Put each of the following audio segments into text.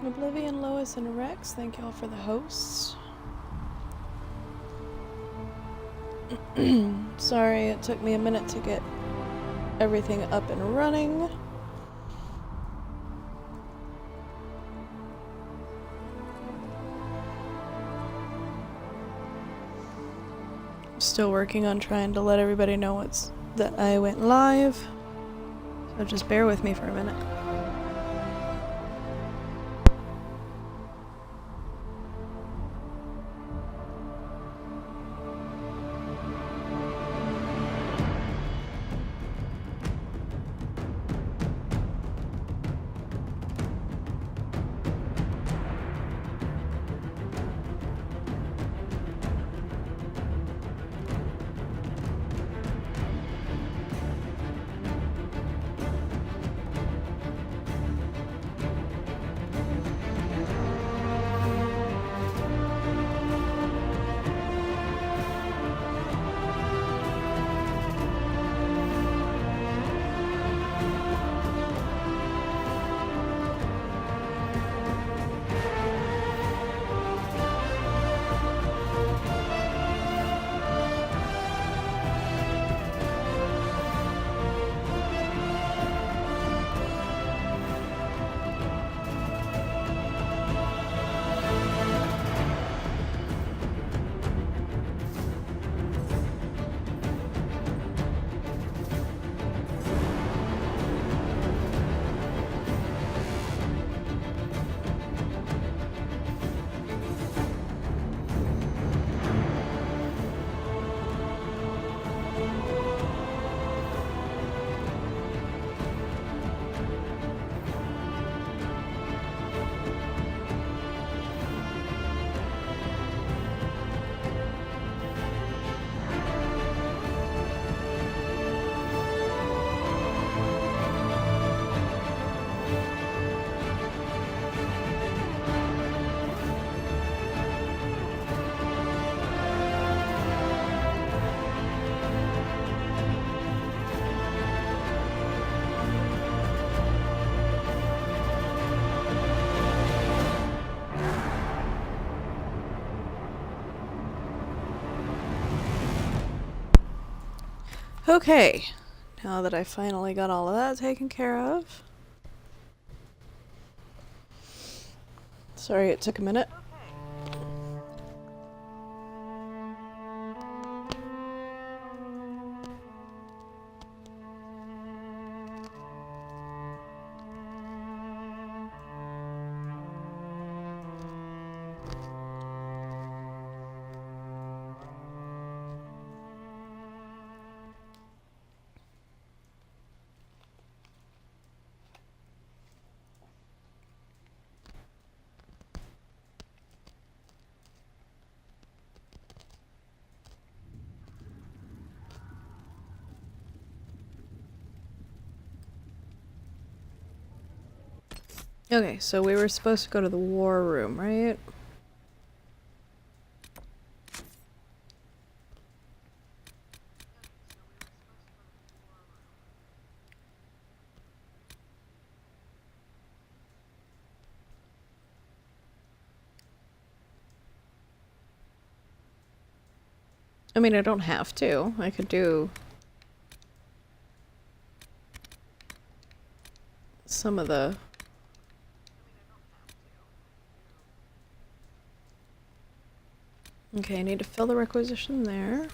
Oblivion, Lois, and Rex, thank y'all for the hosts. Sorry, it took me a minute to get everything up and running. Still working on trying to let everybody know that I went live. So just bear with me for a minute. Okay, now that I finally got all of that taken care of. Sorry it took a minute. Okay, so we were supposed to go to the war room, right? I mean, I don't have to. I could do some of the... Okay, I need to fill the requisition there.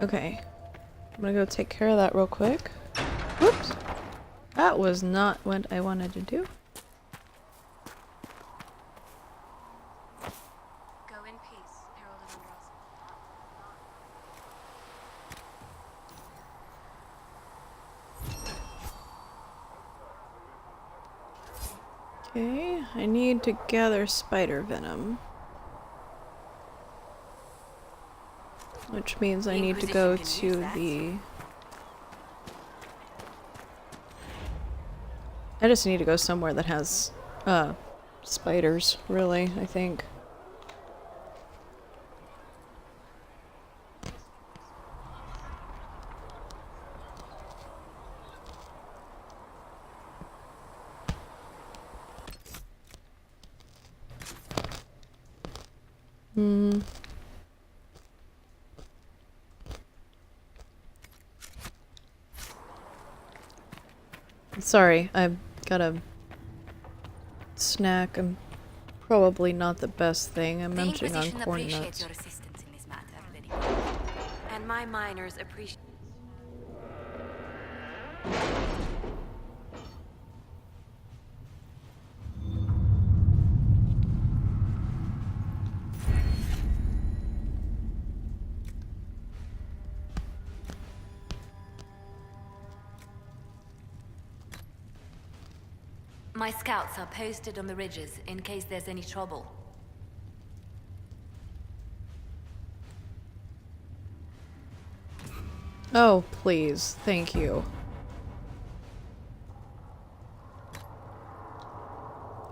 Okay, I'm gonna go take care of that real quick. Whoops! That was not what I wanted to do. Go in peace, Harold and Ambrose. Okay, I need to gather spider venom. Which means I need to go to the... I just need to go somewhere that has, spiders, really, I think. Hmm. Sorry, I've got a snack. I'm probably not the best thing. I'm The munching on Inquisition corn appreciates nuts. your assistance in this matter, Lady. And my miners appreciate. My scouts are posted on the ridges in case there's any trouble. Oh, please. Thank you.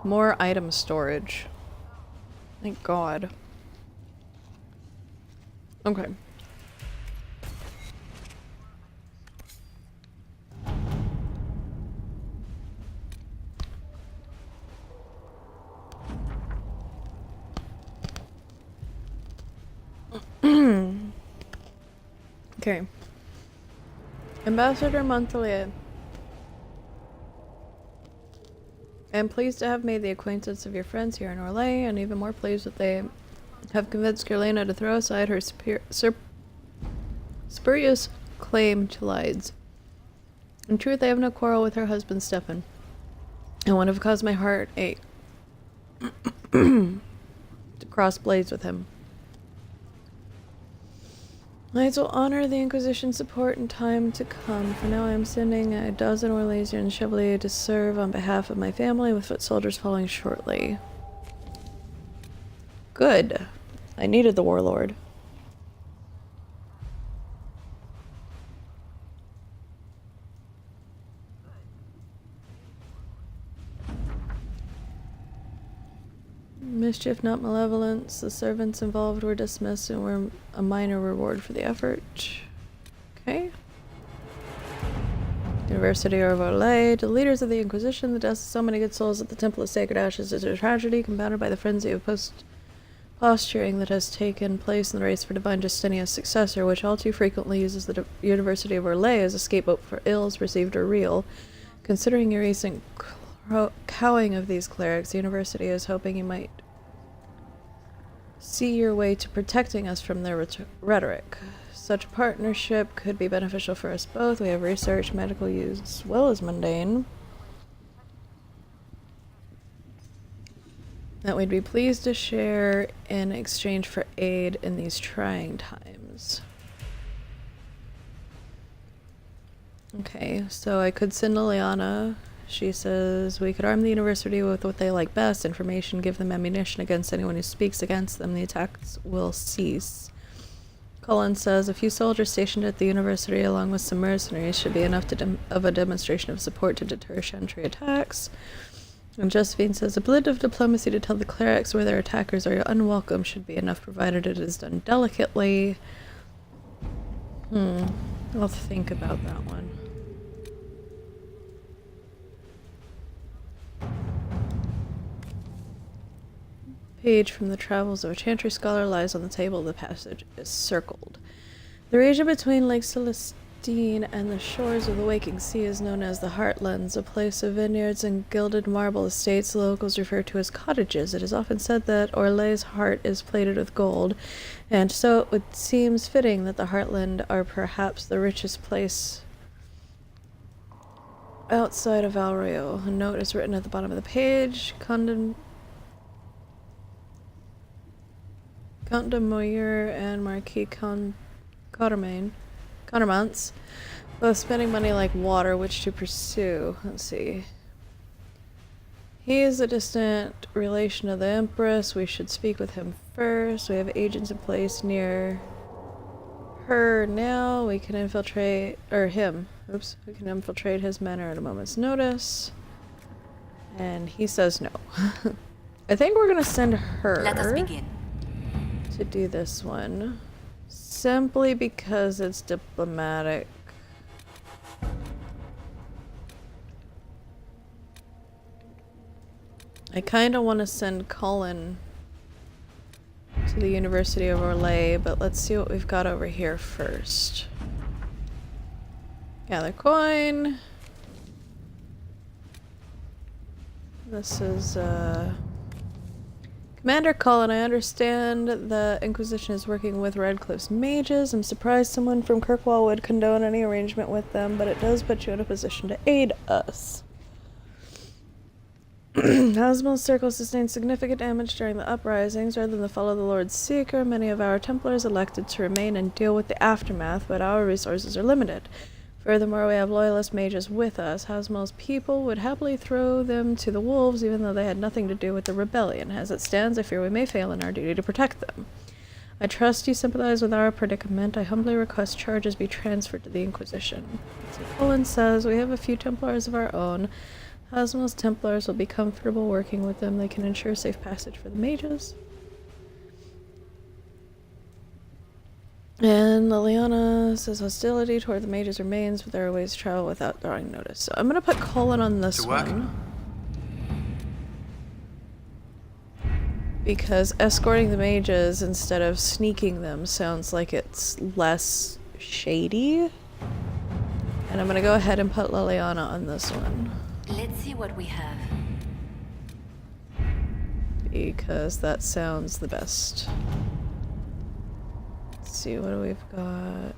More item storage. Thank God. Okay. Okay. Ambassador Monthly. I am pleased to have made the acquaintance of your friends here in Orlais, and even more pleased that they have convinced Gerlena to throw aside her spurious claim to Lides. In truth, I have no quarrel with her husband, Stefan, and would have caused my heart ache to cross blades with him. Knights will honor the Inquisition's support in time to come. For now I am sending a dozen Orlesian Chevalier to serve on behalf of my family, with foot soldiers following shortly. Good. I needed the warlord. Mischief, not malevolence. The servants involved were dismissed and were a minor reward for the effort. Okay. University of Orlais. To the leaders of the Inquisition, the deaths of so many good souls at the Temple of Sacred Ashes is a tragedy, compounded by the frenzy of posturing that has taken place in the race for Divine Justinian's successor, which all too frequently uses the University of Orlais as a scapegoat for ills, perceived or real. Considering your recent cowing of these clerics, the University is hoping you might see your way to protecting us from their rhetoric. Such a partnership could be beneficial for us both. We have research, medical use, as well as mundane, that we'd be pleased to share in exchange for aid in these trying times. Okay, so I could send Liliana. She says we could arm the university with what they like best, information, give them ammunition against anyone who speaks against them. The attacks will cease. Cullen says a few soldiers stationed at the university along with some mercenaries should be enough of a demonstration of support to deter Chantry attacks. And Josephine says a bit of diplomacy to tell the clerics where their attackers are unwelcome should be enough, provided it is done delicately. I'll think about that one. Page from the Travels of a Chantry Scholar lies on the table. The passage is circled. The region between Lake Celestine and the shores of the Waking Sea is known as the Heartlands, a place of vineyards and gilded marble estates the locals refer to as cottages. It is often said that Orlais's heart is plated with gold, and so it seems fitting that the Heartland are perhaps the richest place outside of Valrio. A note is written at the bottom of the page. Count de Moyer and Marquis Connermance, both spending money like water, which to pursue. Let's see. He is a distant relation of the Empress. We should speak with him first. We have agents in place near her now. We can infiltrate, or him. Oops. We can infiltrate his manor at a moment's notice. And he says no. I think we're gonna send her. Let us begin. To do this one. Simply because it's diplomatic. I kind of want to send Colin to the University of Orlais, but let's see what we've got over here first. Gather coin. This is, Commander Cullen, I understand the Inquisition is working with Redcliffe's mages. I'm surprised someone from Kirkwall would condone any arrangement with them, but it does put you in a position to aid us. Hasmel's circle sustained significant damage during the uprisings. Rather than follow the Lord's Seeker, many of our Templars elected to remain and deal with the aftermath, but our resources are limited. Furthermore, we have loyalist mages with us. Hasmel's people would happily throw them to the wolves, even though they had nothing to do with the rebellion. As it stands, I fear we may fail in our duty to protect them. I trust you sympathize with our predicament. I humbly request charges be transferred to the Inquisition. So Cullen says, we have a few Templars of our own. Hasmel's Templars will be comfortable working with them. They can ensure safe passage for the mages. And Liliana says hostility toward the mages remains, but there are ways to travel without drawing notice. So I'm gonna put Cullen on this one. Because escorting the mages instead of sneaking them sounds like it's less shady. And I'm gonna go ahead and put Liliana on this one. Let's see what we have. Because that sounds the best. Let's see, what do we've got?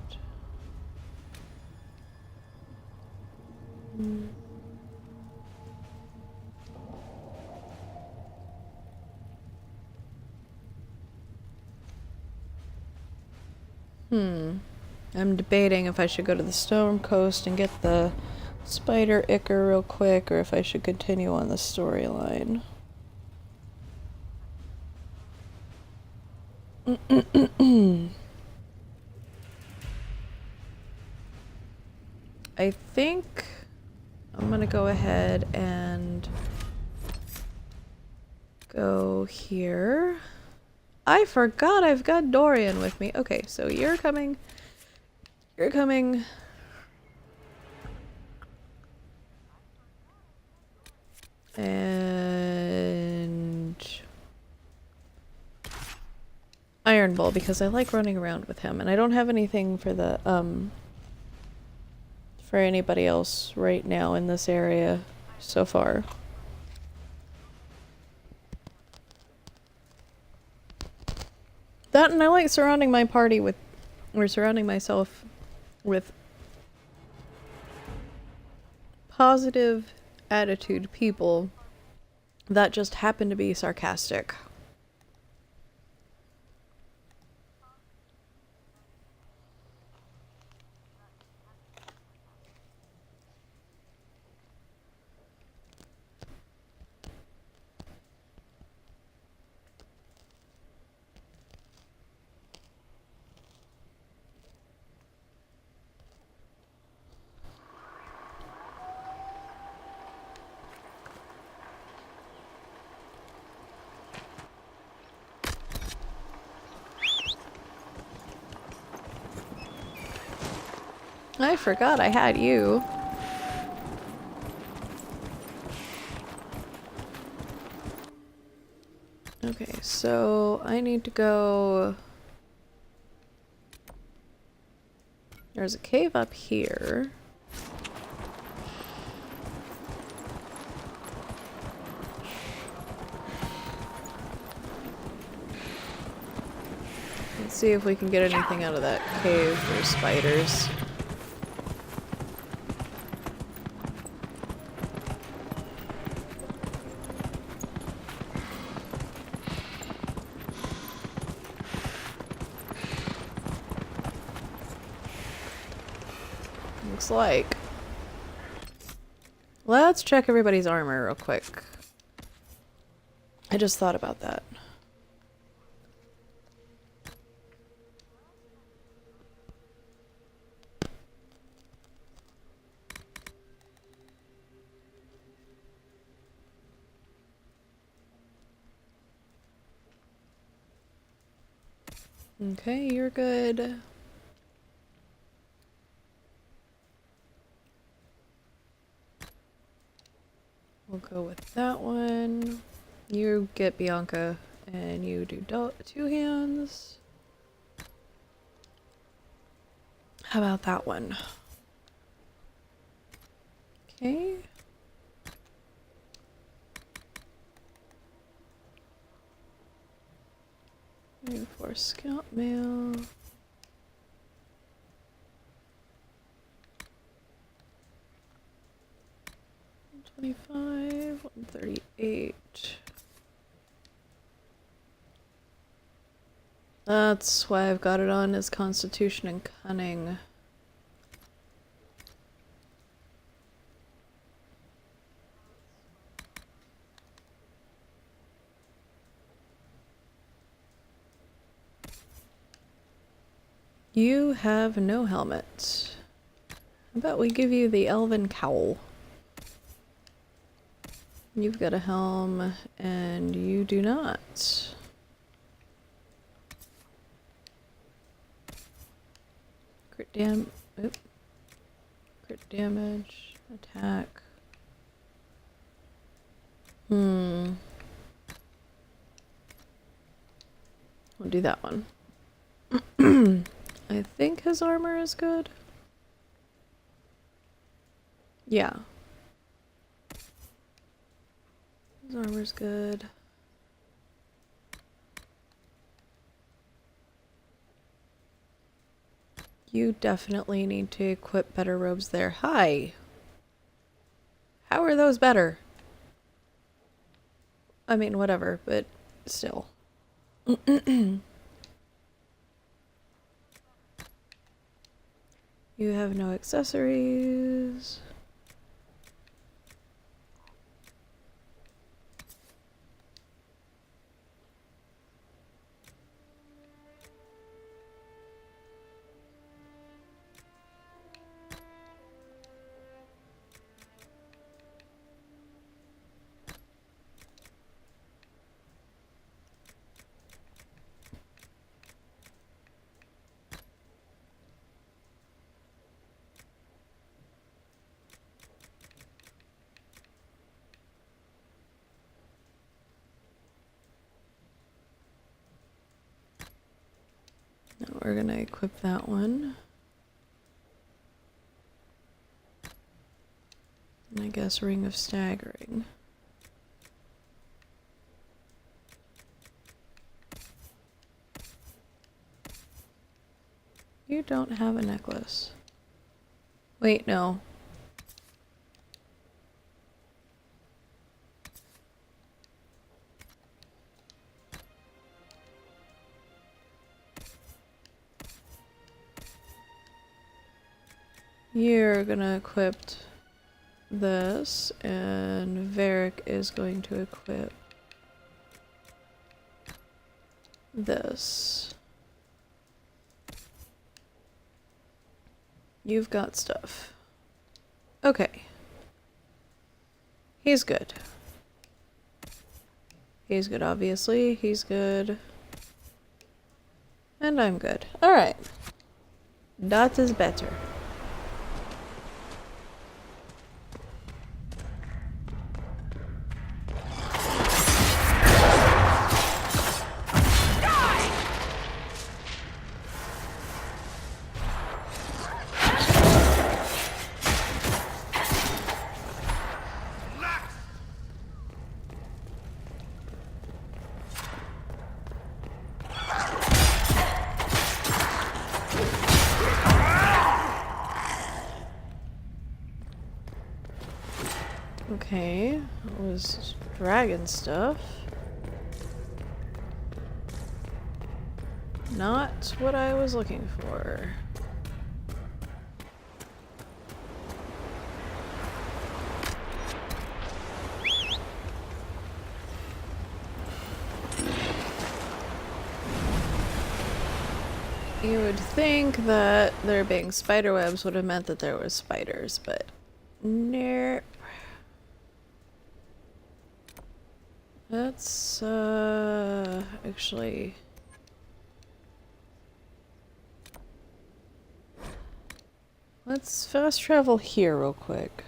I'm debating if I should go to the Storm Coast and get the Spider Ichor real quick, or if I should continue on the storyline. I think I'm gonna go ahead and go here. I forgot I've got Dorian with me. Okay, so you're coming. You're coming. And Iron Bull, because I like running around with him, and I don't have anything for the for anybody else right now in this area so far. That, and I like surrounding my party with, or surrounding myself with positive attitude people that just happen to be sarcastic. I forgot I had you. Okay, so I need to go... There's a cave up here. Let's see if we can get anything out of that cave for spiders. Looks like. Let's check everybody's armor real quick. I just thought about that. Okay, you're good. We'll go with that one. You get Bianca And you do two hands. How about that one? Okay. For scout mail. 125, 138. That's why I've got it on as Constitution and Cunning. You have no helmet. How about we give you the Elven Cowl? You've got a helm, and you do not. Crit damage, attack. We'll do that one. I think his armor is good. Yeah. His armor's good. You definitely need to equip better robes there. Hi! How are those better? I mean, whatever, but still. You have no accessories. Now we're gonna equip that one. And I guess Ring of Staggering. You don't have a necklace. Wait, no. You're gonna equip this, and Varric is going to equip this. You've got stuff. Okay. He's good. He's good, obviously. He's good. And I'm good. Alright. That is better. Okay, that was dragon stuff. Not what I was looking for. You would think that there being spider webs would have meant that there was spiders, but nope. Let's actually let's fast travel here real quick.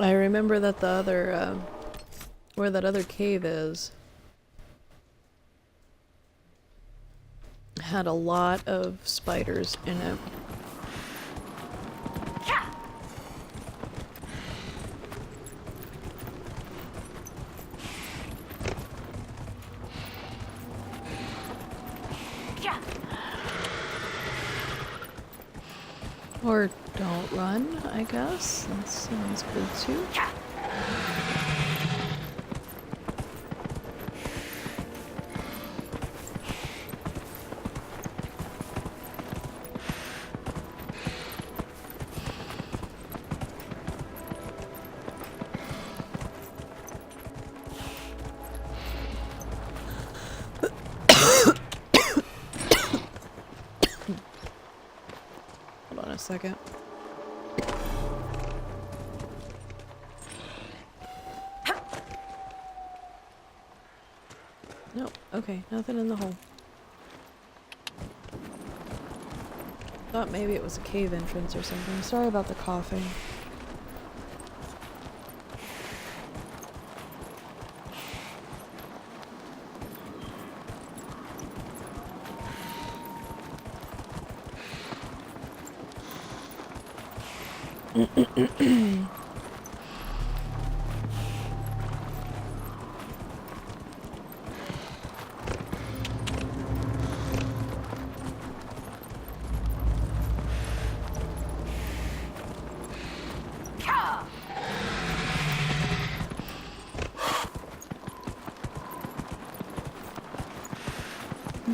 I remember that the other, where that other cave is, had a lot of spiders in it. Or don't run, I guess. That sounds good too. Hold on a second. Nope. Okay, nothing in the hole. Thought maybe it was a cave entrance or something. Sorry about the coughing.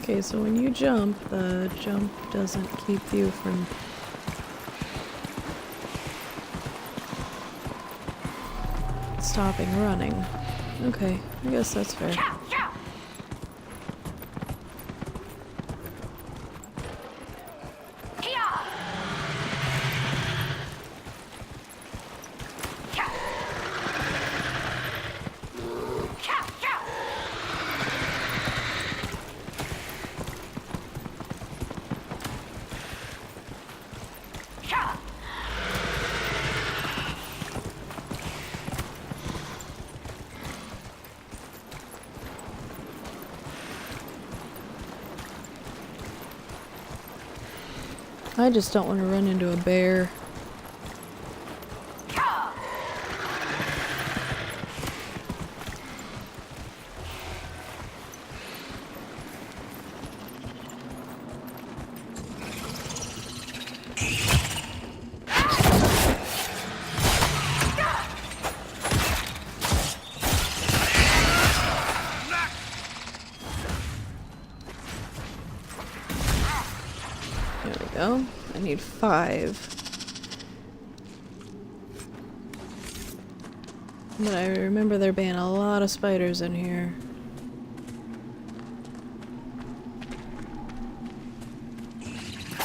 Okay, so when you jump, the jump doesn't keep you from stopping running. Okay, I guess that's fair. I just don't want to run into a bear. There we go. I need 5. But I remember there being a lot of spiders in here.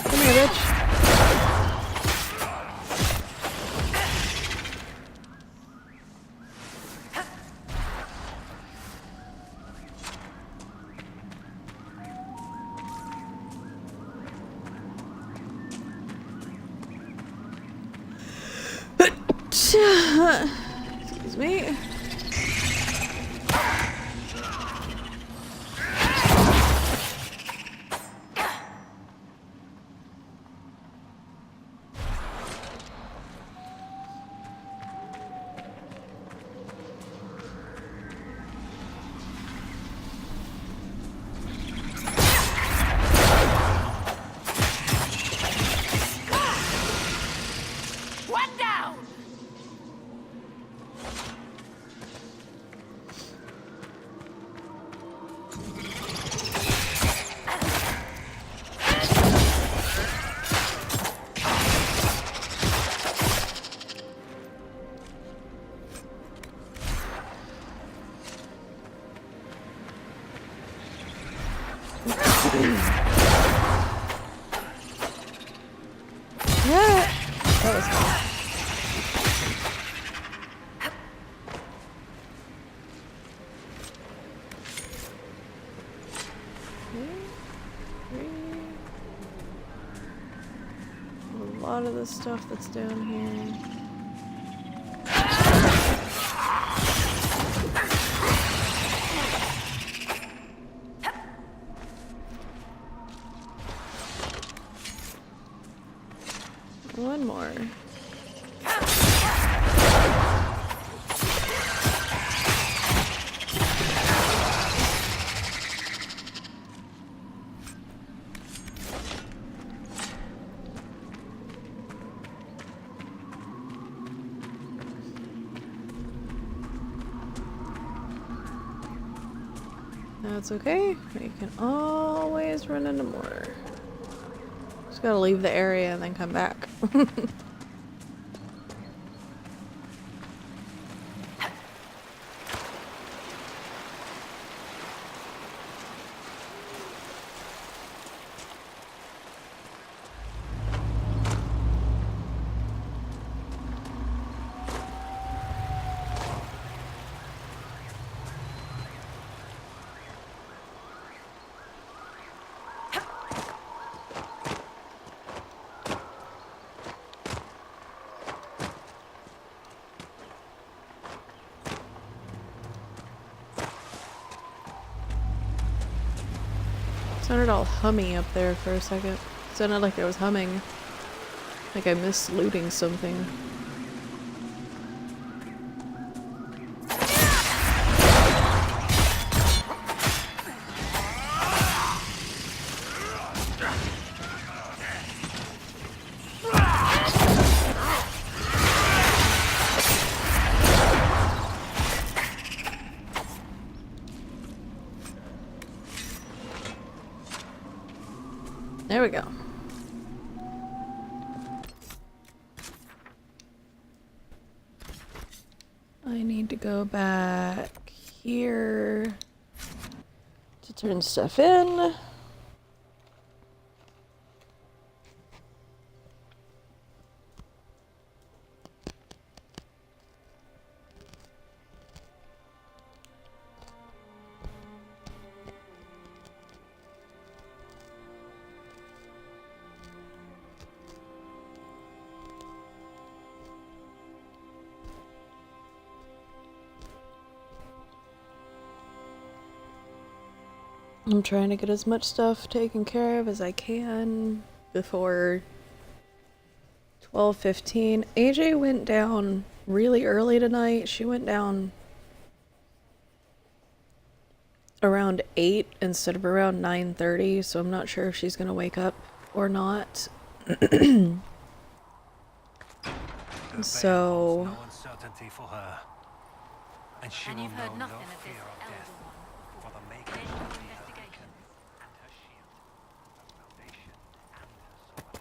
Come here, bitch. Excuse me. One down. Yeah. That was fun. A lot of the stuff that's down here. One more. That's okay. We can always run into more. Just gotta leave the area and then come back. Sounded all hummy up there for a second. Sounded like there was humming. Like I missed looting something. There we go. I need to go back here to turn stuff in. I'm trying to get as much stuff taken care of as I can before 12:15. AJ went down really early tonight. She went down around 8 instead of around 9:30, so I'm not sure if she's gonna wake up or not. So no uncertainty for her, and she will you've heard know nothing no of fear this of elder death one for the before. making Any of more the investigations? and her shield, her foundation, and her sword.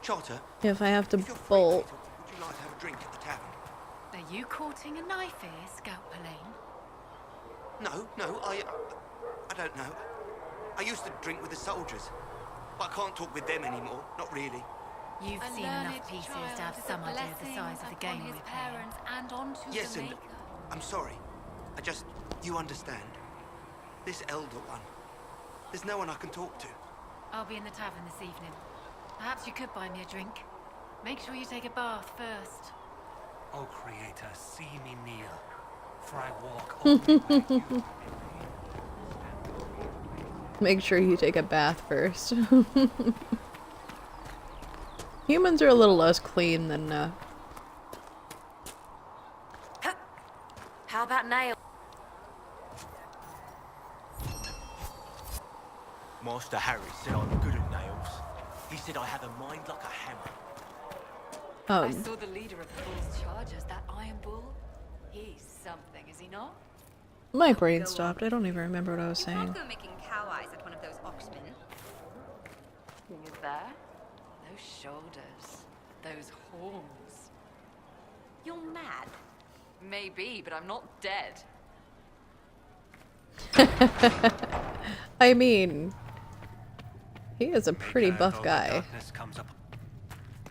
Charter, if I have to if you're free bolt, later, would you like to have a drink at the tavern? Are you courting a knife here, Scout Palaine? No, I don't know. I used to drink with the soldiers, but I can't talk with them anymore. Not really. You've seen enough pieces to have some idea of the size of the game we play. And onto Yes, and I'm sorry. You understand. This elder one, there's no one I can talk to. I'll be in the tavern this evening. Perhaps you could buy me a drink. Make sure you take a bath first. O Creator, see me kneel, for I walk only where you make sure you take a bath first. Humans are a little less clean than How about nail? Master Harry said I'm good at nails. He said I have a mind like a hammer. I saw the leader of the Bull's Chargers, that Iron Bull. He's something, is he not? my brain stopped. I don't even remember what I was You saying. can't go making cow eyes at one of those oxmen. You there? Those shoulders, those horns. You're mad. Maybe, but I'm not dead. I mean, he is a pretty Maker, buff though the guy. darkness comes up.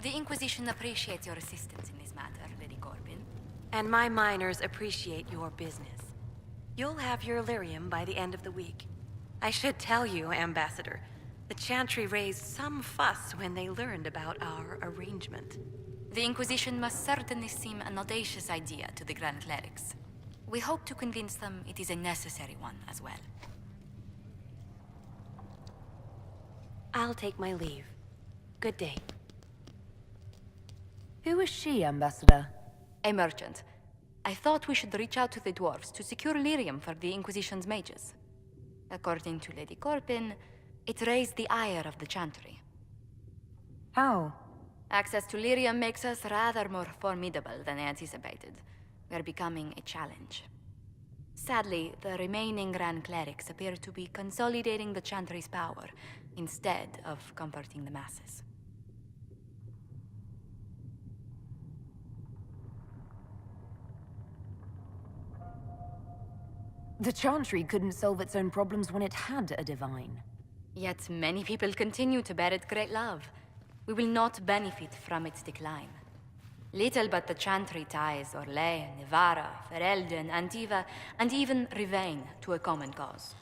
The Inquisition appreciates your assistance in this matter, Lady Corbin. And my miners appreciate your business. You'll have your lyrium by the end of the week. I should tell you, Ambassador, the Chantry raised some fuss when they learned about our arrangement. The Inquisition must certainly seem an audacious idea to the Grand Clerics. We hope to convince them it is a necessary one as well. I'll take my leave. Good day. Who is she, Ambassador? A merchant. I thought we should reach out to the dwarves to secure lyrium for the Inquisition's mages. According to Lady Corbin, it raised the ire of the Chantry. How? Access to lyrium makes us rather more formidable than anticipated. We're becoming a challenge. Sadly, the remaining Grand Clerics appear to be consolidating the Chantry's power, instead of comforting the masses. The Chantry couldn't solve its own problems when it had a divine. Yet many people continue to bear it great love. We will not benefit from its decline. Little but the Chantry ties Orlais, Nevara, Ferelden, Antiva, and even Rivain to a common cause.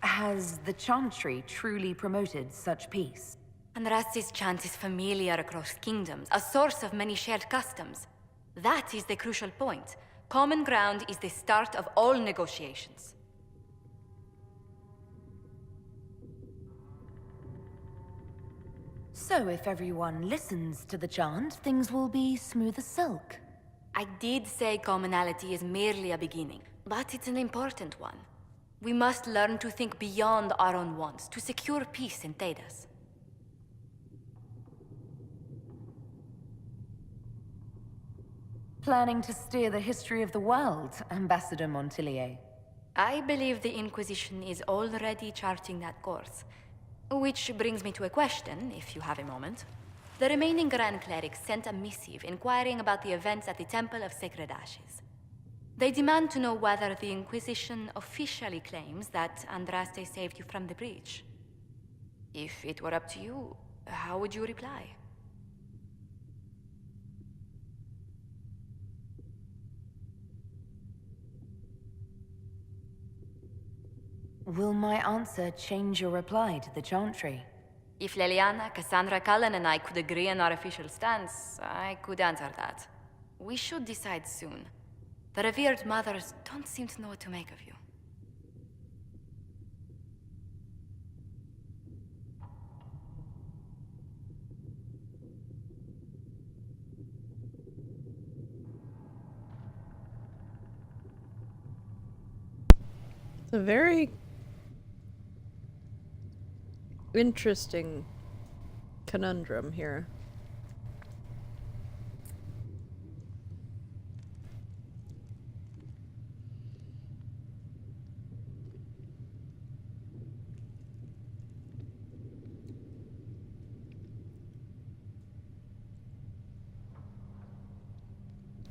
Has the Chantry truly promoted such peace? Andraste's chant is familiar across kingdoms, a source of many shared customs. That is the crucial point. Common ground is the start of all negotiations. So if everyone listens to the chant, things will be smooth as silk. I did say commonality is merely a beginning, but it's an important one. We must learn to think beyond our own wants to secure peace in Thedas. Planning to steer the history of the world, Ambassador Montillier. I believe the Inquisition is already charting that course. Which brings me to a question, if you have a moment. The remaining Grand Clerics sent a missive inquiring about the events at the Temple of Sacred Ashes. They demand to know whether the Inquisition officially claims that Andraste saved you from the breach. If it were up to you, how would you reply? Will my answer change your reply to the Chantry? If Leliana, Cassandra, Cullen, and I could agree on our official stance, I could answer that. We should decide soon. The revered mothers don't seem to know what to make of you. It's a very interesting conundrum here.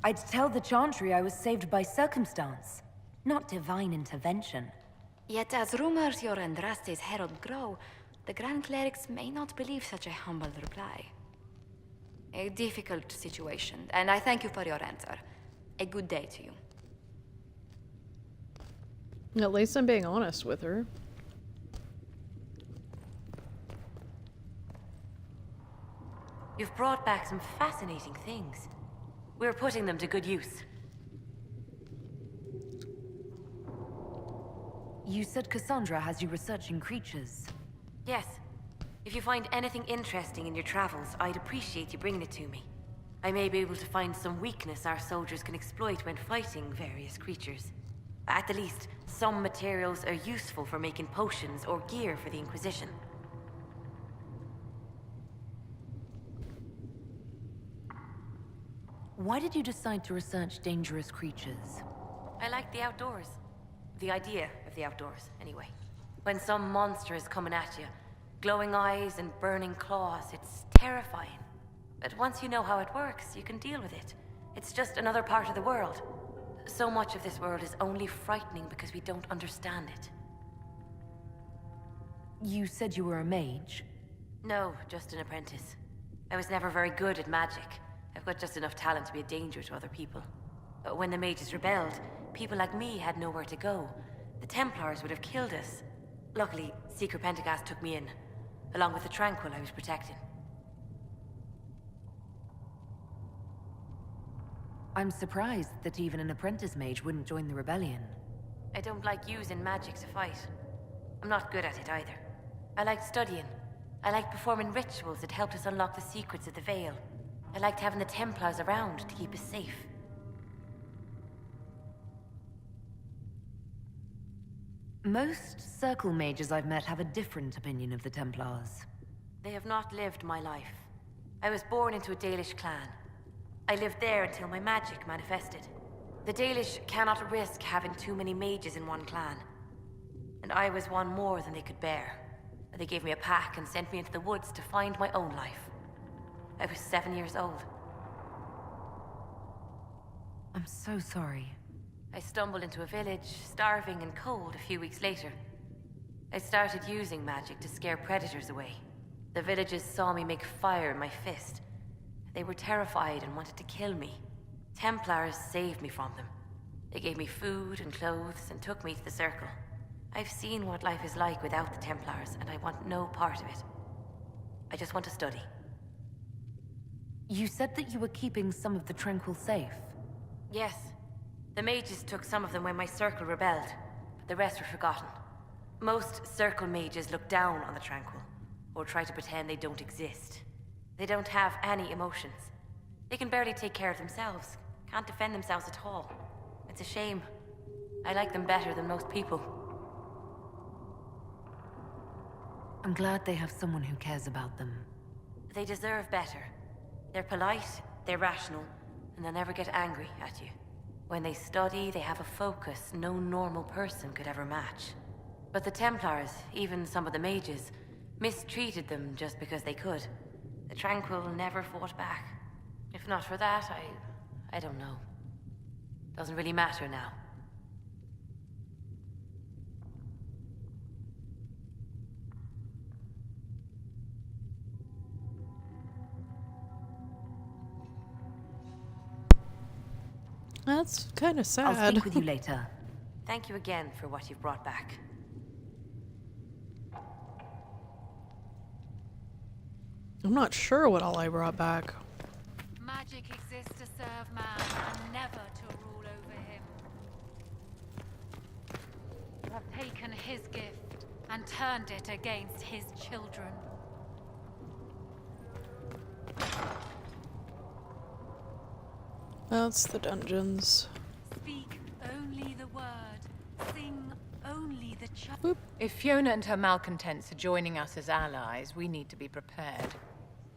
I'd tell the Chantry I was saved by circumstance, not divine intervention. Yet as rumors your Andraste's herald grow, the Grand Clerics may not believe such a humble reply. A difficult situation, and I thank you for your answer. A good day to you. At least I'm being honest with her. You've brought back some fascinating things. We're putting them to good use. You said Cassandra has you researching creatures. Yes. If you find anything interesting in your travels, I'd appreciate you bringing it to me. I may be able to find some weakness our soldiers can exploit when fighting various creatures. At the least, some materials are useful for making potions or gear for the Inquisition. Why did you decide to research dangerous creatures? I like the outdoors. The idea of the outdoors, anyway. When some monster is coming at you, glowing eyes and burning claws, it's terrifying. But once you know how it works, you can deal with it. It's just another part of the world. So much of this world is only frightening because we don't understand it. You said you were a mage. No, just an apprentice. I was never very good at magic. I've got just enough talent to be a danger to other people. But when the mages rebelled, people like me had nowhere to go. The Templars would have killed us. Luckily, Secret Pentagast took me in, along with the Tranquil I was protecting. I'm surprised that even an apprentice mage wouldn't join the rebellion. I don't like using magic to fight. I'm not good at it either. I like studying, I liked performing rituals that helped us unlock the secrets of the Veil. I liked having the Templars around to keep us safe. Most Circle mages I've met have a different opinion of the Templars. They have not lived my life. I was born into a Dalish clan. I lived there until my magic manifested. The Dalish cannot risk having too many mages in one clan. And I was one more than they could bear. They gave me a pack and sent me into the woods to find my own life. I was 7 years old. I'm so sorry. I stumbled into a village, starving and cold a few weeks later. I started using magic to scare predators away. The villagers saw me make fire in my fist. They were terrified and wanted to kill me. Templars saved me from them. They gave me food and clothes and took me to the Circle. I've seen what life is like without the Templars, and I want no part of it. I just want to study. You said that you were keeping some of the Tranquil safe. Yes. The mages took some of them when my Circle rebelled, but the rest were forgotten. Most Circle mages look down on the Tranquil, or try to pretend they don't exist. They don't have any emotions. They can barely take care of themselves, can't defend themselves at all. It's a shame. I like them better than most people. I'm glad they have someone who cares about them. They deserve better. They're polite, they're rational, and they'll never get angry at you. When they study, they have a focus no normal person could ever match. But the Templars, even some of the mages, mistreated them just because they could. The Tranquil never fought back. If not for that, I don't know. Doesn't really matter now. That's kind of I'll sad. speak with you later. Thank you again for what you've brought back. I'm not sure what all I brought back. Magic exists to serve man and never to rule over him. You have taken his gift and turned it against his children. That's the dungeons. Speak only the word. Sing only the Boop. If Fiona and her malcontents are joining us as allies, we need to be prepared.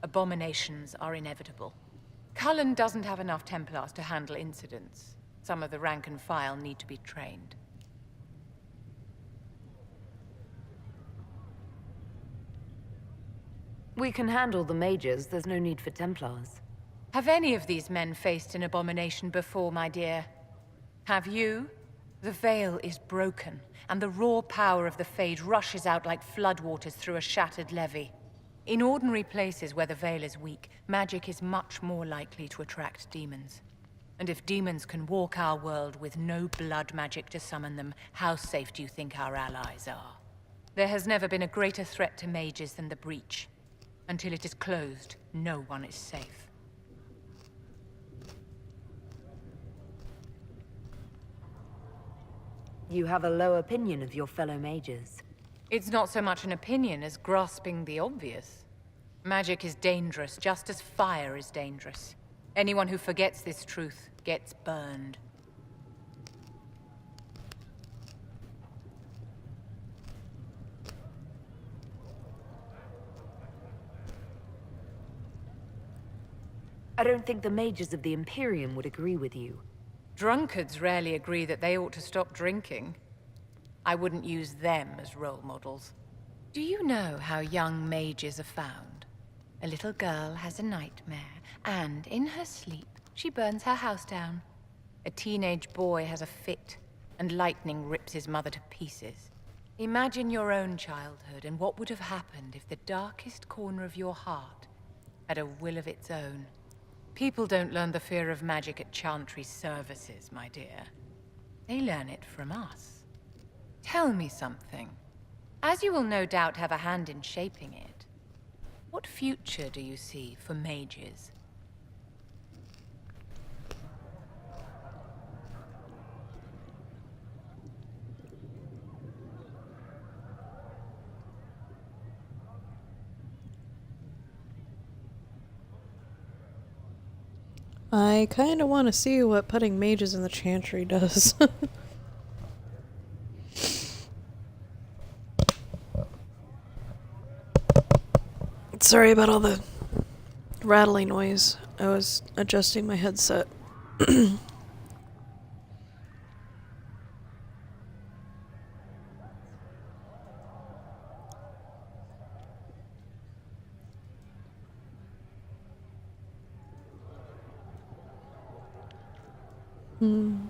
Abominations are inevitable. Cullen doesn't have enough Templars to handle incidents. Some of the rank and file need to be trained. We can handle the mages, there's no need for Templars. Have any of these men faced an abomination before, my dear? Have you? The veil is broken, and the raw power of the Fade rushes out like floodwaters through a shattered levee. In ordinary places where the veil is weak, magic is much more likely to attract demons. And if demons can walk our world with no blood magic to summon them, how safe do you think our allies are? There has never been a greater threat to mages than the Breach. Until it is closed, no one is safe. You have a low opinion of your fellow mages. It's not so much an opinion as grasping the obvious. Magic is dangerous, just as fire is dangerous. Anyone who forgets this truth gets burned. I don't think the mages of the Imperium would agree with you. Drunkards rarely agree that they ought to stop drinking. I wouldn't use them as role models. Do you know how young mages are found? A little girl has a nightmare, and in her sleep, she burns her house down. A teenage boy has a fit, and lightning rips his mother to pieces. Imagine your own childhood and what would have happened if the darkest corner of your heart had a will of its own. People don't learn the fear of magic at Chantry services, my dear. They learn it from us. Tell me something. As you will no doubt have a hand in shaping it, what future do you see for mages? I kind of want to see what putting mages in the chantry does. Sorry about all the rattling noise. I was adjusting my headset. Hmm.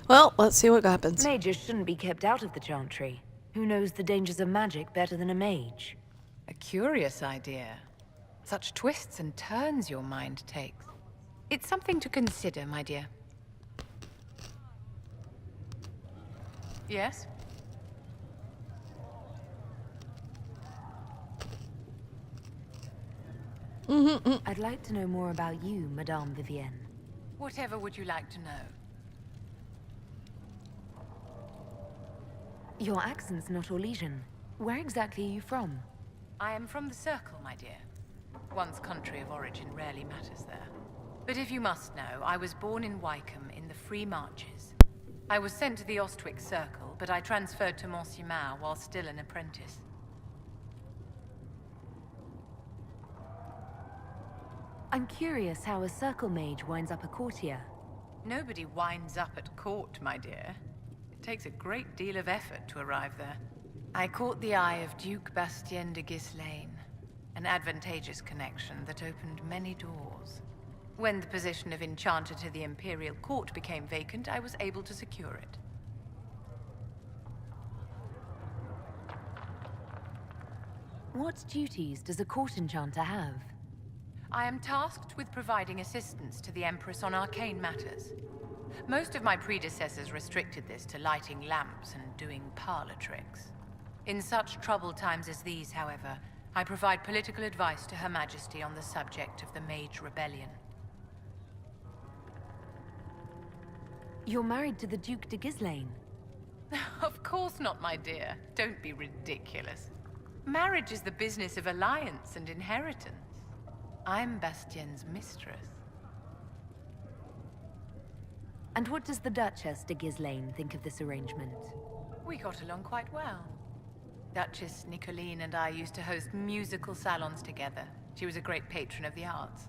Well, let's see what happens. Mages shouldn't be kept out of the chantry. Who knows the dangers of magic better than a mage? A curious idea. Such twists and turns your mind takes. It's something to consider, my dear. Yes? I'd like to know more about you, Madame Vivienne. Whatever would you like to know? Your accent's not Orlesian. Where exactly are you from? I am from the Circle, my dear. One's country of origin rarely matters there. But if you must know, I was born in Wycombe in the Free Marches. I was sent to the Ostwick Circle, but I transferred to Monsignor while still an apprentice. I'm curious how a circle mage winds up a courtier. Nobody winds up at court, my dear. It takes a great deal of effort to arrive there. I caught the eye of Duke Bastien de Ghislaine, an advantageous connection that opened many doors. When the position of Enchanter to the Imperial Court became vacant, I was able to secure it. What duties does a court enchanter have? I am tasked with providing assistance to the Empress on arcane matters. Most of my predecessors restricted this to lighting lamps and doing parlor tricks. In such troubled times as these, however, I provide political advice to Her Majesty on the subject of the Mage Rebellion. You're married to the Duke de Ghislaine. Of course not, my dear. Don't be ridiculous. Marriage is the business of alliance and inheritance. I'm Bastien's mistress. And what does the Duchess de Ghislaine think of this arrangement? We got along quite well. Duchess Nicoline and I used to host musical salons together. She was a great patron of the arts.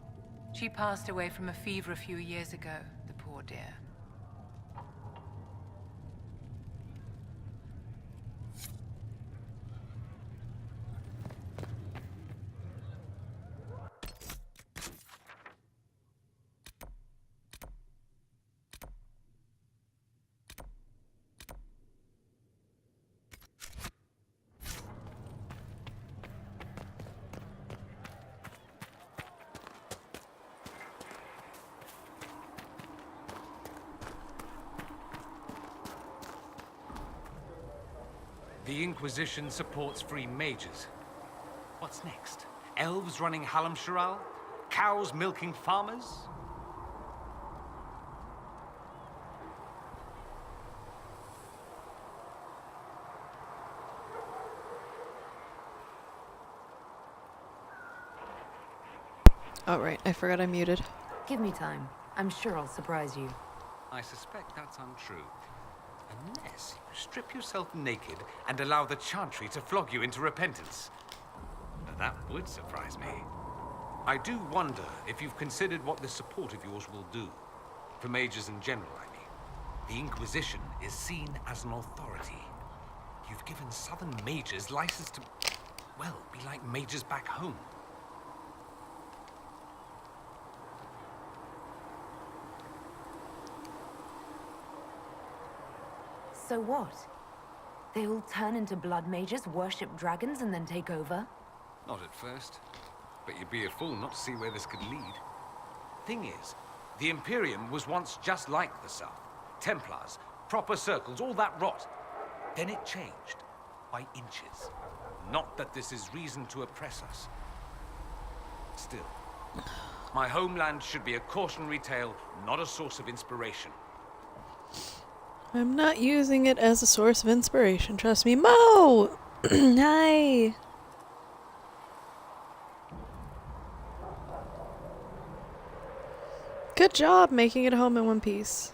She passed away from a fever a few years ago, the poor dear. The Inquisition supports free mages. What's next? Elves running Halam-Sharal? Cows milking farmers? Oh, right. I forgot I muted. Give me time. I'm sure I'll surprise you. I suspect that's untrue. Unless you strip yourself naked and allow the Chantry to flog you into repentance. Now, that would surprise me. I do wonder if you've considered what this support of yours will do. For mages in general, I mean. The Inquisition is seen as an authority. You've given Southern mages license to, well, be like mages back home. So what? They all turn into blood mages, worship dragons, and then take over? Not at first. But you'd be a fool not to see where this could lead. Thing is, the Imperium was once just like the South. Templars, proper circles, all that rot. Then it changed. By inches. Not that this is reason to oppress us. Still, my homeland should be a cautionary tale, not a source of inspiration. I'm not using it as a source of inspiration, trust me. Mo! Hi! Good job making it home in one piece.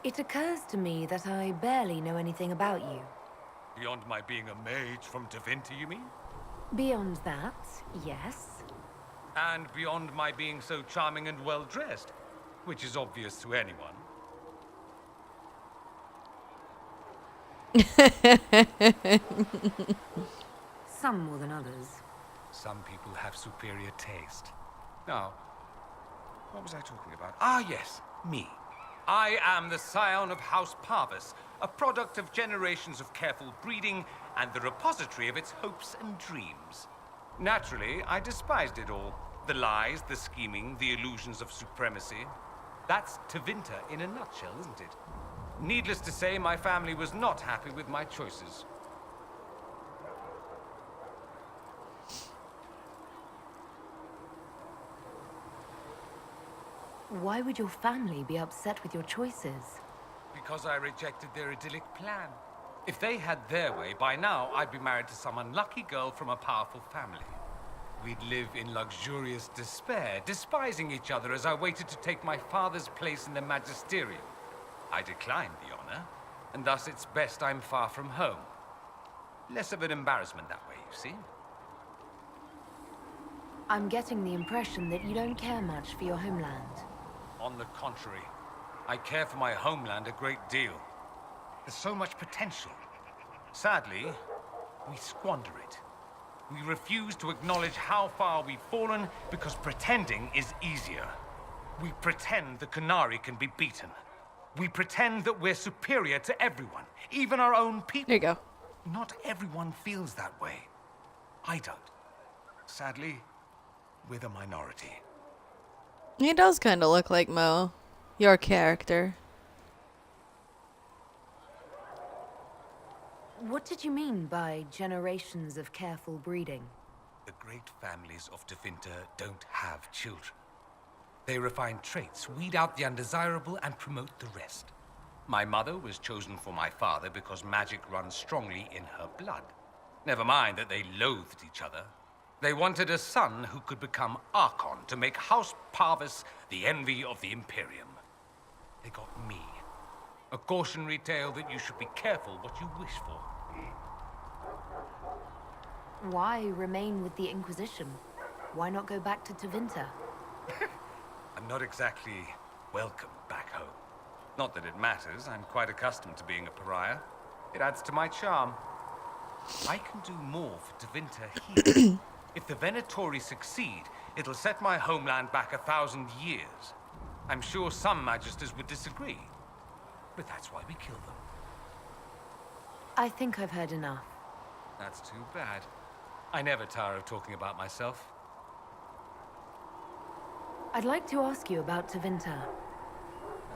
It occurs to me that I barely know anything about you. Beyond my being a mage from Tevinter, you mean? Beyond that, yes. And beyond my being so charming and well-dressed, which is obvious to anyone. Some more than others. Some people have superior taste. Now, what was I talking about? Ah, yes, me. I am the scion of House Parvis, a product of generations of careful breeding and the repository of its hopes and dreams. Naturally, I despised it all. The lies, the scheming, the illusions of supremacy. That's Tevinter in a nutshell, isn't it? Needless to say, my family was not happy with my choices. Why would your family be upset with your choices? Because I rejected their idyllic plan. If they had their way, by now I'd be married to some unlucky girl from a powerful family. We'd live in luxurious despair, despising each other as I waited to take my father's place in the magisterium. I declined the honor, and thus it's best I'm far from home. Less of an embarrassment that way, you see? I'm getting the impression that you don't care much for your homeland. On the contrary, I care for my homeland a great deal. There's so much potential. Sadly, we squander it. We refuse to acknowledge how far we've fallen because pretending is easier. We pretend the Qunari can be beaten. We pretend that we're superior to everyone, even our own people. There you go. Not everyone feels that way. I don't. Sadly, we're the minority. He does kind of look like Mo. Your character. What did you mean by generations of careful breeding? The great families of Tevinter don't have children. They refine traits, weed out the undesirable, and promote the rest. My mother was chosen for my father because magic runs strongly in her blood. Never mind that they loathed each other. They wanted a son who could become Archon to make House Parvis the envy of the Imperium. They got me. A cautionary tale that you should be careful what you wish for. Why remain with the Inquisition? Why not go back to Tevinter? I'm not exactly welcome back home. Not that it matters, I'm quite accustomed to being a pariah. It adds to my charm. I can do more for Tevinter here. If the Venatori succeed, it'll set my homeland back 1,000 years. I'm sure some magisters would disagree, but that's why we kill them. I think I've heard enough. That's too bad. I never tire of talking about myself. I'd like to ask you about Tevinter.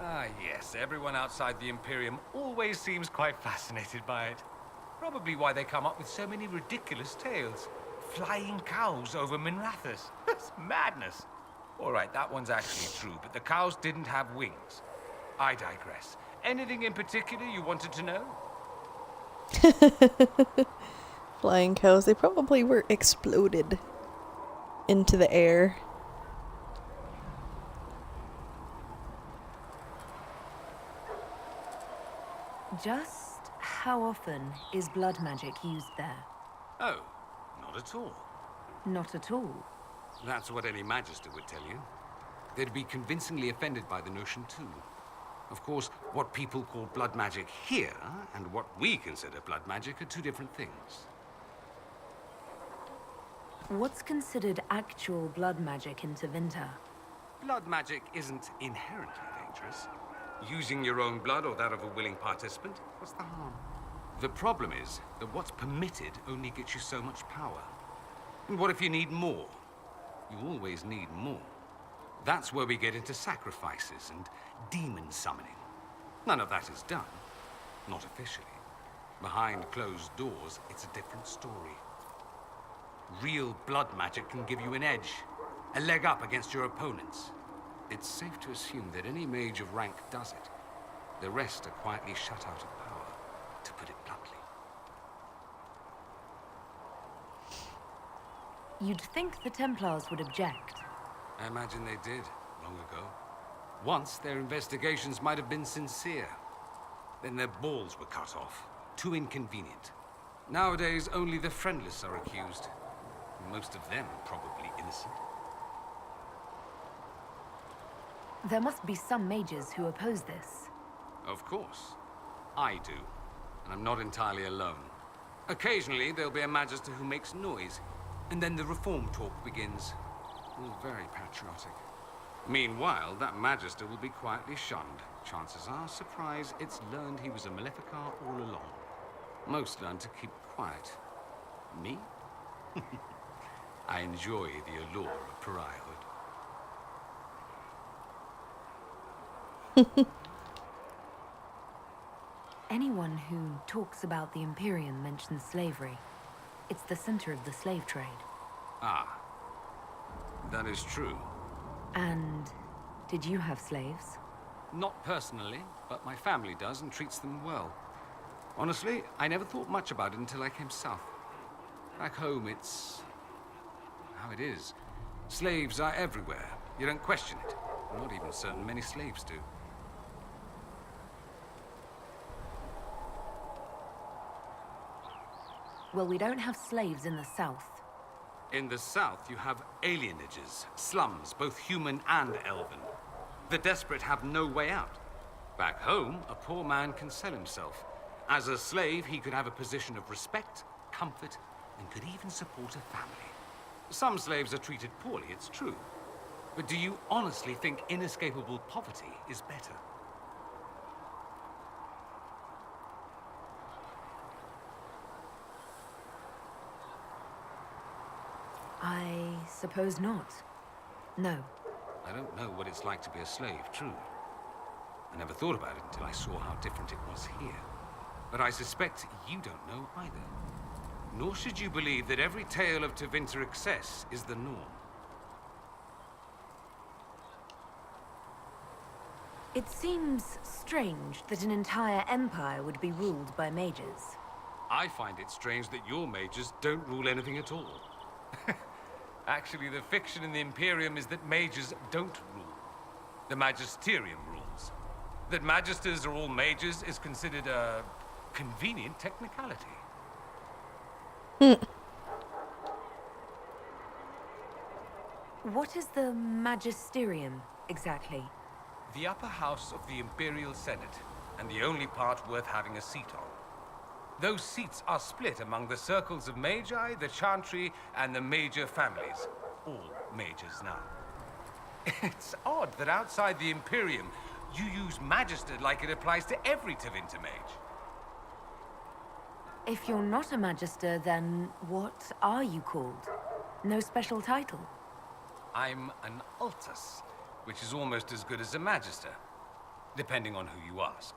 Ah, yes. Everyone outside the Imperium always seems quite fascinated by it. Probably why they come up with so many ridiculous tales. Flying cows over Minrathous. That's madness. All right, that one's actually true, but the cows didn't have wings. I digress. Anything in particular you wanted to know? flying cows. They probably were exploded into the air. Just how often is blood magic used there? Oh, not at all. Not at all. That's what any Magister would tell you. They'd be convincingly offended by the notion, too. Of course, what people call blood magic here, and what we consider blood magic, are two different things. What's considered actual blood magic in Tevinter? Blood magic isn't inherently dangerous. Using your own blood or that of a willing participant, what's the harm? The problem is that what's permitted only gets you so much power. And what if you need more? You always need more. That's where we get into sacrifices and demon summoning. None of that is done. Not officially. Behind closed doors, it's a different story. Real blood magic can give you an edge, a leg up against your opponents. It's safe to assume that any mage of rank does it. The rest are quietly shut out of power, to put it bluntly. You'd think the Templars would object. I imagine they did, long ago. Once, their investigations might have been sincere. Then their balls were cut off. Too inconvenient. Nowadays, only the friendless are accused. Most of them probably innocent. There must be some mages who oppose this. Of course. I do. And I'm not entirely alone. Occasionally, there'll be a Magister who makes noise. And then the reform talk begins. All very patriotic. Meanwhile, that Magister will be quietly shunned. Chances are, surprise, it's learned he was a Maleficar all along. Most learn to keep quiet. Me? I enjoy the allure of pariahhood. Anyone who talks about the Imperium mentions slavery. It's the center of the slave trade. Ah. That is true. And did you have slaves? Not personally, but my family does and treats them well. Honestly, I never thought much about it until I came south. Back home, it's how it is. Slaves are everywhere. You don't question it. I'm not even certain many slaves do. Well, we don't have slaves in the south. In the south, you have alienages, slums, both human and elven. The desperate have no way out. Back home, a poor man can sell himself. As a slave, he could have a position of respect, comfort, and could even support a family. Some slaves are treated poorly, it's true. But do you honestly think inescapable poverty is better? I suppose not. No. I don't know what it's like to be a slave, true. I never thought about it until I saw how different it was here. But I suspect you don't know either. Nor should you believe that every tale of Tevinter excess is the norm. It seems strange that an entire empire would be ruled by mages. I find it strange that your mages don't rule anything at all. Actually, the fiction in the Imperium is that mages don't rule. The Magisterium rules. That Magisters are all mages is considered a convenient technicality. What is the Magisterium, exactly? The upper house of the Imperial Senate, and the only part worth having a seat on. Those seats are split among the circles of Magi, the Chantry, and the major families. All mages now. It's odd that outside the Imperium, you use Magister like it applies to every Tevinter mage. If you're not a Magister, then what are you called? No special title? I'm an Altus, which is almost as good as a Magister, depending on who you ask.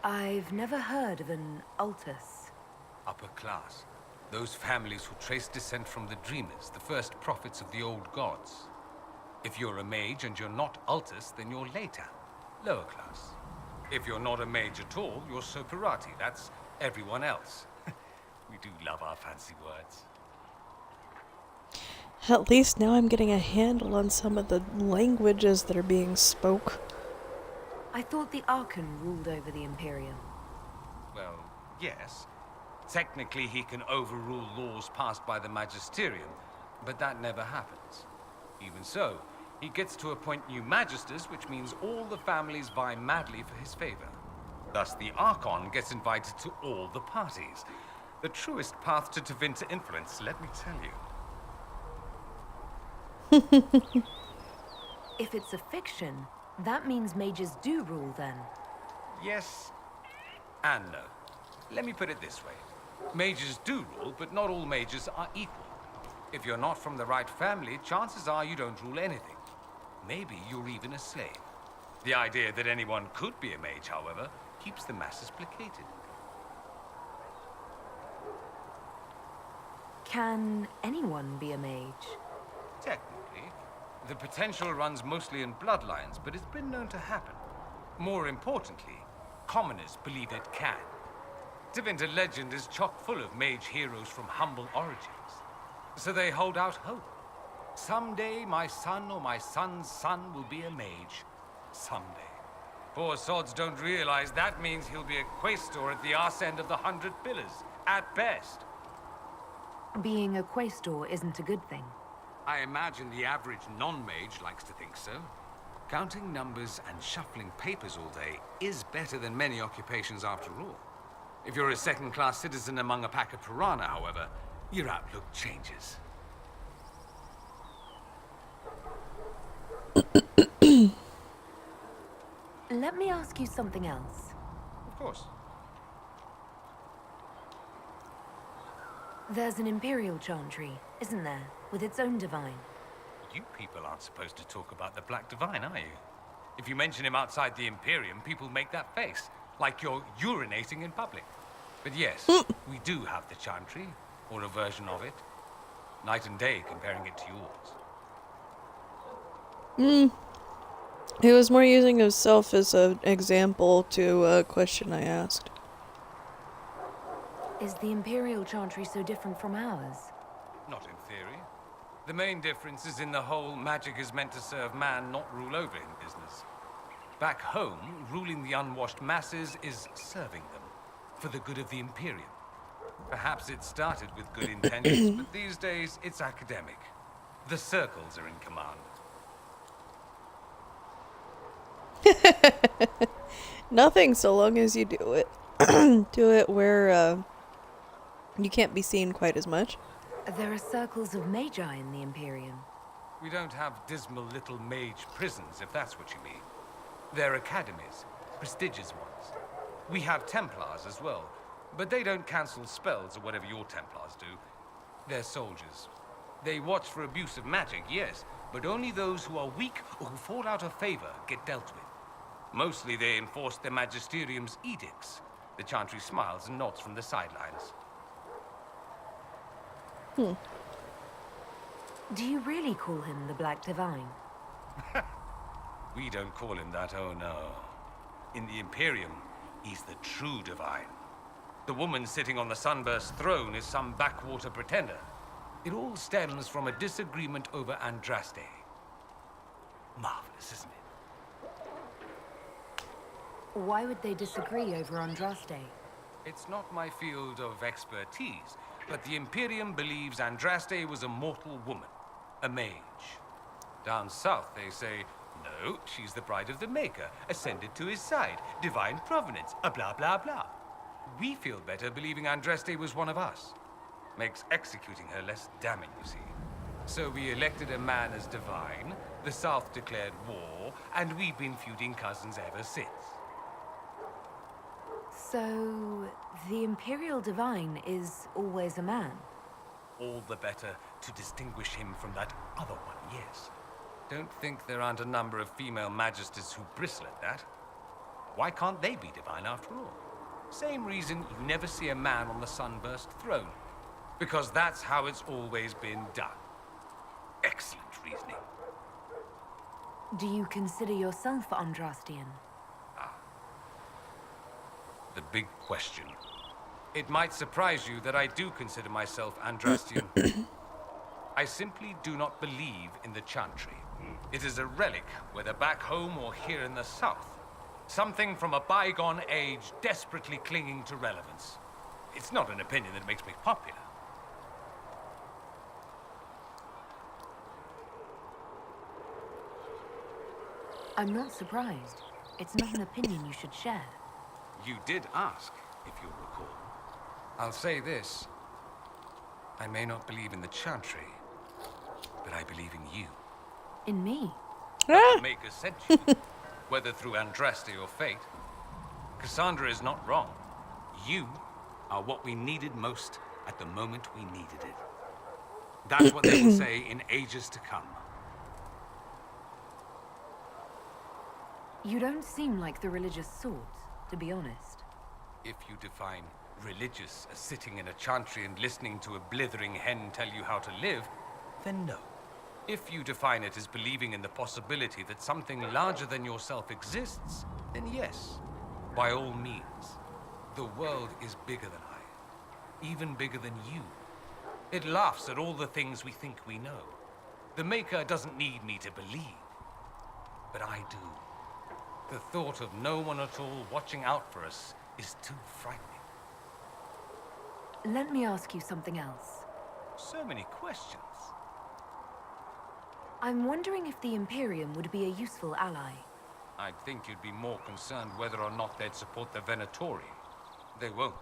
I've never heard of an Altus. Upper class. Those families who trace descent from the Dreamers, the first prophets of the old gods. If you're a mage and you're not Altus, then you're later, lower class. If you're not a mage at all, you're Soperati. That's everyone else. We our fancy words. At least now I'm getting a handle on some of the languages that are being spoke. I thought the Archon ruled over the Imperium. Well, yes. Technically, he can overrule laws passed by the Magisterium, but that never happens. Even so, he gets to appoint new Magisters, which means all the families vie madly for his favor. Thus, the Archon gets invited to all the parties. The truest path to Tevinter influence, let me tell you. If it's a fiction, that means mages do rule then. Yes and no. Let me put it this way. Mages do rule, but not all mages are equal. If you're not from the right family, chances are you don't rule anything. Maybe you're even a slave. The idea that anyone could be a mage, however, keeps the masses placated. Can anyone be a mage? Technically, the potential runs mostly in bloodlines, but it's been known to happen. More importantly, commoners believe it can. Tevinter legend is chock full of mage heroes from humble origins. So they hold out hope. Someday my son or my son's son will be a mage. Someday. Poor sods don't realize that means he'll be a quaestor at the arse end of the 100 Pillars, at best. Being a quaestor isn't a good thing. I imagine the average non-mage likes to think so. Counting numbers and shuffling papers all day is better than many occupations after all. If you're a second-class citizen among a pack of piranha, however, your outlook changes. Let me ask you something else. Of course. There's an Imperial Chantry, isn't there? With its own divine. You people aren't supposed to talk about the Black Divine, are you? If you mention him outside the Imperium, people make that face, like you're urinating in public. But yes, we do have the Chantry, or a version of it. Night and day comparing it to yours. He was more using himself as an example to a question I asked. Is the Imperial Chantry so different from ours? Not in theory. The main difference is in the whole magic is meant to serve man, not rule over him business. Back home, ruling the unwashed masses is serving them, for the good of the Imperium. Perhaps it started with good intentions, but these days it's academic. The circles are in command. Nothing so long as you do it. Do it where you can't be seen quite as much. There are circles of magi in the Imperium. We don't have dismal little mage prisons, if that's what you mean. They're academies, prestigious ones. We have Templars as well, but they don't cancel spells or whatever your Templars do. They're soldiers. They watch for abuse of magic, yes, but only those who are weak or who fall out of favor get dealt with. Mostly they enforce the Magisterium's edicts. The Chantry smiles and nods from the sidelines. Do you really call him the Black Divine? We don't call him that, oh no. In the Imperium, he's the true divine. The woman sitting on the Sunburst throne is some backwater pretender. It all stems from a disagreement over Andraste. Marvelous, isn't it? Why would they disagree over Andraste? It's not my field of expertise, but the Imperium believes Andraste was a mortal woman, a mage. Down south, they say, no, she's the bride of the Maker, ascended to his side, divine provenance, a blah, blah, blah. We feel better believing Andraste was one of us. Makes executing her less damning, you see. So we elected a man as divine, the South declared war, and we've been feuding cousins ever since. So, the Imperial Divine is always a man? All the better to distinguish him from that other one, yes. Don't think there aren't a number of female magisters who bristle at that. Why can't they be divine after all? Same reason you never see a man on the Sunburst throne. Because that's how it's always been done. Excellent reasoning. Do you consider yourself Andrastian? The big question. It might surprise you that I do consider myself Andrastian. I simply do not believe in the Chantry. It is a relic, whether back home or here in the south. Something from a bygone age desperately clinging to relevance. It's not an opinion that makes me popular. I'm not surprised. It's not an opinion you should share. You did ask, if you'll recall. I'll say this. I may not believe in the Chantry, but I believe in you. In me? To make a century, whether through Andraste or fate. Cassandra is not wrong. You are what we needed most at the moment we needed it. That's what they will say in ages to come. You don't seem like the religious sort, to be honest. If you define religious as sitting in a chantry and listening to a blithering hen tell you how to live, then no. If you define it as believing in the possibility that something larger than yourself exists, then yes, by all means. The world is bigger than I, even bigger than you. It laughs at all the things we think we know. The Maker doesn't need me to believe, but I do. The thought of no one at all watching out for us is too frightening. Let me ask you something else. So many questions. I'm wondering if the Imperium would be a useful ally. I'd think you'd be more concerned whether or not they'd support the Venatori. They won't.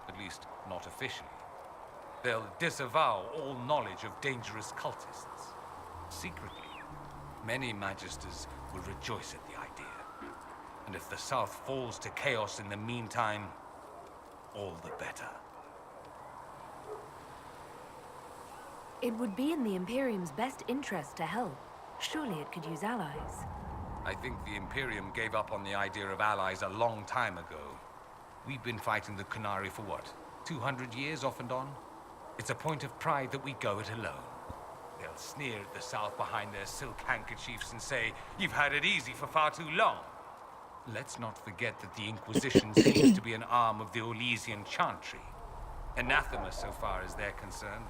At least, not officially. They'll disavow all knowledge of dangerous cultists. Secretly, many Magisters will rejoice at the idea. And if the South falls to chaos in the meantime, all the better. It would be in the Imperium's best interest to help. Surely it could use allies. I think the Imperium gave up on the idea of allies a long time ago. We've been fighting the Qunari for what, 200 years off and on? It's a point of pride that we go it alone. They'll sneer at the South behind their silk handkerchiefs and say, "You've had it easy for far too long." Let's not forget that the Inquisition seems to be an arm of the Orlesian Chantry. Anathema so far as they're concerned.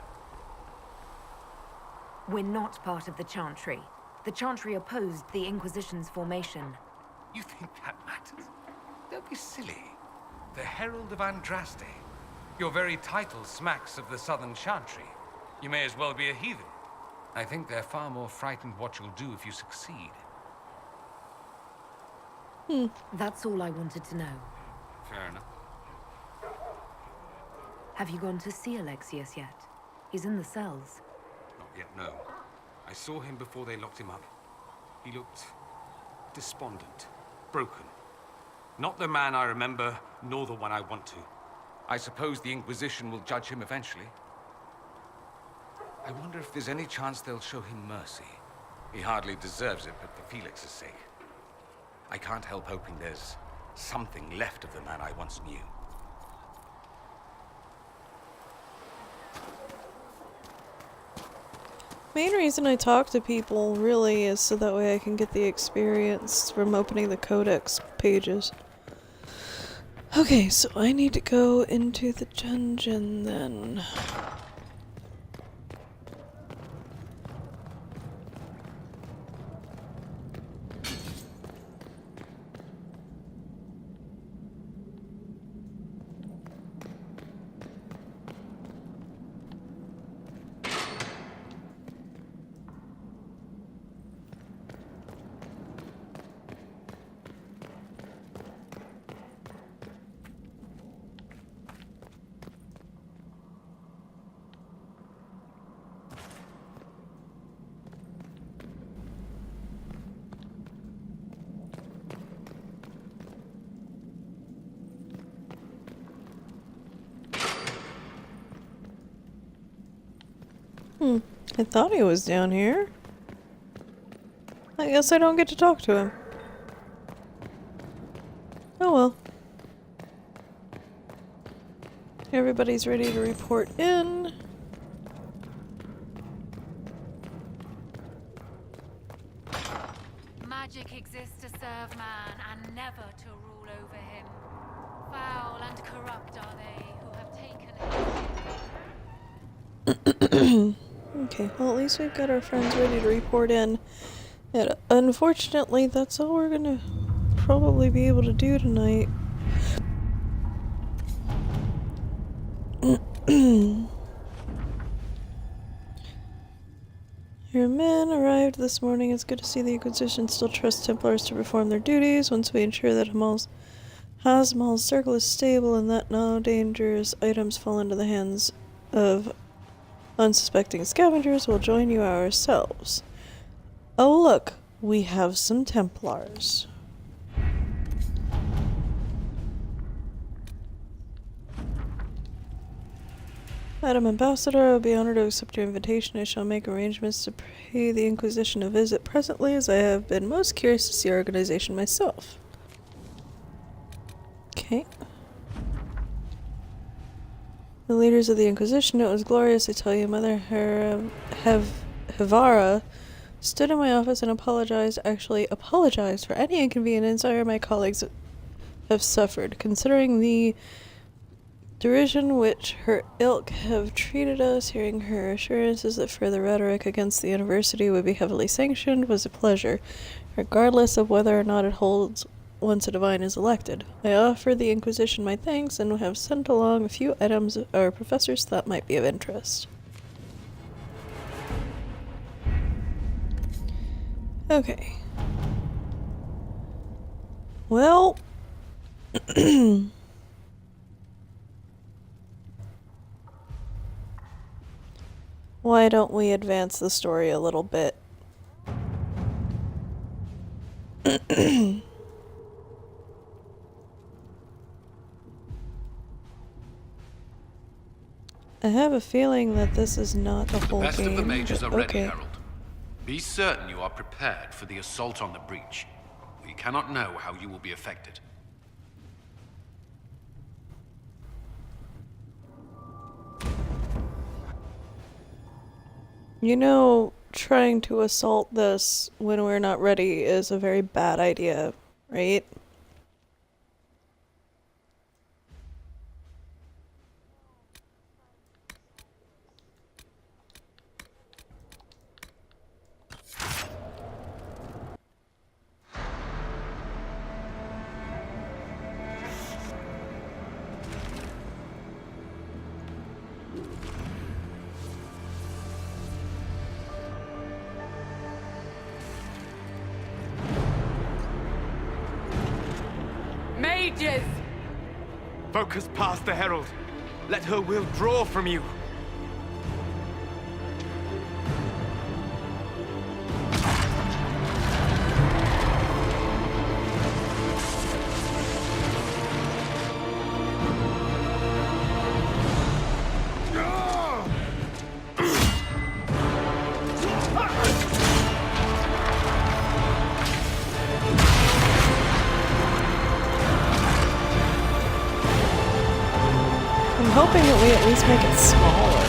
We're not part of the Chantry. The Chantry opposed the Inquisition's formation. You think that matters? Don't be silly. The Herald of Andraste. Your very title smacks of the Southern Chantry. You may as well be a heathen. I think they're far more frightened what you'll do if you succeed. That's all I wanted to know. Fair enough. Have you gone to see Alexius yet? He's in the cells. Not yet, no. I saw him before they locked him up. He looked despondent, broken. Not the man I remember, nor the one I want to. I suppose the Inquisition will judge him eventually. I wonder if there's any chance they'll show him mercy. He hardly deserves it, but for Felix's sake. I can't help hoping there's something left of the man I once knew. Main reason I talk to people really is so that way I can get the experience from opening the codex pages. Okay, so I need to go into the dungeon then. I thought he was down here. I guess I don't get to talk to him. Oh well. Everybody's ready to report in. Magic exists to serve man and never to rule over him. foul and corrupt are they who have taken his gift. Okay, well at least we've got our friends ready to report in. And unfortunately, that's all we're gonna probably be able to do tonight. Your men arrived this morning. It's good to see the Inquisition still trusts Templars to perform their duties. Once we ensure that Hasmal's circle is stable and that no dangerous items fall into the hands of unsuspecting scavengers, we'll join you ourselves. Oh look, we have some Templars. Madam Ambassador, I will be honored to accept your invitation. I shall make arrangements to pay the Inquisition a visit presently, as I have been most curious to see our organization myself. Okay. The leaders of the Inquisition, it was glorious, I tell you. Mother Hevara stood in my office and apologized for any inconvenience I or my colleagues have suffered, considering the derision which her ilk have treated us. Hearing her assurances that further rhetoric against the university would be heavily sanctioned was a pleasure, regardless of whether or not it holds once a divine is elected. I offer the Inquisition my thanks and have sent along a few items our professors thought might be of interest. Okay. Well, why don't we advance the story a little bit? I have a feeling that this is not the whole Best game. of the mages are ready, Okay. Herald. Be certain you are prepared for the assault on the breach. We cannot know how you will be affected. You know, trying to assault this when we're not ready is a very bad idea, right? Mages! Focus past the Herald. Let her will draw from you. I'm hoping that we at least make it smaller.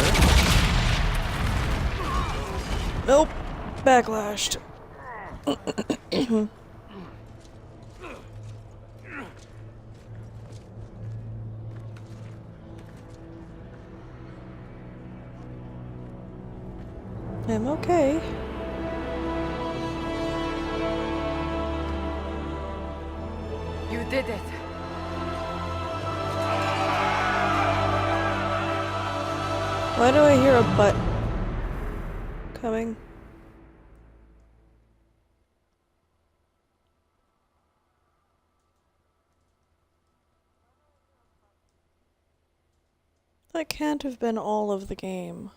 Nope. Backlashed. I'm okay. You did it. Why do I hear a butt coming? That can't have been all of the game.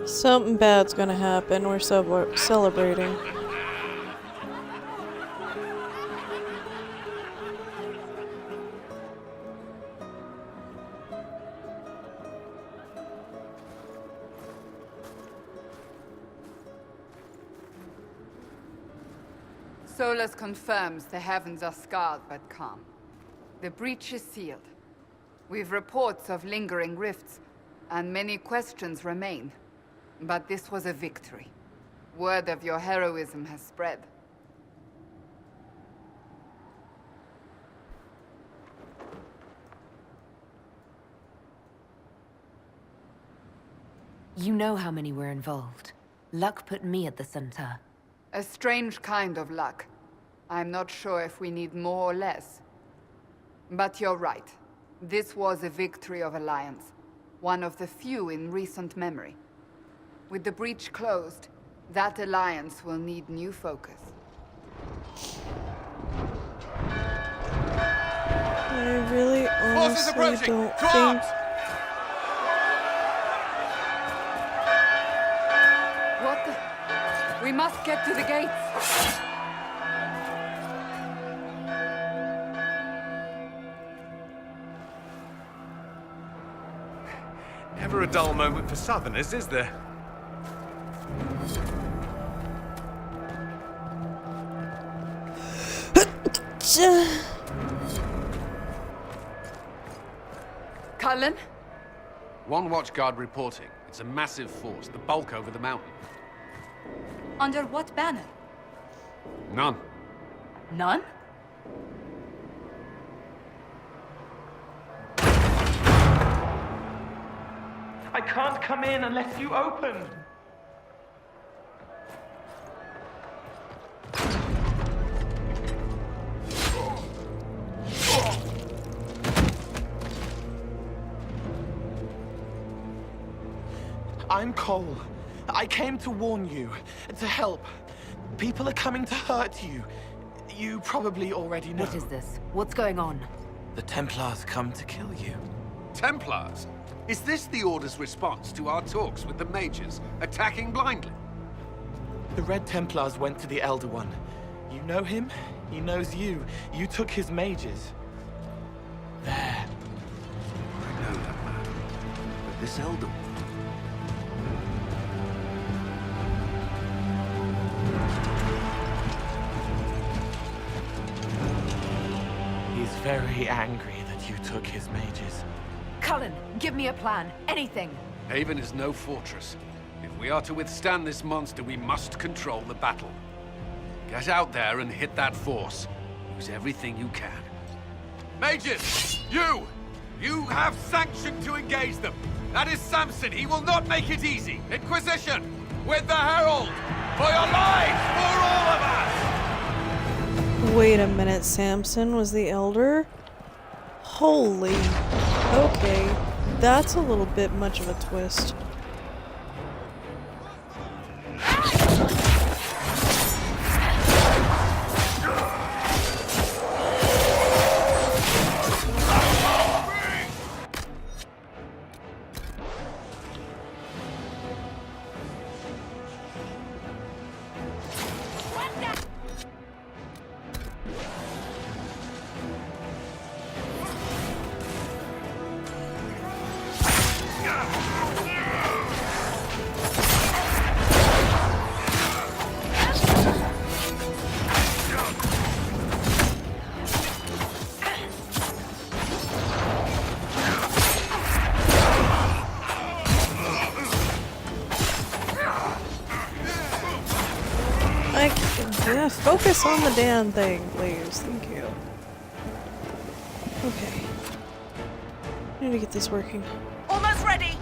Something bad's gonna happen. We're celebrating. Solus confirms the heavens are scarred but calm. The breach is sealed. We've reports of lingering rifts, and many questions remain. But this was a victory. Word of your heroism has spread. You know how many were involved. Luck put me at the center. A strange kind of luck. I'm not sure if we need more or less. But you're right. This was a victory of Alliance. One of the few in recent memory. With the breach closed, that alliance will need new focus. I really honestly don't think... What the... We must get to the gates! Never a dull moment for Southerners, is there? Cullen? One watchguard reporting. It's a massive force, the bulk over the mountain. Under what banner? None. None? I can't come in unless you open. I'm Cole. I came to warn you, to help. People are coming to hurt you. You probably already know. What is this? What's going on? The Templars come to kill you. Templars? Is this the Order's response to our talks with the mages, attacking blindly? The Red Templars went to the Elder One. You know him? He knows you. You took his mages. There. I know that man. But this Elder One... He's very angry that you took his mages. Cullen, give me a plan. Anything. Haven is no fortress. If we are to withstand this monster, we must control the battle. Get out there and hit that force. Use everything you can. Mages! You! You have sanction to engage them! That is Samson! He will not make it easy! Inquisition! With the Herald! For your lives! For all of us! Wait a minute, Samson was the Elder? Holy... Okay, that's a little bit much of a twist. Yeah, focus on the damn thing, please. Thank you. Okay. I need to get this working. Almost ready.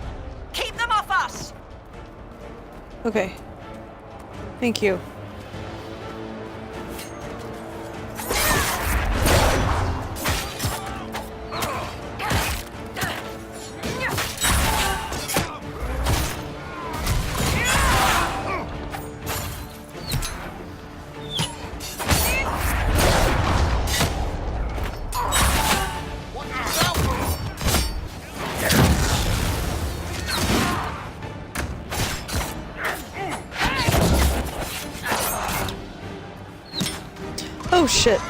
Keep them off us. Okay. Thank you. Oh shit.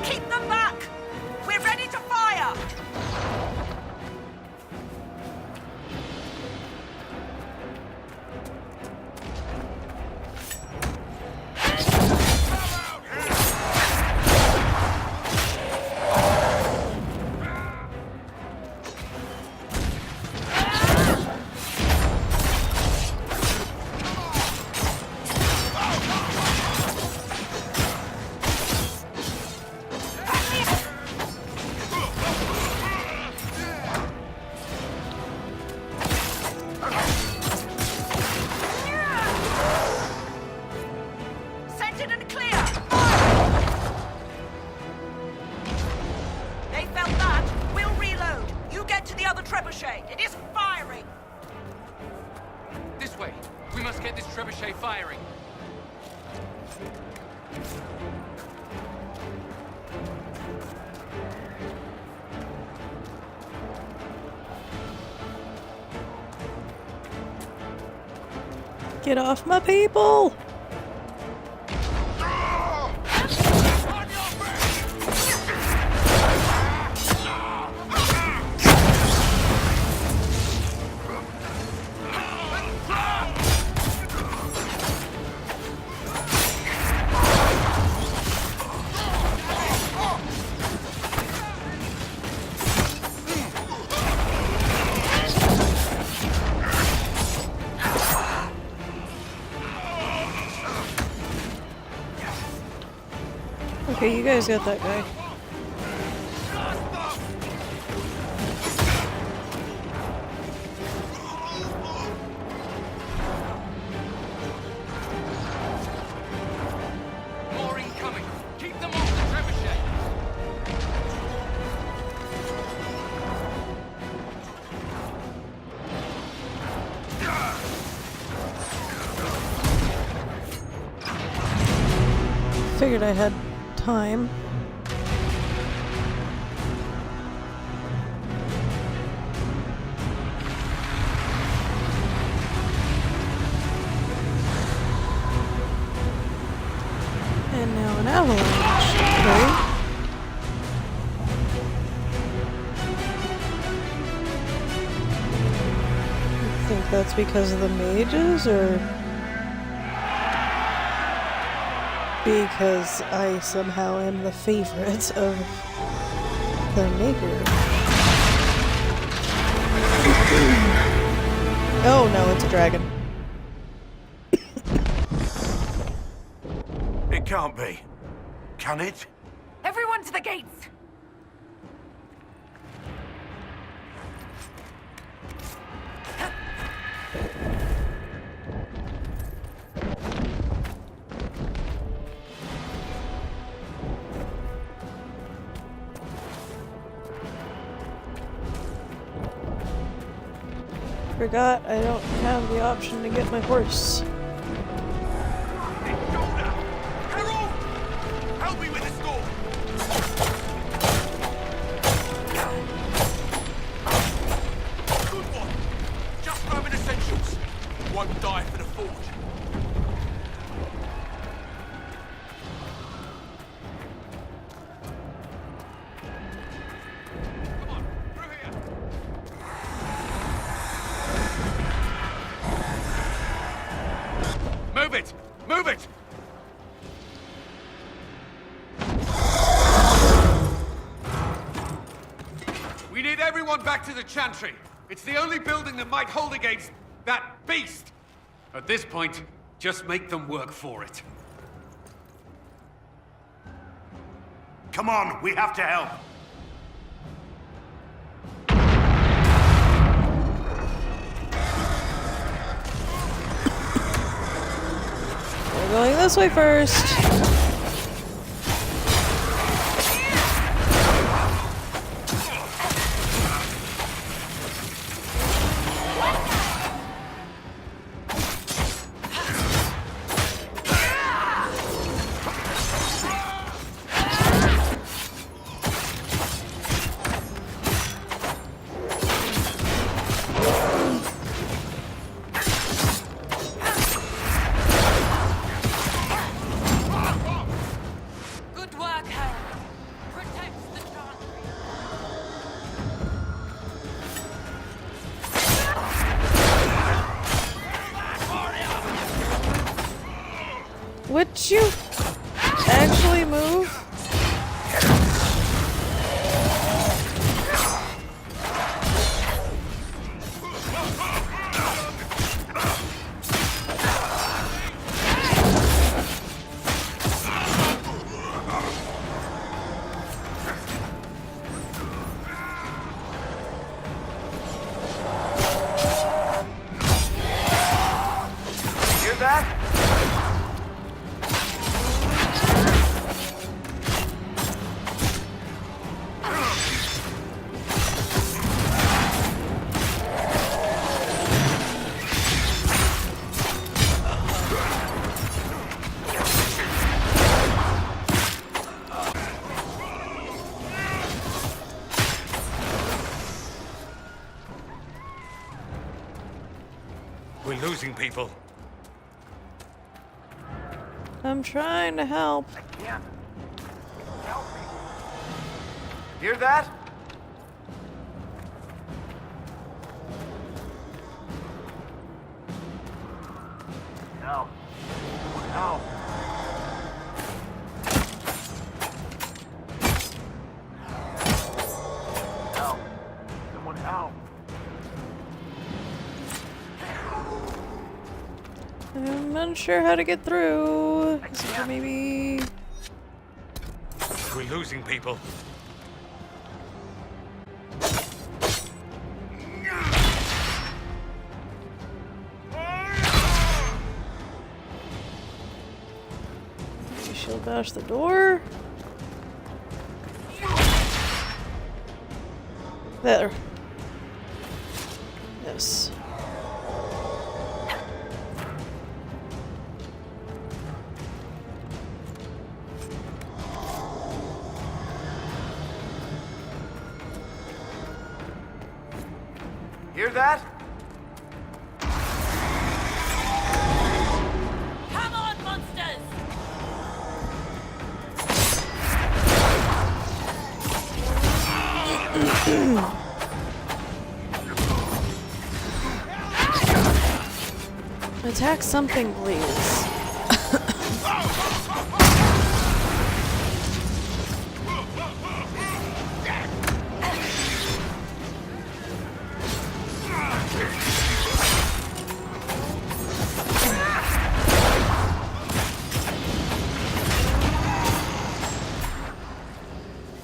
Keep them back! We're ready to fire! Scented and clear! They felt that. We'll reload. You get to the other trebuchet. It isn't firing. This way. We must get this trebuchet firing. Get off my people! Okay, you guys got that guy. More incoming. Keep them off the trebuchet. Figured I had time. And now an avalanche. Okay. I think that's because of the mages, or because I somehow am the favorite of the maker. Oh no, it's a dragon. It can't be. Can it? Everyone to the gates! Forgot I don't have the option to get my horse. Help me with the storm! Good one! Just grabbing essentials. Won't die for the forge. Come on, through here. Move it! Move it! We need everyone back to the Chantry. It's the only building that might hold against that beast. At this point, just make them work for it. Come on, we have to help. We're going this way first. Would you actually move? Hear that? We're losing people. I'm trying to help. Yeah. Help me. Hear that? No. No. Help. Someone help. I'm unsure how to get through. So maybe. We're losing people. Maybe she'll bash the door. There. Yes. Hear that? Come on, monsters! Attack something, please.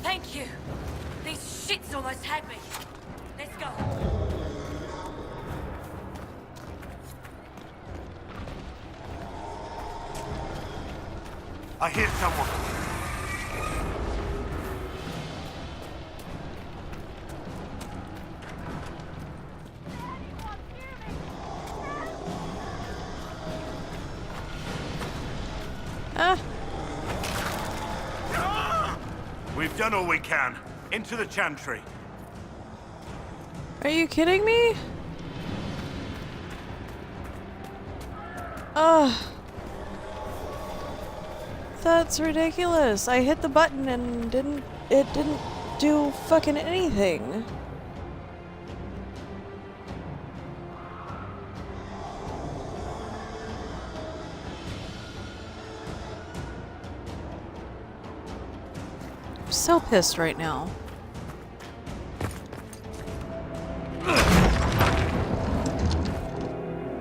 Thank you. These shits almost had me. Let's go. I hear someone. Ah. We've done all we can. Into the chantry. Are you kidding me? Ugh. That's ridiculous. I hit the button and it didn't do fucking anything. I'm so pissed right now.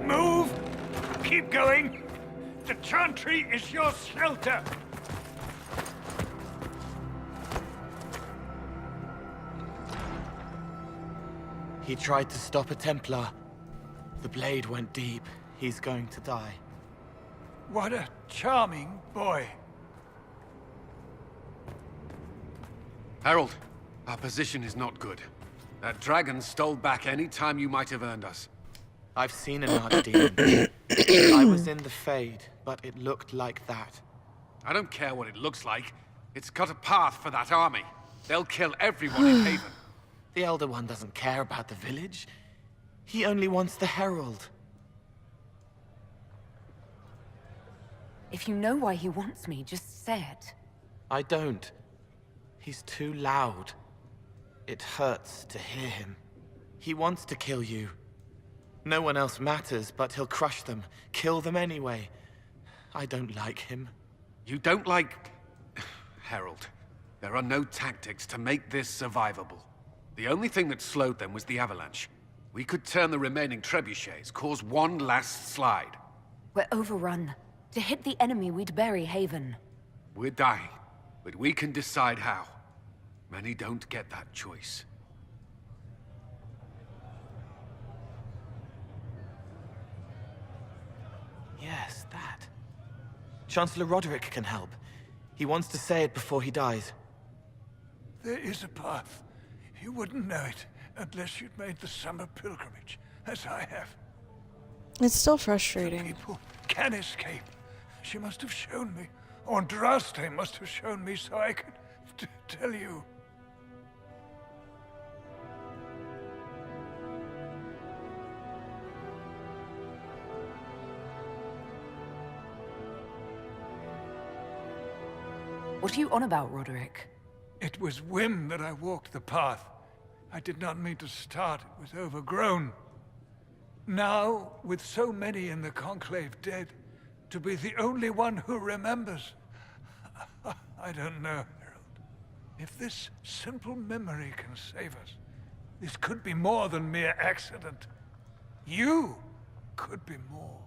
Move! Keep going! The chantry is your shelter! He tried to stop a Templar. The blade went deep. He's going to die. What a charming boy. Harold, our position is not good. That dragon stole back any time you might have earned us. I've seen an archdemon. I was in the Fade, but it looked like that. I don't care what it looks like. It's got a path for that army. They'll kill everyone in Haven. The Elder One doesn't care about the village. He only wants the Herald. If you know why he wants me, just say it. I don't. He's too loud. It hurts to hear him. He wants to kill you. No one else matters, but he'll crush them, kill them anyway. I don't like him. You don't like... Herald, there are no tactics to make this survivable. The only thing that slowed them was the avalanche. We could turn the remaining trebuchets, cause one last slide. We're overrun. To hit the enemy, we'd bury Haven. We're dying, but we can decide how. Many don't get that choice. Yes, that. Chancellor Roderick can help. He wants to say it before he dies. There is a path. You wouldn't know it unless you'd made the summer pilgrimage, as I have. It's still frustrating. People can escape. She must have shown me. Or Andraste must have shown me so I could tell you. What are you on about, Roderick? It was whim that I walked the path. I did not mean to start. It was overgrown. Now, with so many in the Conclave dead, to be the only one who remembers... I don't know, Herald. If this simple memory can save us, this could be more than mere accident. You could be more.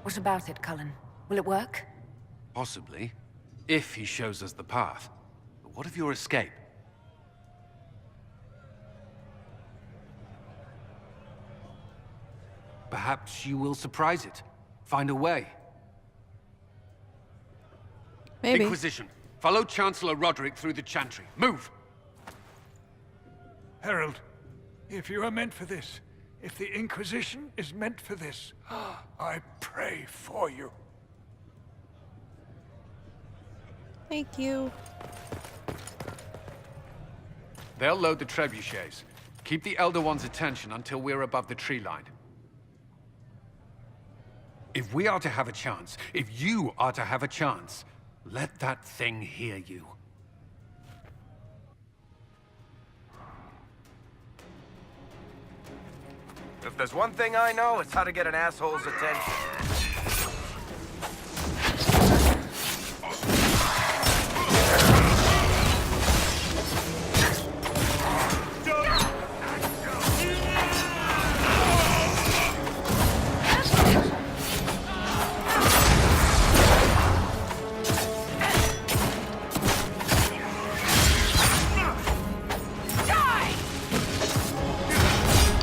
What about it, Cullen? Will it work? Possibly, if he shows us the path. But what of your escape? Perhaps you will surprise it. Find a way. Maybe. Inquisition, follow Chancellor Roderick through the Chantry. Move! Herald, if you are meant for this, if the Inquisition is meant for this, I pray for you. Thank you. They'll load the trebuchets. Keep the Elder One's attention until we're above the tree line. If we are to have a chance, if you are to have a chance, let that thing hear you. If there's one thing I know, it's how to get an asshole's attention.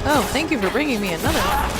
Oh, thank you for bringing me another one.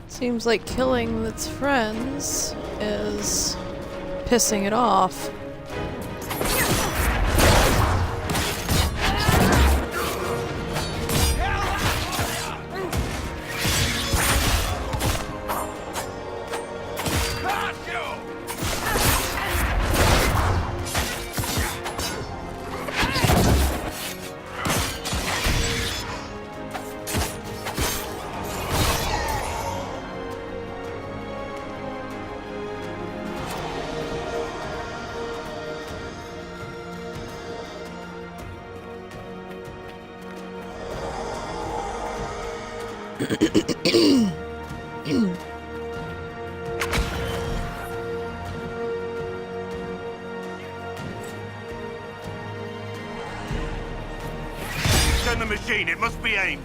Seems like killing its friends is pissing it off. Send the machine, it must be aimed.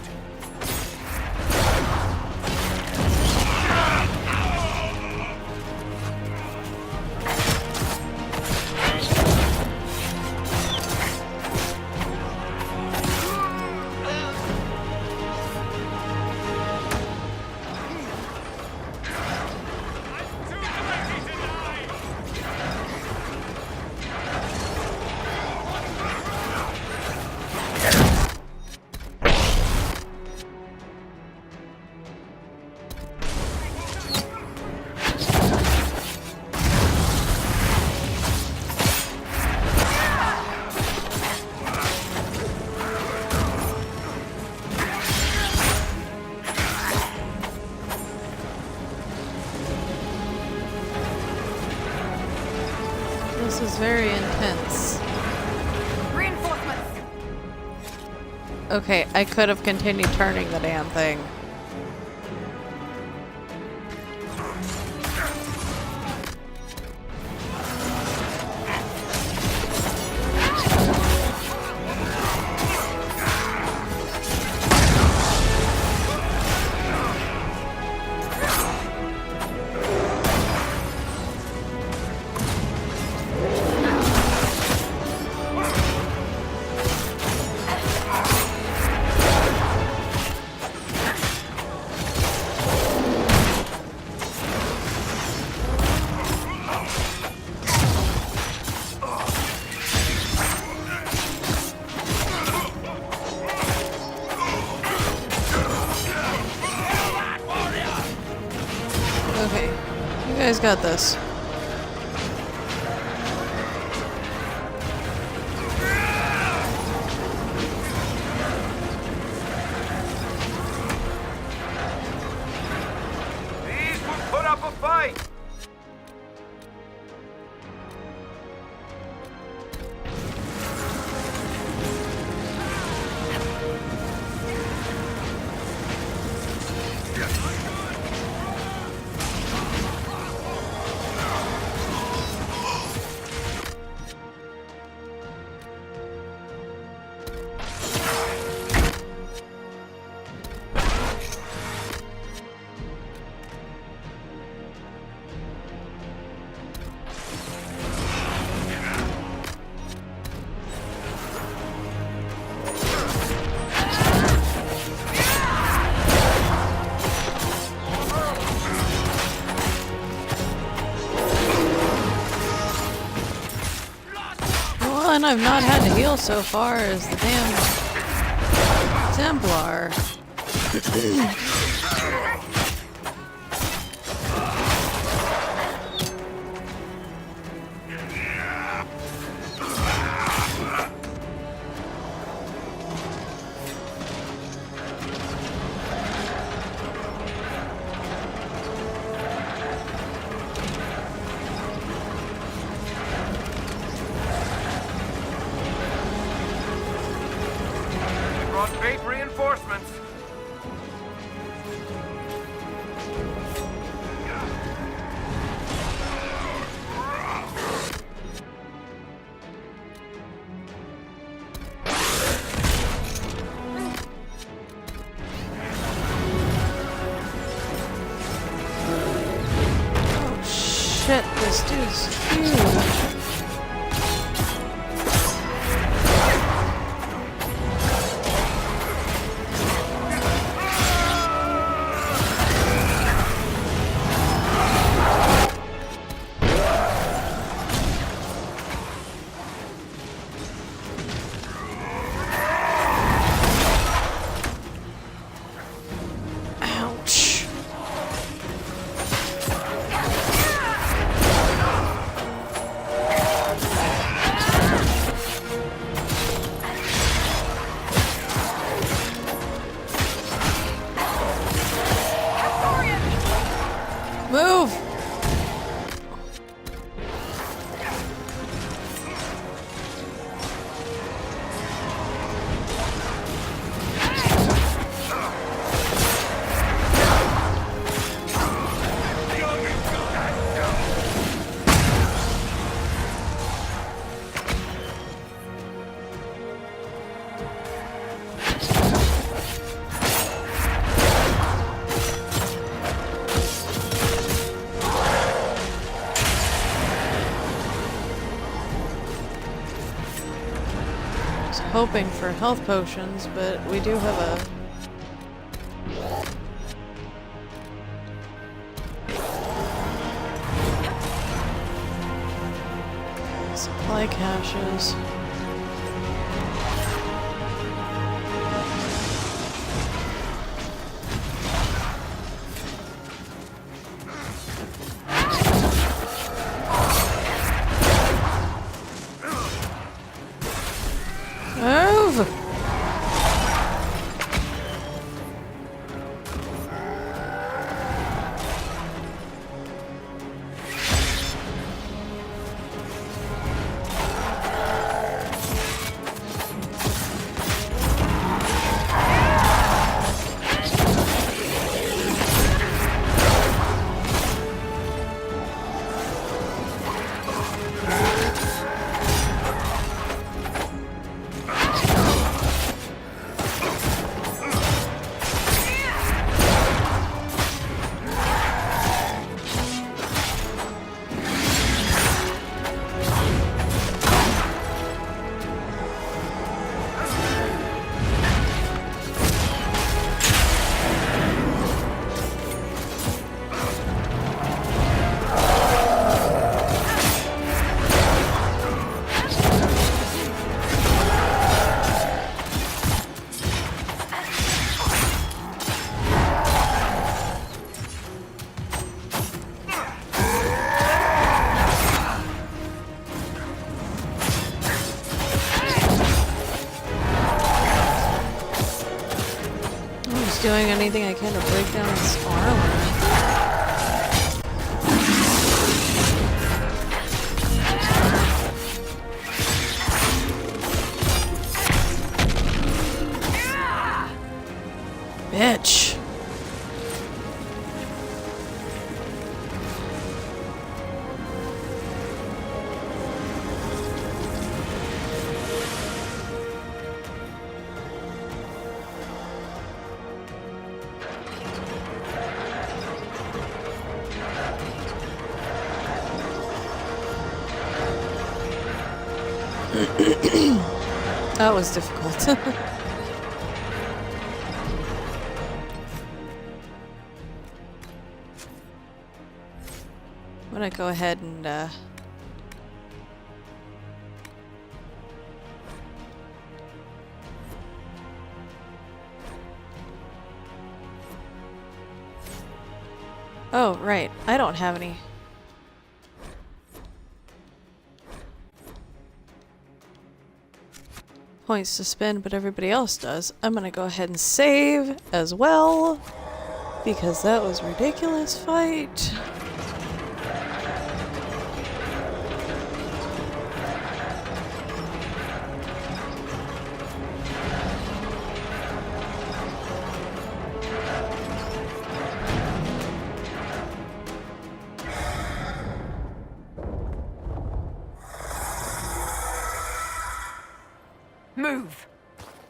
is very intense. Reinforcements! Okay, I could have continued turning the damn thing. Okay, you guys got this. These will put up a fight! One I've not had to heal so far is the damn Templar. Brought bait reinforcements. Oh shit, this dude's huge. Ouch. Move! Hoping for health potions, but we do have a supply caches. Move! doing anything I can to break down this armor. Bitch. That was difficult. I'm gonna go ahead and oh, right. I don't have any. Points to spend, but everybody else does. I'm gonna go ahead and save as well, because that was a ridiculous fight. Move!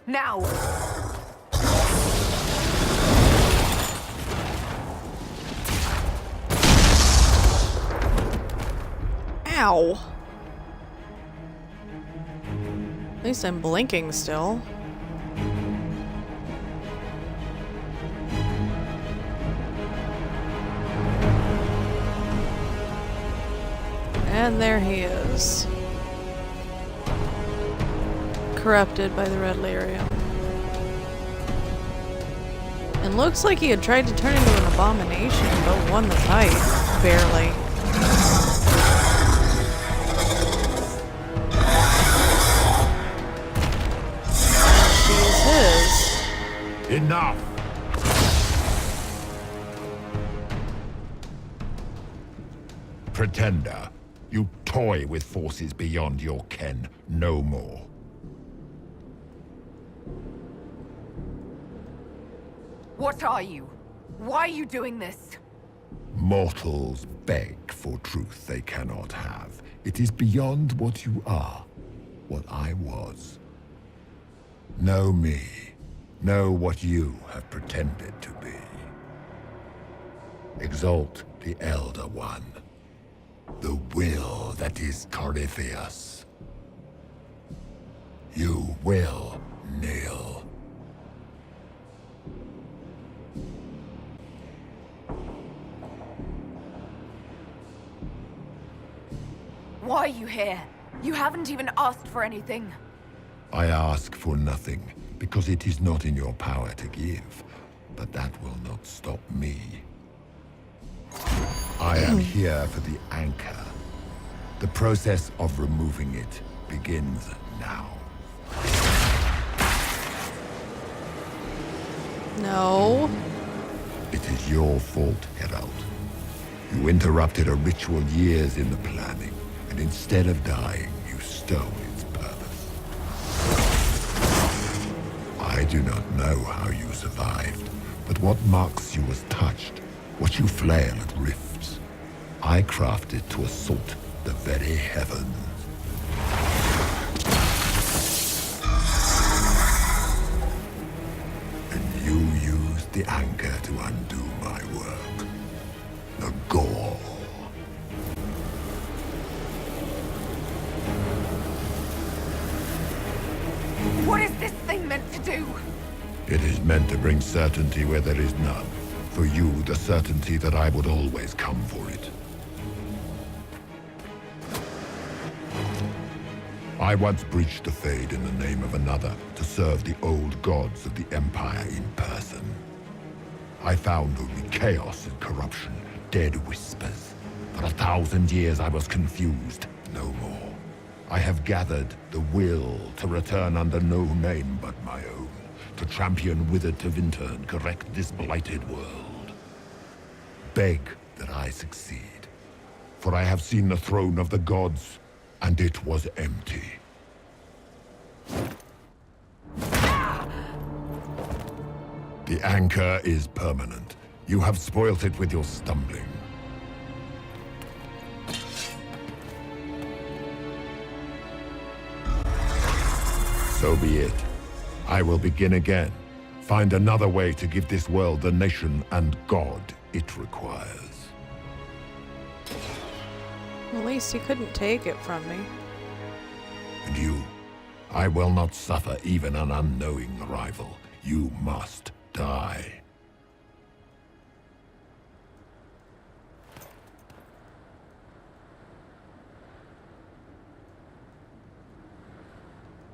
Now! Ow! At least I'm blinking still. And there he is. Corrupted by the red lyrium. And looks like he had tried to turn into an abomination, but won the fight. Barely. She's his. Enough! Pretender, you toy with forces beyond your ken no more. What are you? Why are you doing this? Mortals beg for truth they cannot have. It is beyond what you are, what I was. Know me. Know what you have pretended to be. Exalt the Elder One. The will that is Corypheus. You will kneel. Why are you here? You haven't even asked for anything. I ask for nothing, because it is not in your power to give. But that will not stop me. I am here for the anchor. The process of removing it begins now. No. It is your fault, Herald. You interrupted a ritual years in the planning, and instead of dying, you stole its purpose. I do not know how you survived, but what marks you as touched, what you flail at rifts, I crafted to assault the very heavens. And you used the anchor to undo my work. The gore. What is this thing meant to do? It is meant to bring certainty where there is none. For you, the certainty that I would always come for it. I once breached the Fade in the name of another to serve the old gods of the Empire in person. I found only chaos and corruption, dead whispers. For 1,000 years I was confused, no more. I have gathered the will to return under no name but my own, to champion Withered to Winter and correct this blighted world. Beg that I succeed, for I have seen the throne of the gods, and it was empty. The anchor is permanent. You have spoilt it with your stumbling. So be it. I will begin again. Find another way to give this world the nation and God it requires. Well, at least he couldn't take it from me. And you, I will not suffer even an unknowing rival. You must die.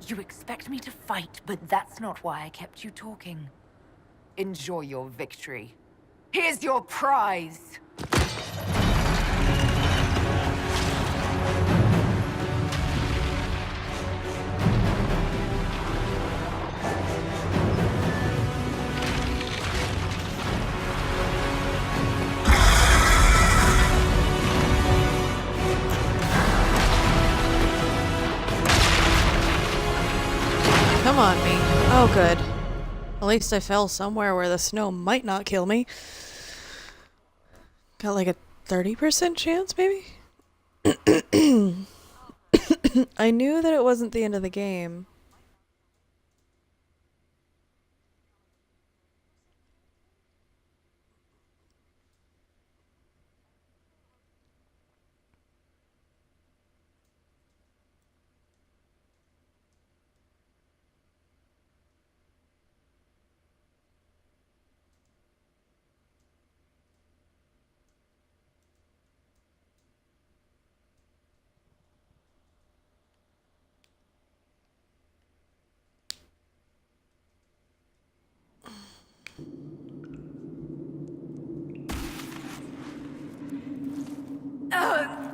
You expect me to fight, but that's not why I kept you talking. Enjoy your victory. Here's your prize! Come on, me. Oh, good. At least I fell somewhere where the snow might not kill me. Got like a 30% chance, maybe? I knew that it wasn't the end of the game.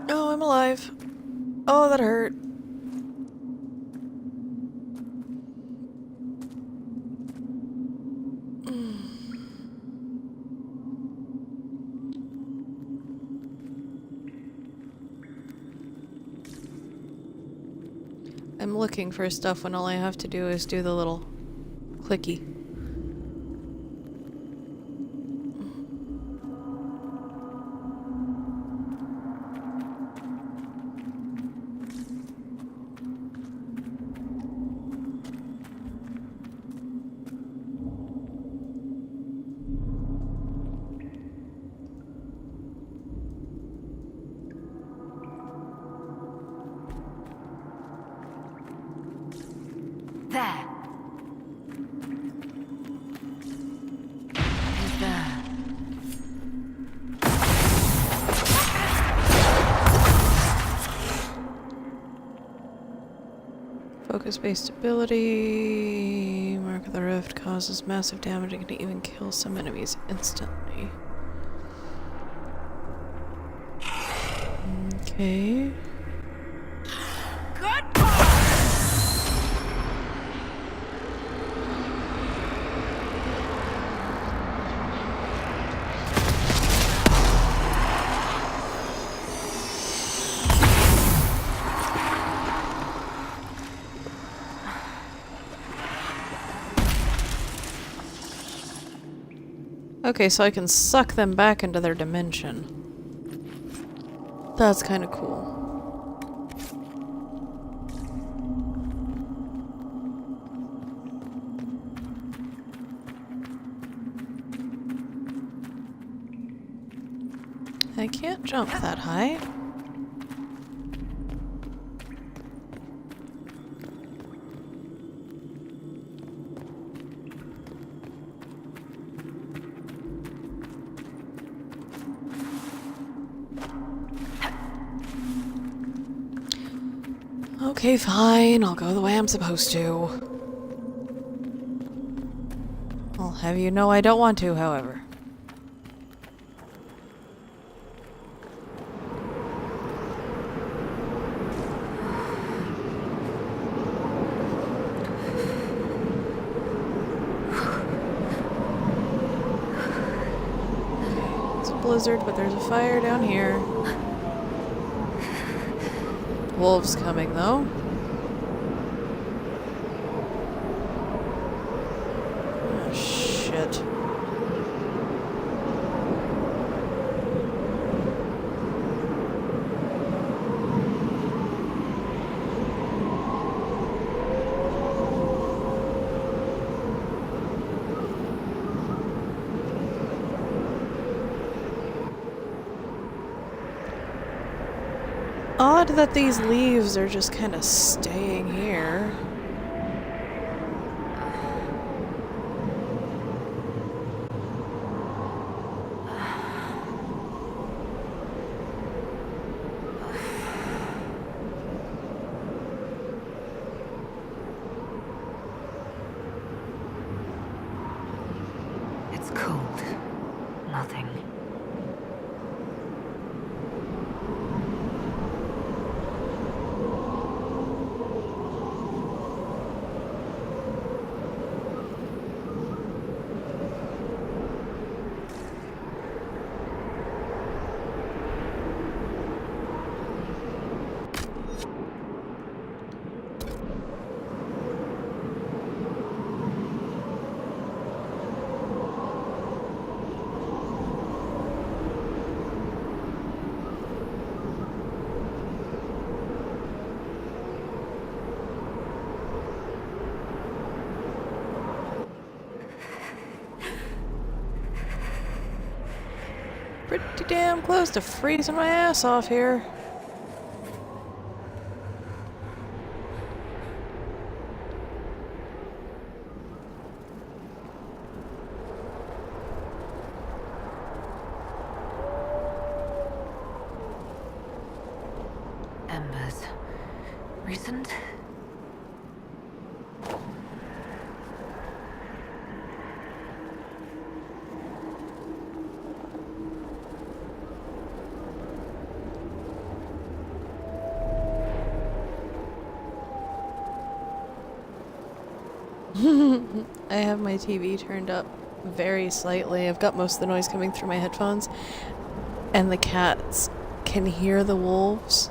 Oh, I'm alive. Oh, that hurt. I'm looking for stuff when all I have to do is do the little clicky. There. He's there. Focus-based ability. Mark of the Rift causes massive damage and can even kill some enemies instantly. Okay. Okay, so I can suck them back into their dimension. That's kind of cool. I can't jump that high. Okay, fine. I'll go the way I'm supposed to. I'll have you know I don't want to, however. blizzard, but there's a fire down here. Wolves coming, though. Oh, shit. Odd that these leaves are just kind of staying here. It's cold. Nothing. Pretty damn close to freezing my ass off here. Embers. Recent? I have my TV turned up very slightly. I've got most of the noise coming through my headphones. And the cats can hear the wolves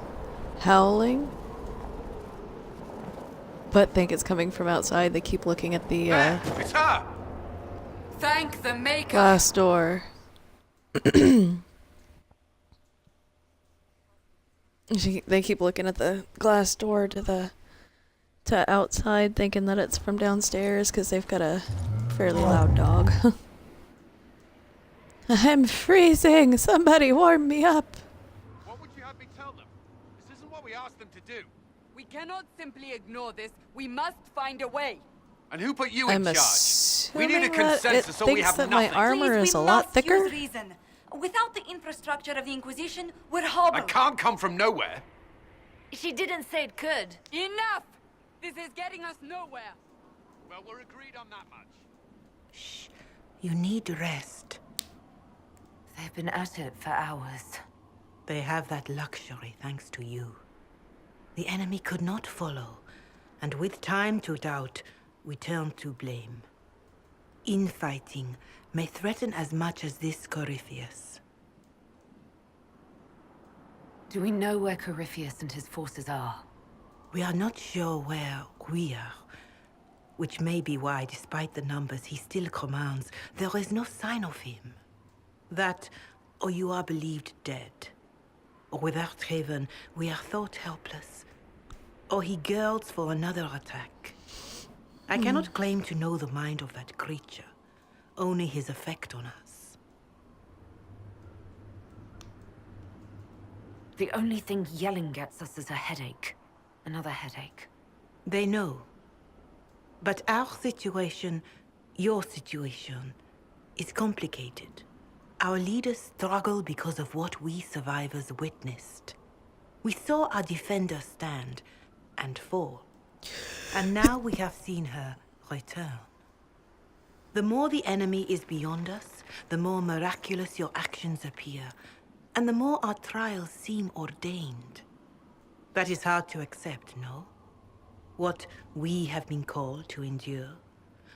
howling, but think it's coming from outside. They keep looking at the It's her! Thank the maker! glass door. They keep looking at the glass door to outside, thinking that it's from downstairs because they've got a fairly loud dog. I'm freezing! Somebody warm me up! What would you have me tell them? This isn't what we asked them to do. We cannot simply ignore this. We must find a way. And who put you in I'm charge? We need a assuming that consensus it so we thinks have that nothing. my armor Please, is a we lot must thicker. use reason. Without the infrastructure of the Inquisition, we're hobbled. I can't come from nowhere. She didn't say it could. Enough! This is getting us nowhere. Well, we're agreed on that much. Shh. You need rest. They've been at it for hours. They have that luxury thanks to you. The enemy could not follow, and with time to doubt, we turn to blame. Infighting may threaten as much as this Corypheus. Do we know where Corypheus and his forces are? We are not sure where we are, which may be why, despite the numbers he still commands, there is no sign of him. That, or you are believed dead. Or without Haven, we are thought helpless. Or he girds for another attack. I cannot claim to know the mind of that creature, only his effect on us. The only thing yelling gets us is a headache. Another headache. They know. But our situation, your situation, is complicated. Our leaders struggle because of what we survivors witnessed. We saw our defender stand and fall. And now we have seen her return. The more the enemy is beyond us, the more miraculous your actions appear, and the more our trials seem ordained. That is hard to accept, no? What we have been called to endure,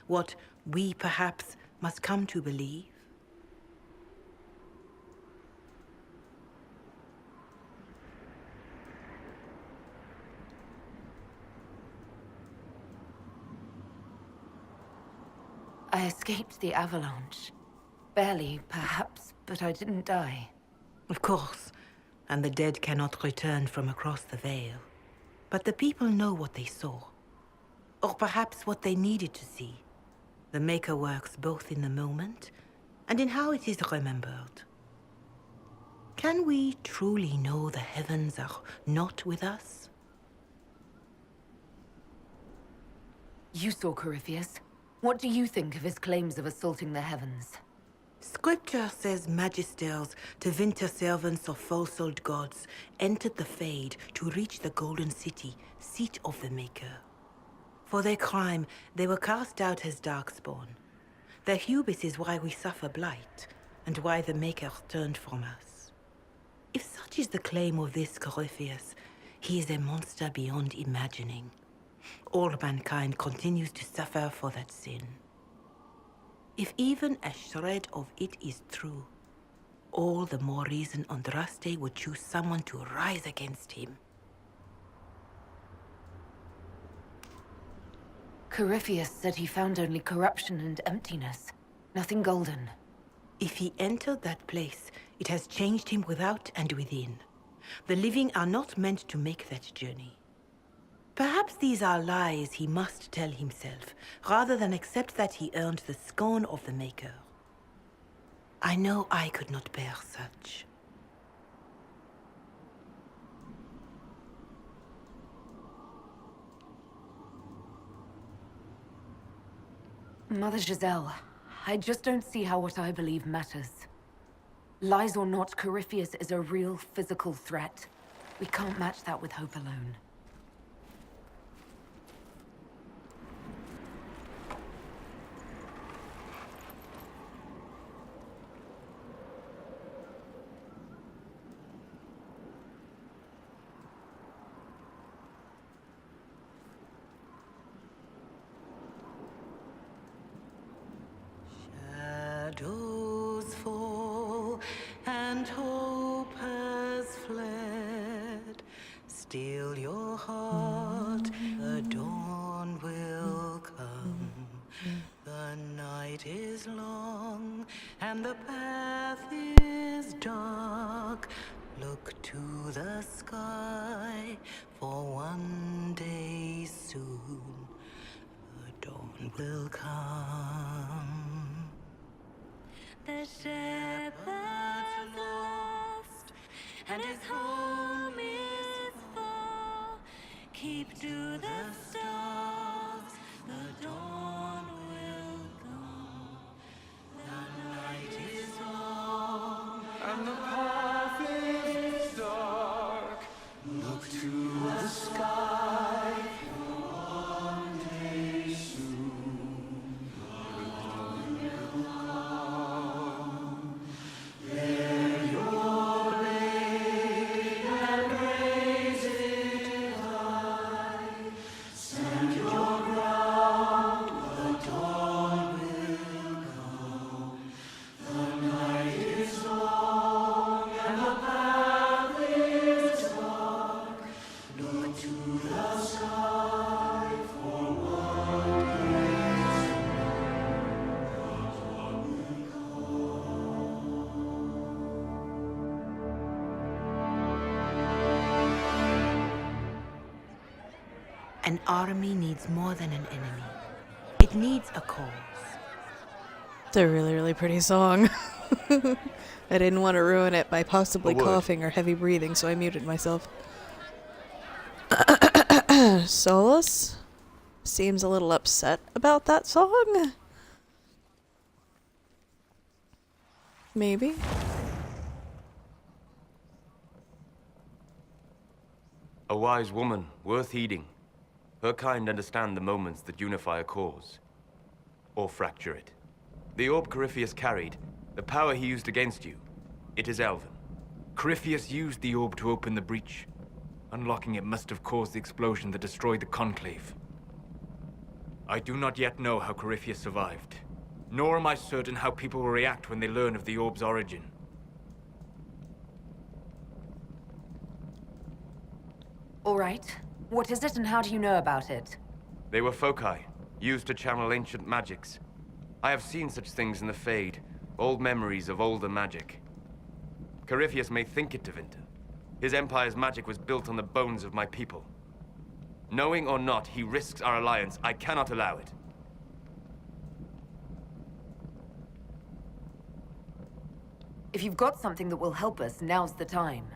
what we perhaps must come to believe. I escaped the avalanche. Barely, perhaps, but I didn't die. Of course. And the dead cannot return from across the veil. But the people know what they saw. Or perhaps what they needed to see. The Maker works both in the moment and in how it is remembered. Can we truly know the heavens are not with us? You saw Corypheus. What do you think of his claims of assaulting the heavens? Scripture says magisters, the winter servants of false-souled gods, entered the Fade to reach the Golden City, seat of the Maker. For their crime, they were cast out as darkspawn. Their hubris is why we suffer blight, and why the Maker turned from us. If such is the claim of this Corypheus, he is a monster beyond imagining. All mankind continues to suffer for that sin. If even a shred of it is true, all the more reason Andraste would choose someone to rise against him. Corypheus said he found only corruption and emptiness. Nothing golden. If he entered that place, it has changed him without and within. The living are not meant to make that journey. Perhaps these are lies he must tell himself, rather than accept that he earned the scorn of the Maker. I know I could not bear such. Mother Giselle, I just don't see how what I believe matters. Lies or not, Corypheus is a real physical threat. We can't match that with hope alone. Shadows fall and hope has fled. Still your heart, the dawn will come. The night is long and the path is dark. Look to the sky, for one day soon the dawn will come. The shepherd's lost, and his home is far. Keep to the stars, the dawn will come. The night is long, And the path is dark. Look to the sky. For one day soon, the dawn will come. Bear your blade and raise it high. Stand your ground, the dawn will come. The night is long and the path is dark. Look to the sky for one day soon. The dawn will An army needs more than an enemy. It needs a cause. It's a really, really pretty song. I didn't want to ruin it by possibly A word. coughing or heavy breathing, so I muted myself. Solus seems a little upset about that song. Maybe. A wise woman, worth heeding. Her kind understand the moments that unify a cause. Or fracture it. The orb Corypheus carried, the power he used against you, it is Elven. Corypheus used the orb to open the breach. Unlocking it must have caused the explosion that destroyed the Conclave. I do not yet know how Corypheus survived, nor am I certain how people will react when they learn of the orb's origin. All right. What is it and how do you know about it? They were foci, used to channel ancient magics. I have seen such things in the Fade, old memories of older magic. Corypheus may think it Tevinter. His empire's magic was built on the bones of my people. Knowing or not, he risks our alliance. I cannot allow it. If you've got something that will help us, now's the time.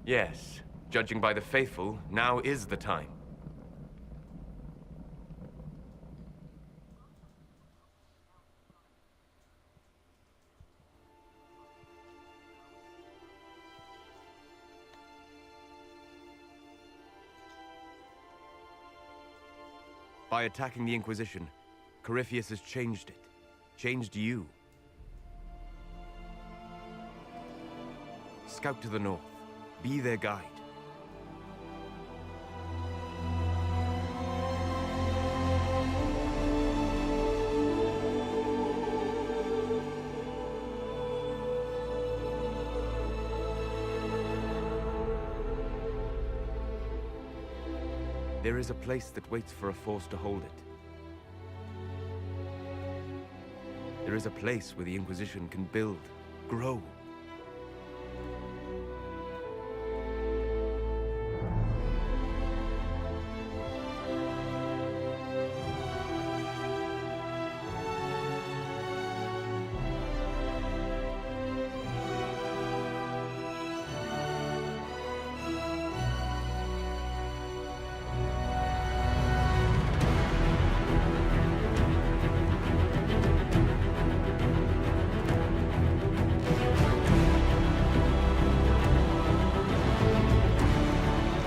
Yes, judging by the faithful, now is the time. By attacking the Inquisition, Corypheus has changed it. Changed you. Scout to the north. Be their guide. There is a place that waits for a force to hold it. There is a place where the Inquisition can build, grow.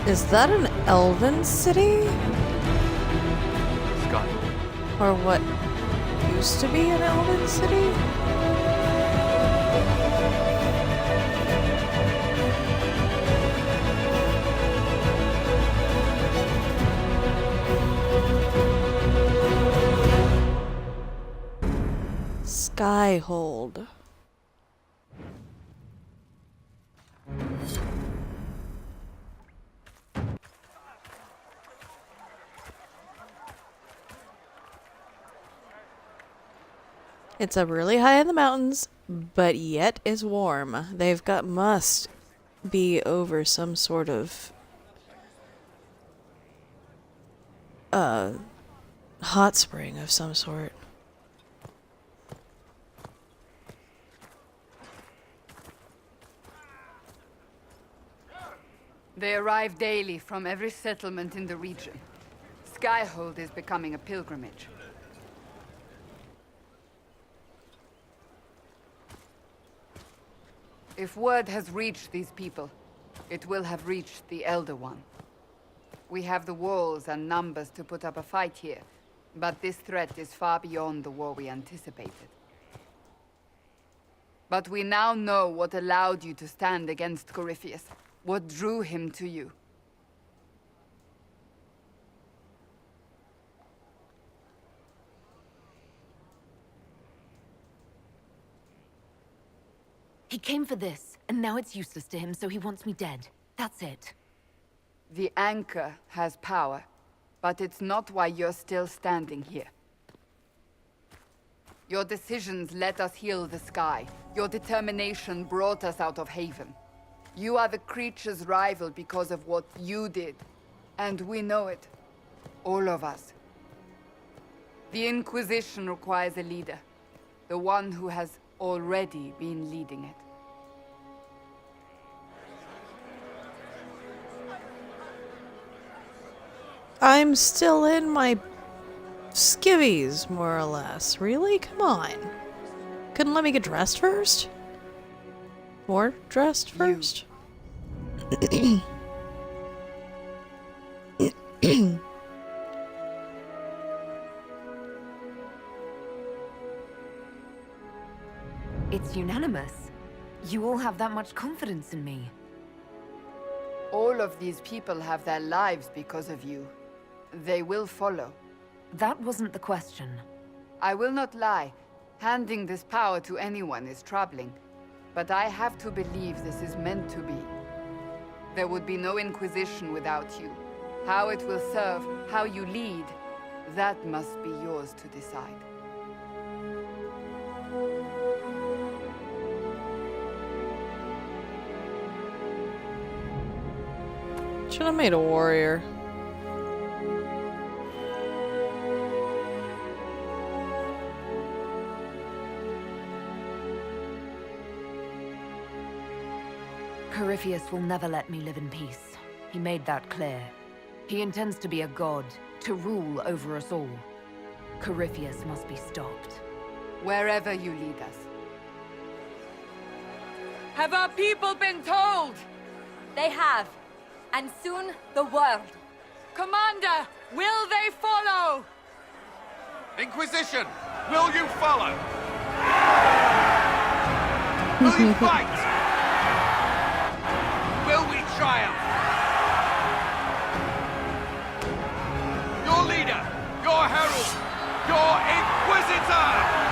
Is that an elven city? Sky. Or what used to be an elven city? Skyhold. It's up really high in the mountains, but yet is warm. They've got must be over some sort of hot spring of some sort. They arrive daily from every settlement in the region. Skyhold is becoming a pilgrimage. If word has reached these people, it will have reached the Elder One. We have the walls and numbers to put up a fight here, but this threat is far beyond the war we anticipated. But we now know what allowed you to stand against Corypheus, what drew him to you. He came for this, and now it's useless to him, so he wants me dead. That's it. The Anchor has power, but it's not why you're still standing here. Your decisions let us heal the sky. Your determination brought us out of Haven. You are the creature's rival because of what you did. And we know it. All of us. The Inquisition requires a leader. The one who has already been leading it. I'm still in my skivvies, more or less. Really? Come on. Couldn't let me get dressed first? More dressed first? It's unanimous. You all have that much confidence in me. All of these people have their lives because of you. They will follow. That wasn't the question. I will not lie. Handing this power to anyone is troubling. But I have to believe this is meant to be. There would be no Inquisition without you. How it will serve, how you lead, that must be yours to decide. Should have made a warrior. Corypheus will never let me live in peace. He made that clear. He intends to be a god, to rule over us all. Corypheus must be stopped. Wherever you lead us. Have our people been told? They have. And soon, the world. Commander, will they follow? Inquisition, will you follow? Will you fight? Will we triumph? Your leader, your herald, your inquisitor!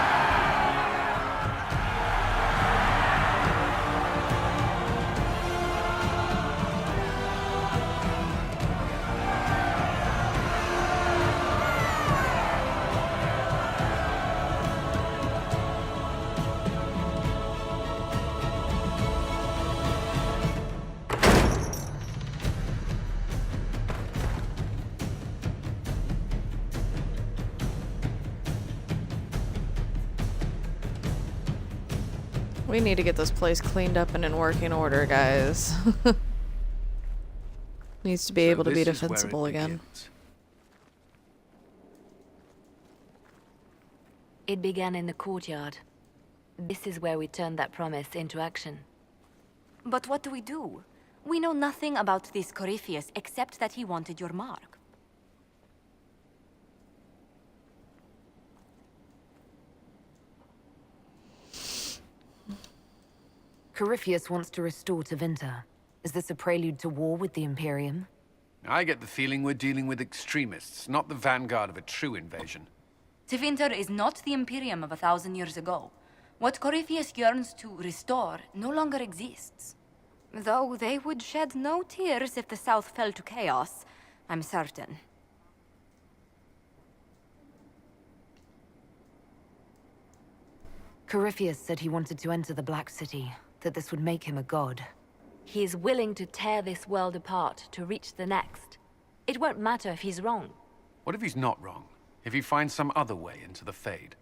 We need to get this place cleaned up and in working order, guys. Needs to be able to be defensible again. It began in the courtyard. This is where we turned that promise into action. But what do we do? We know nothing about this Corypheus except that he wanted your mark. Corypheus wants to restore Tevinter. Is this a prelude to war with the Imperium? I get the feeling we're dealing with extremists, not the vanguard of a true invasion. Tevinter is not the Imperium of 1,000 years ago. What Corypheus yearns to restore no longer exists. Though they would shed no tears if the South fell to chaos, I'm certain. Corypheus said he wanted to enter the Black City, that this would make him a god. He is willing to tear this world apart to reach the next. It won't matter if he's wrong. What if he's not wrong? If he finds some other way into the Fade?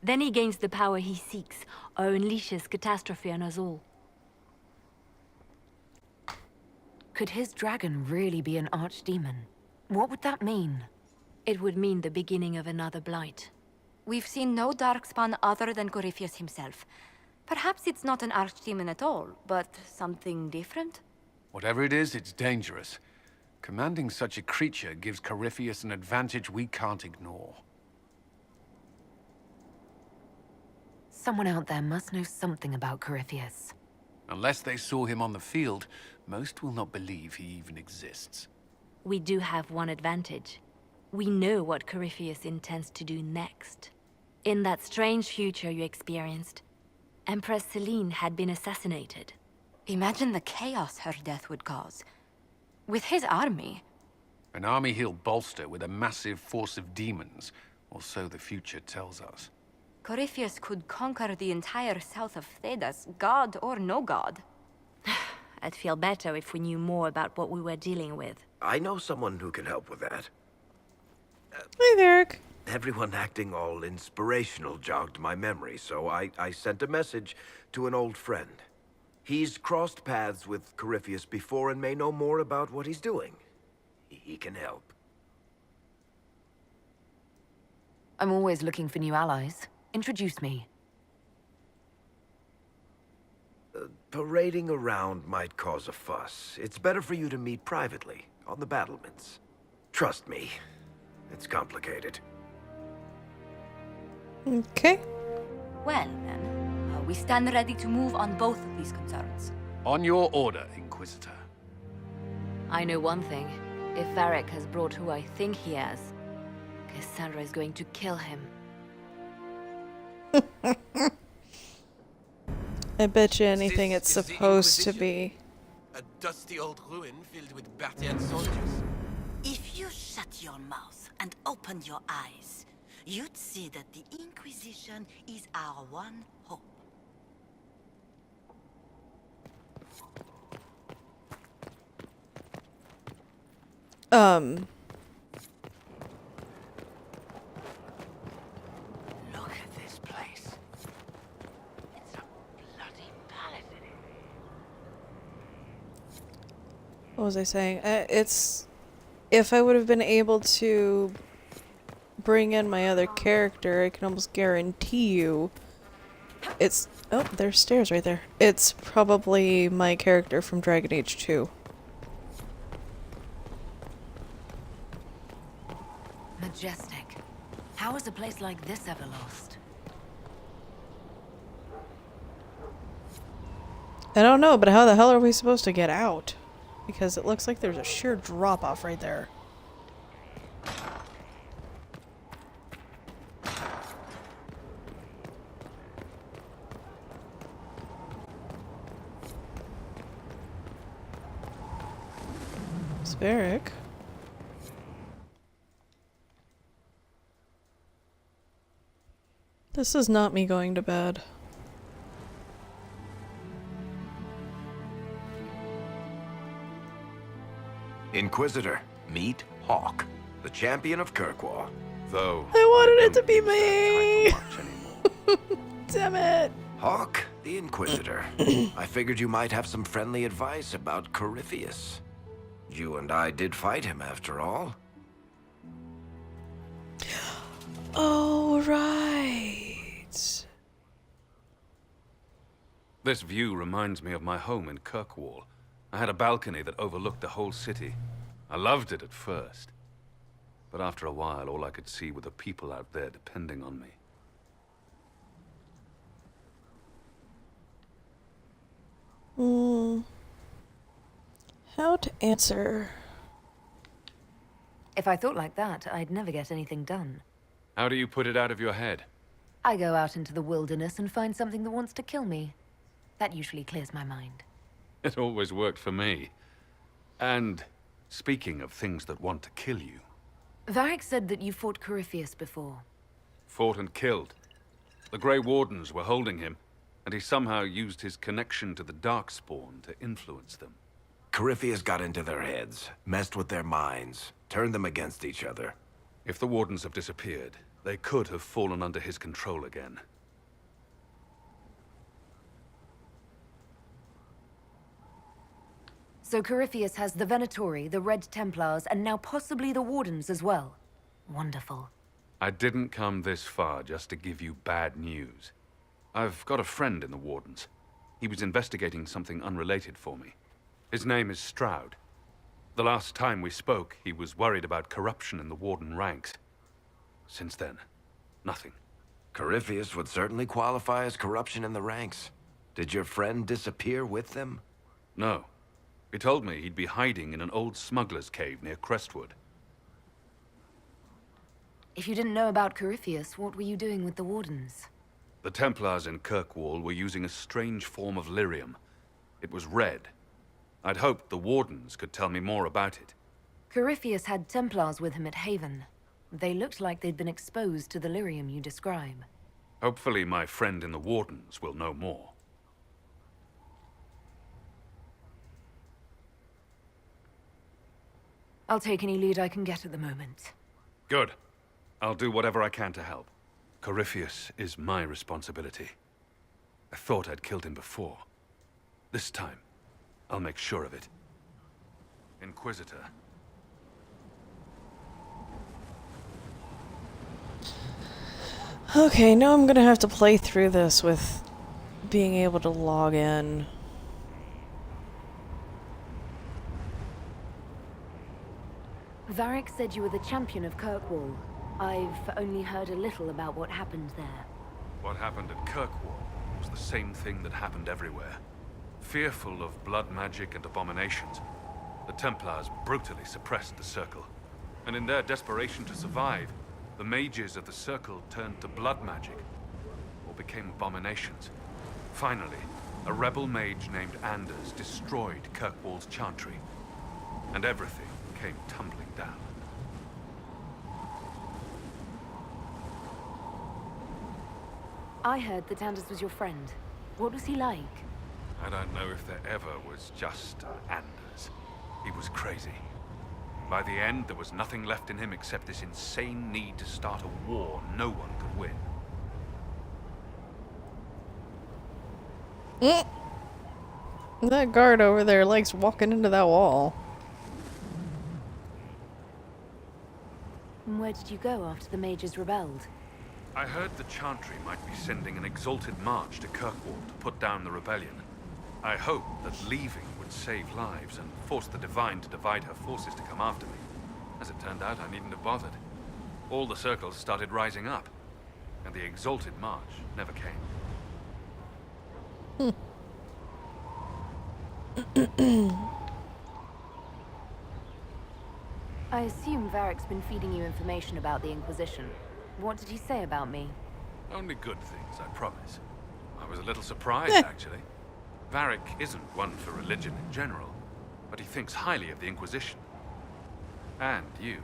Then he gains the power he seeks, or unleashes catastrophe on us all. Could his dragon really be an archdemon? What would that mean? It would mean the beginning of another blight. We've seen no darkspawn other than Corypheus himself. Perhaps it's not an archdemon at all, but something different? Whatever it is, it's dangerous. Commanding such a creature gives Corypheus an advantage we can't ignore. Someone out there must know something about Corypheus. Unless they saw him on the field, most will not believe he even exists. We do have one advantage. We know what Corypheus intends to do next. In that strange future you experienced, Empress Celine had been assassinated. Imagine the chaos her death would cause. With his army. An army he'll bolster with a massive force of demons, or so the future tells us. Corypheus could conquer the entire south of Thedas, god or no god. I'd feel better if we knew more about what we were dealing with. I know someone who can help with that. Hey, Derek. Everyone acting all inspirational jogged my memory, so I sent a message to an old friend. He's crossed paths with Corypheus before and may know more about what he's doing. He can help. I'm always looking for new allies. Introduce me. Parading around might cause a fuss. It's better for you to meet privately, on the battlements. Trust me, it's complicated. Okay. Well, then, we stand ready to move on both of these concerns. On your order, Inquisitor. I know one thing. If Varric has brought who I think he has, Cassandra is going to kill him. I bet you anything it's supposed to be. A dusty old ruin filled with Bartian soldiers. If you shut your mouth and open your eyes, you'd see that the Inquisition is our one hope. Look at this place. It's a bloody palace, isn't it? What was I saying? It's... If I would have been able to bring in my other character, I can almost guarantee you it's... Oh, there's stairs right there. It's probably my character from Dragon Age 2. Majestic. How is a place like this ever lost? I don't know, but how the hell are we supposed to get out? Because it looks like there's a sheer drop-off right there. Spheric. This is not me going to bed. Inquisitor, meet Hawk, the champion of Kirkwall. Though I wanted it to be me! Damn it! Hawk, the Inquisitor. I figured you might have some friendly advice about Corypheus. You and I did fight him, after all. Oh, right. this view reminds me of my home in Kirkwall. I had a balcony that overlooked the whole city. I loved it at first. But after a while, all I could see were the people out there depending on me. How to answer? If I thought like that, I'd never get anything done. How do you put it out of your head? I go out into the wilderness and find something that wants to kill me. That usually clears my mind. It always worked for me. And speaking of things that want to kill you. Varric said that you fought Corypheus before. Fought and killed. The Grey Wardens were holding him, and he somehow used his connection to the Darkspawn to influence them. Corypheus got into their heads, messed with their minds, turned them against each other. If the Wardens have disappeared, they could have fallen under his control again. So Corypheus has the Venatori, the Red Templars, and now possibly the Wardens as well. Wonderful. I didn't come this far just to give you bad news. I've got a friend in the Wardens. He was investigating something unrelated for me. His name is Stroud. The last time we spoke, he was worried about corruption in the Warden ranks. Since then, nothing. Corypheus would certainly qualify as corruption in the ranks. Did your friend disappear with them? No. He told me he'd be hiding in an old smuggler's cave near Crestwood. If you didn't know about Corypheus, what were you doing with the Wardens? The Templars in Kirkwall were using a strange form of lyrium. It was red. I'd hoped the Wardens could tell me more about it. Corypheus had Templars with him at Haven. They looked like they'd been exposed to the lyrium you describe. Hopefully my friend in the Wardens will know more. I'll take any lead I can get at the moment. Good. I'll do whatever I can to help. Corypheus is my responsibility. I thought I'd killed him before. This time, I'll make sure of it. Inquisitor. Okay, now I'm gonna have to play through this with being able to log in. Varric said you were the champion of Kirkwall. I've only heard a little about what happened there. What happened at Kirkwall was the same thing that happened everywhere. Fearful of blood magic and abominations, the Templars brutally suppressed the Circle. And in their desperation to survive, the mages of the Circle turned to blood magic, or became abominations. Finally, a rebel mage named Anders destroyed Kirkwall's chantry, and everything came tumbling down. I heard that Anders was your friend. What was he like? I don't know if there ever was just Anders. He was crazy. By the end, there was nothing left in him except this insane need to start a war no one could win. That guard over there likes walking into that wall. And where did you go after the mages rebelled? I heard the Chantry might be sending an exalted march to Kirkwall to put down the rebellion. I hoped that leaving would save lives and force the Divine to divide her forces to come after me. As it turned out, I needn't have bothered. All the circles started rising up, and the exalted march never came. I assume Varric's been feeding you information about the Inquisition. What did he say about me? Only good things, I promise. I was a little surprised, actually. Varric isn't one for religion in general, but he thinks highly of the Inquisition. And you.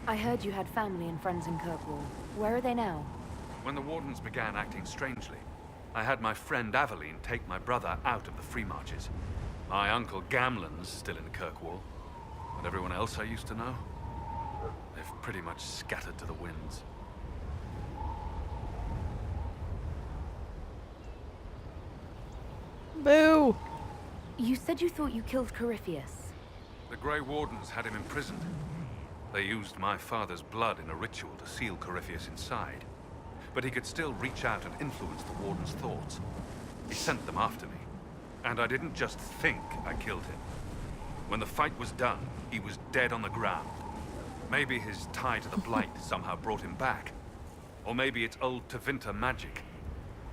I heard you had family and friends in Kirkwall. Where are they now? When the Wardens began acting strangely, I had my friend Aveline take my brother out of the Free Marches. My uncle Gamlen's still in Kirkwall, but everyone else I used to know, they've pretty much scattered to the winds. Boo! You said you thought you killed Corypheus. The Grey Wardens had him imprisoned. They used my father's blood in a ritual to seal Corypheus inside. But he could still reach out and influence the Warden's thoughts. He sent them after me. And I didn't just think I killed him. When the fight was done, he was dead on the ground. Maybe his tie to the Blight somehow brought him back. Or maybe it's old Tevinter magic.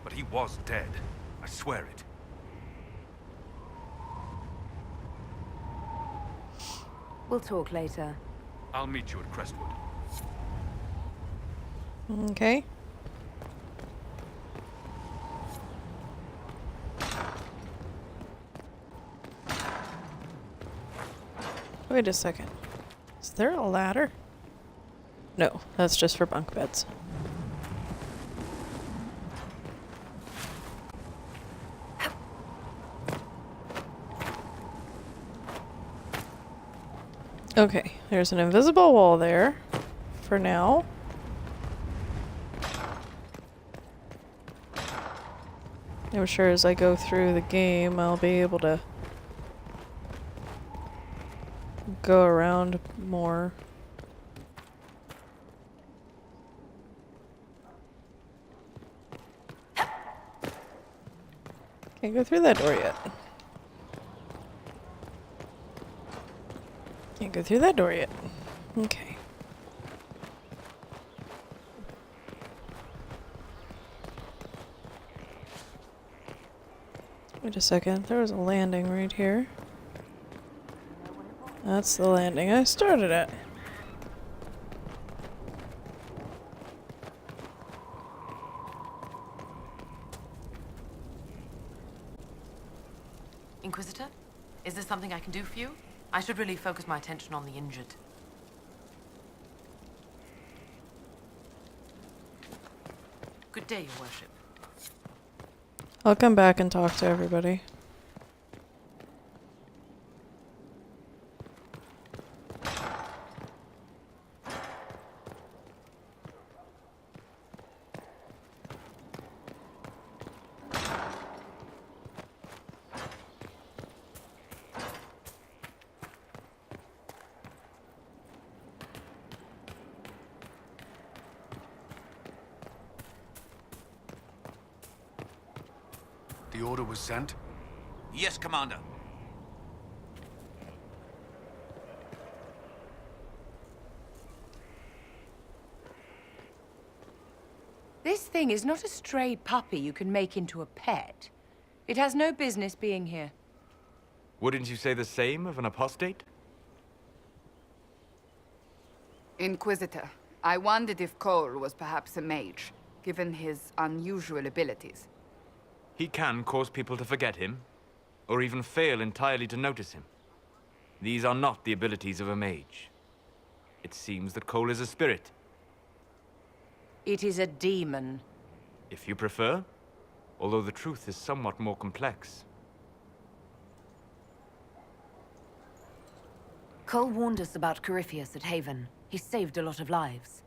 But he was dead. I swear it. We'll talk later. I'll meet you at Crestwood. Okay. Wait a second. Is there a ladder? No, that's just for bunk beds. Okay, there's an invisible wall there for now. I'm sure as I go through the game, I'll be able to go around more. Can't go through that door yet. Can't go through that door yet. Okay. Wait a second, there was a landing right here. That's the landing I started at. Inquisitor? Is there something I can do for you? I should really focus my attention on the injured. Good day, Your Worship. I'll come back and talk to everybody. The order was sent? Yes, Commander. This thing is not a stray puppy you can make into a pet. It has no business being here. Wouldn't you say the same of an apostate? Inquisitor, I wondered if Cole was perhaps a mage, given his unusual abilities. He can cause people to forget him, or even fail entirely to notice him. These are not the abilities of a mage. It seems that Cole is a spirit. It is a demon. If you prefer, although the truth is somewhat more complex. Cole warned us about Corypheus at Haven. He saved a lot of lives.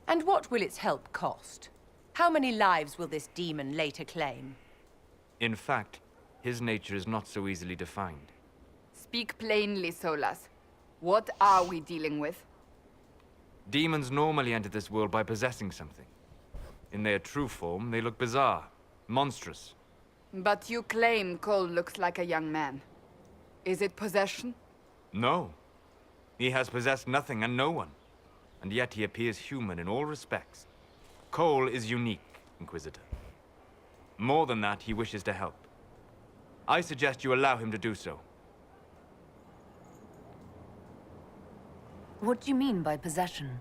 And what will its help cost? How many lives will this demon later claim? In fact, his nature is not so easily defined. Speak plainly, Solas. What are we dealing with? Demons normally enter this world by possessing something. In their true form, they look bizarre, monstrous. But you claim Cole looks like a young man. Is it possession? No. He has possessed nothing and no one. And yet he appears human in all respects. Cole is unique, Inquisitor. More than that, he wishes to help. I suggest you allow him to do so. What do you mean by possession?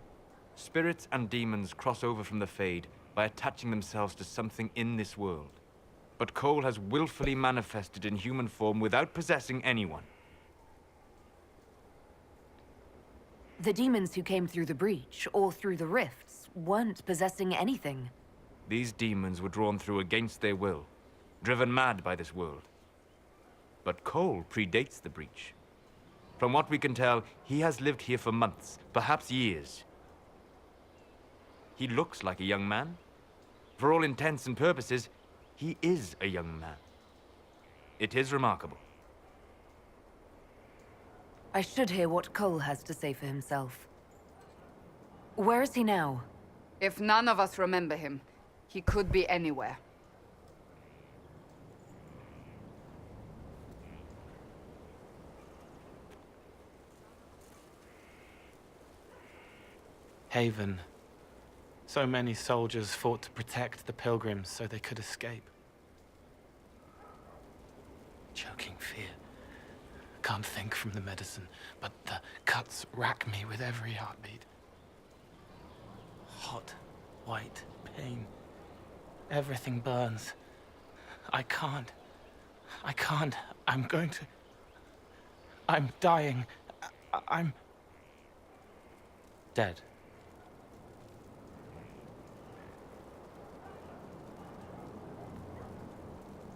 Spirits and demons cross over from the Fade by attaching themselves to something in this world. But Cole has willfully manifested in human form without possessing anyone. The demons who came through the breach, or through the rifts, weren't possessing anything. These demons were drawn through against their will, driven mad by this world. But Cole predates the breach. From what we can tell, he has lived here for months, perhaps years. He looks like a young man. For all intents and purposes, he is a young man. It is remarkable. I should hear what Cole has to say for himself. Where is he now? If none of us remember him, he could be anywhere. Haven. So many soldiers fought to protect the pilgrims so they could escape. Choking fear. Can't think from the medicine, but the cuts rack me with every heartbeat. Hot, white pain. Everything burns. I can't. I'm going to... I'm dying. I'm... dead.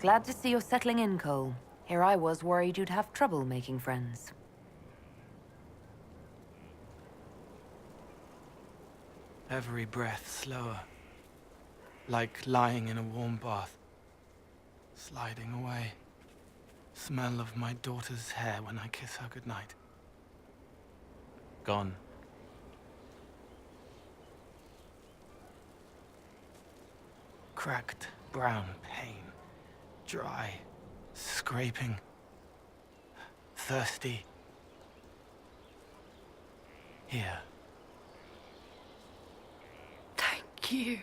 Glad to see you're settling in, Cole. Here I was worried you'd have trouble making friends. Every breath slower. Like lying in a warm bath. Sliding away. Smell of my daughter's hair when I kiss her goodnight. Gone. Cracked brown pain. Dry. Scraping. Thirsty. Here. Thank you.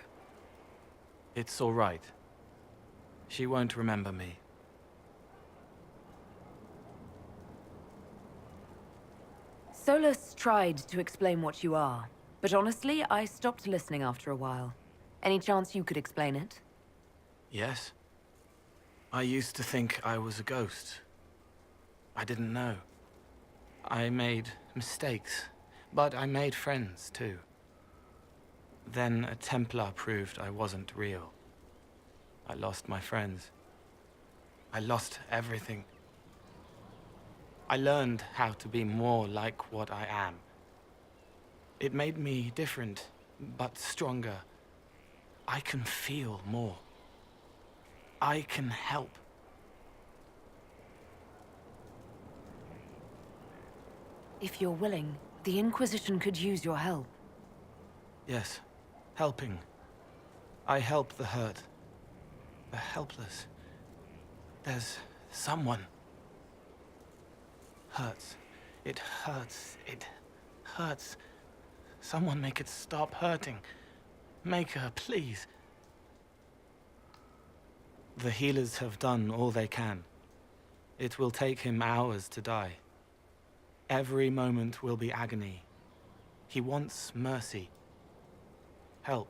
It's all right. She won't remember me. Solus tried to explain what you are, but honestly, I stopped listening after a while. Any chance you could explain it? Yes? I used to think I was a ghost. I didn't know. I made mistakes, but I made friends too. Then a Templar proved I wasn't real. I lost my friends. I lost everything. I learned how to be more like what I am. It made me different, but stronger. I can feel more. I can help. If you're willing, the Inquisition could use your help. Yes, helping. I help the hurt. The helpless. There's someone. Hurts. It hurts. It hurts. Someone make it stop hurting. Make her, please. The healers have done all they can. It will take him hours to die. Every moment will be agony. He wants mercy. Help.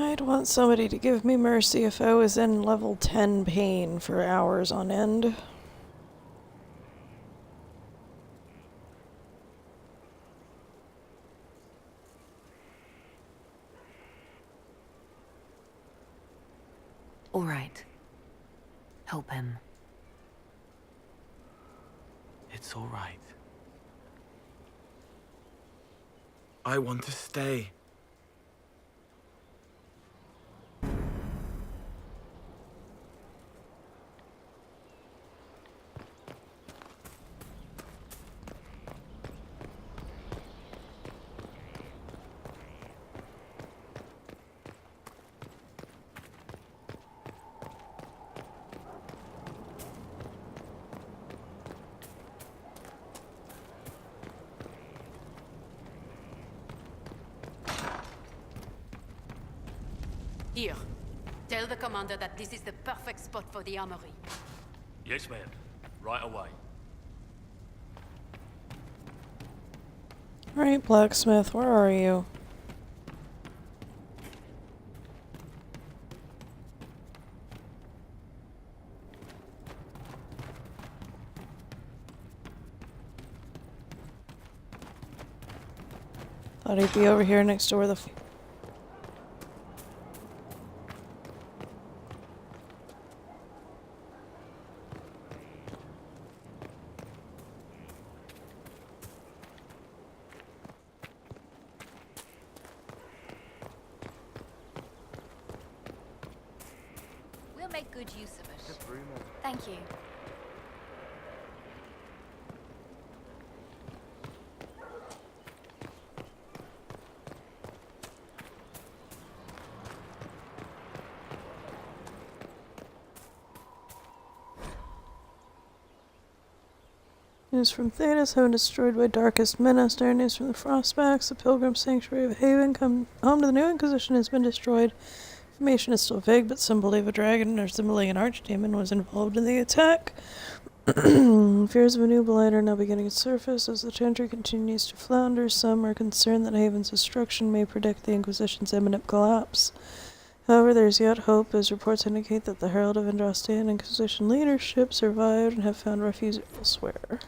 I'd want somebody to give me mercy if I was in level 10 pain for hours on end. All right. Help him. It's all right. I want to stay. Here. Tell the commander that this is the perfect spot for the armory. Yes, ma'am. Right away. Right, blacksmith, where are you? Thought he'd be over here next to where the We'll make good use of it. Thank you. News from Thetis, heaven destroyed by darkest menace. Dire news from the Frostbacks, the pilgrim sanctuary of Haven, come home to the new Inquisition, has been destroyed. Information is still vague, but some believe a dragon resembling an archdemon was involved in the attack. Fears of a new blight are now beginning to surface as the Chantry continues to flounder. Some are concerned that Haven's destruction may predict the Inquisition's imminent collapse. However, there is yet hope, as reports indicate that the Herald of Andraste and Inquisition leadership survived and have found refuge elsewhere.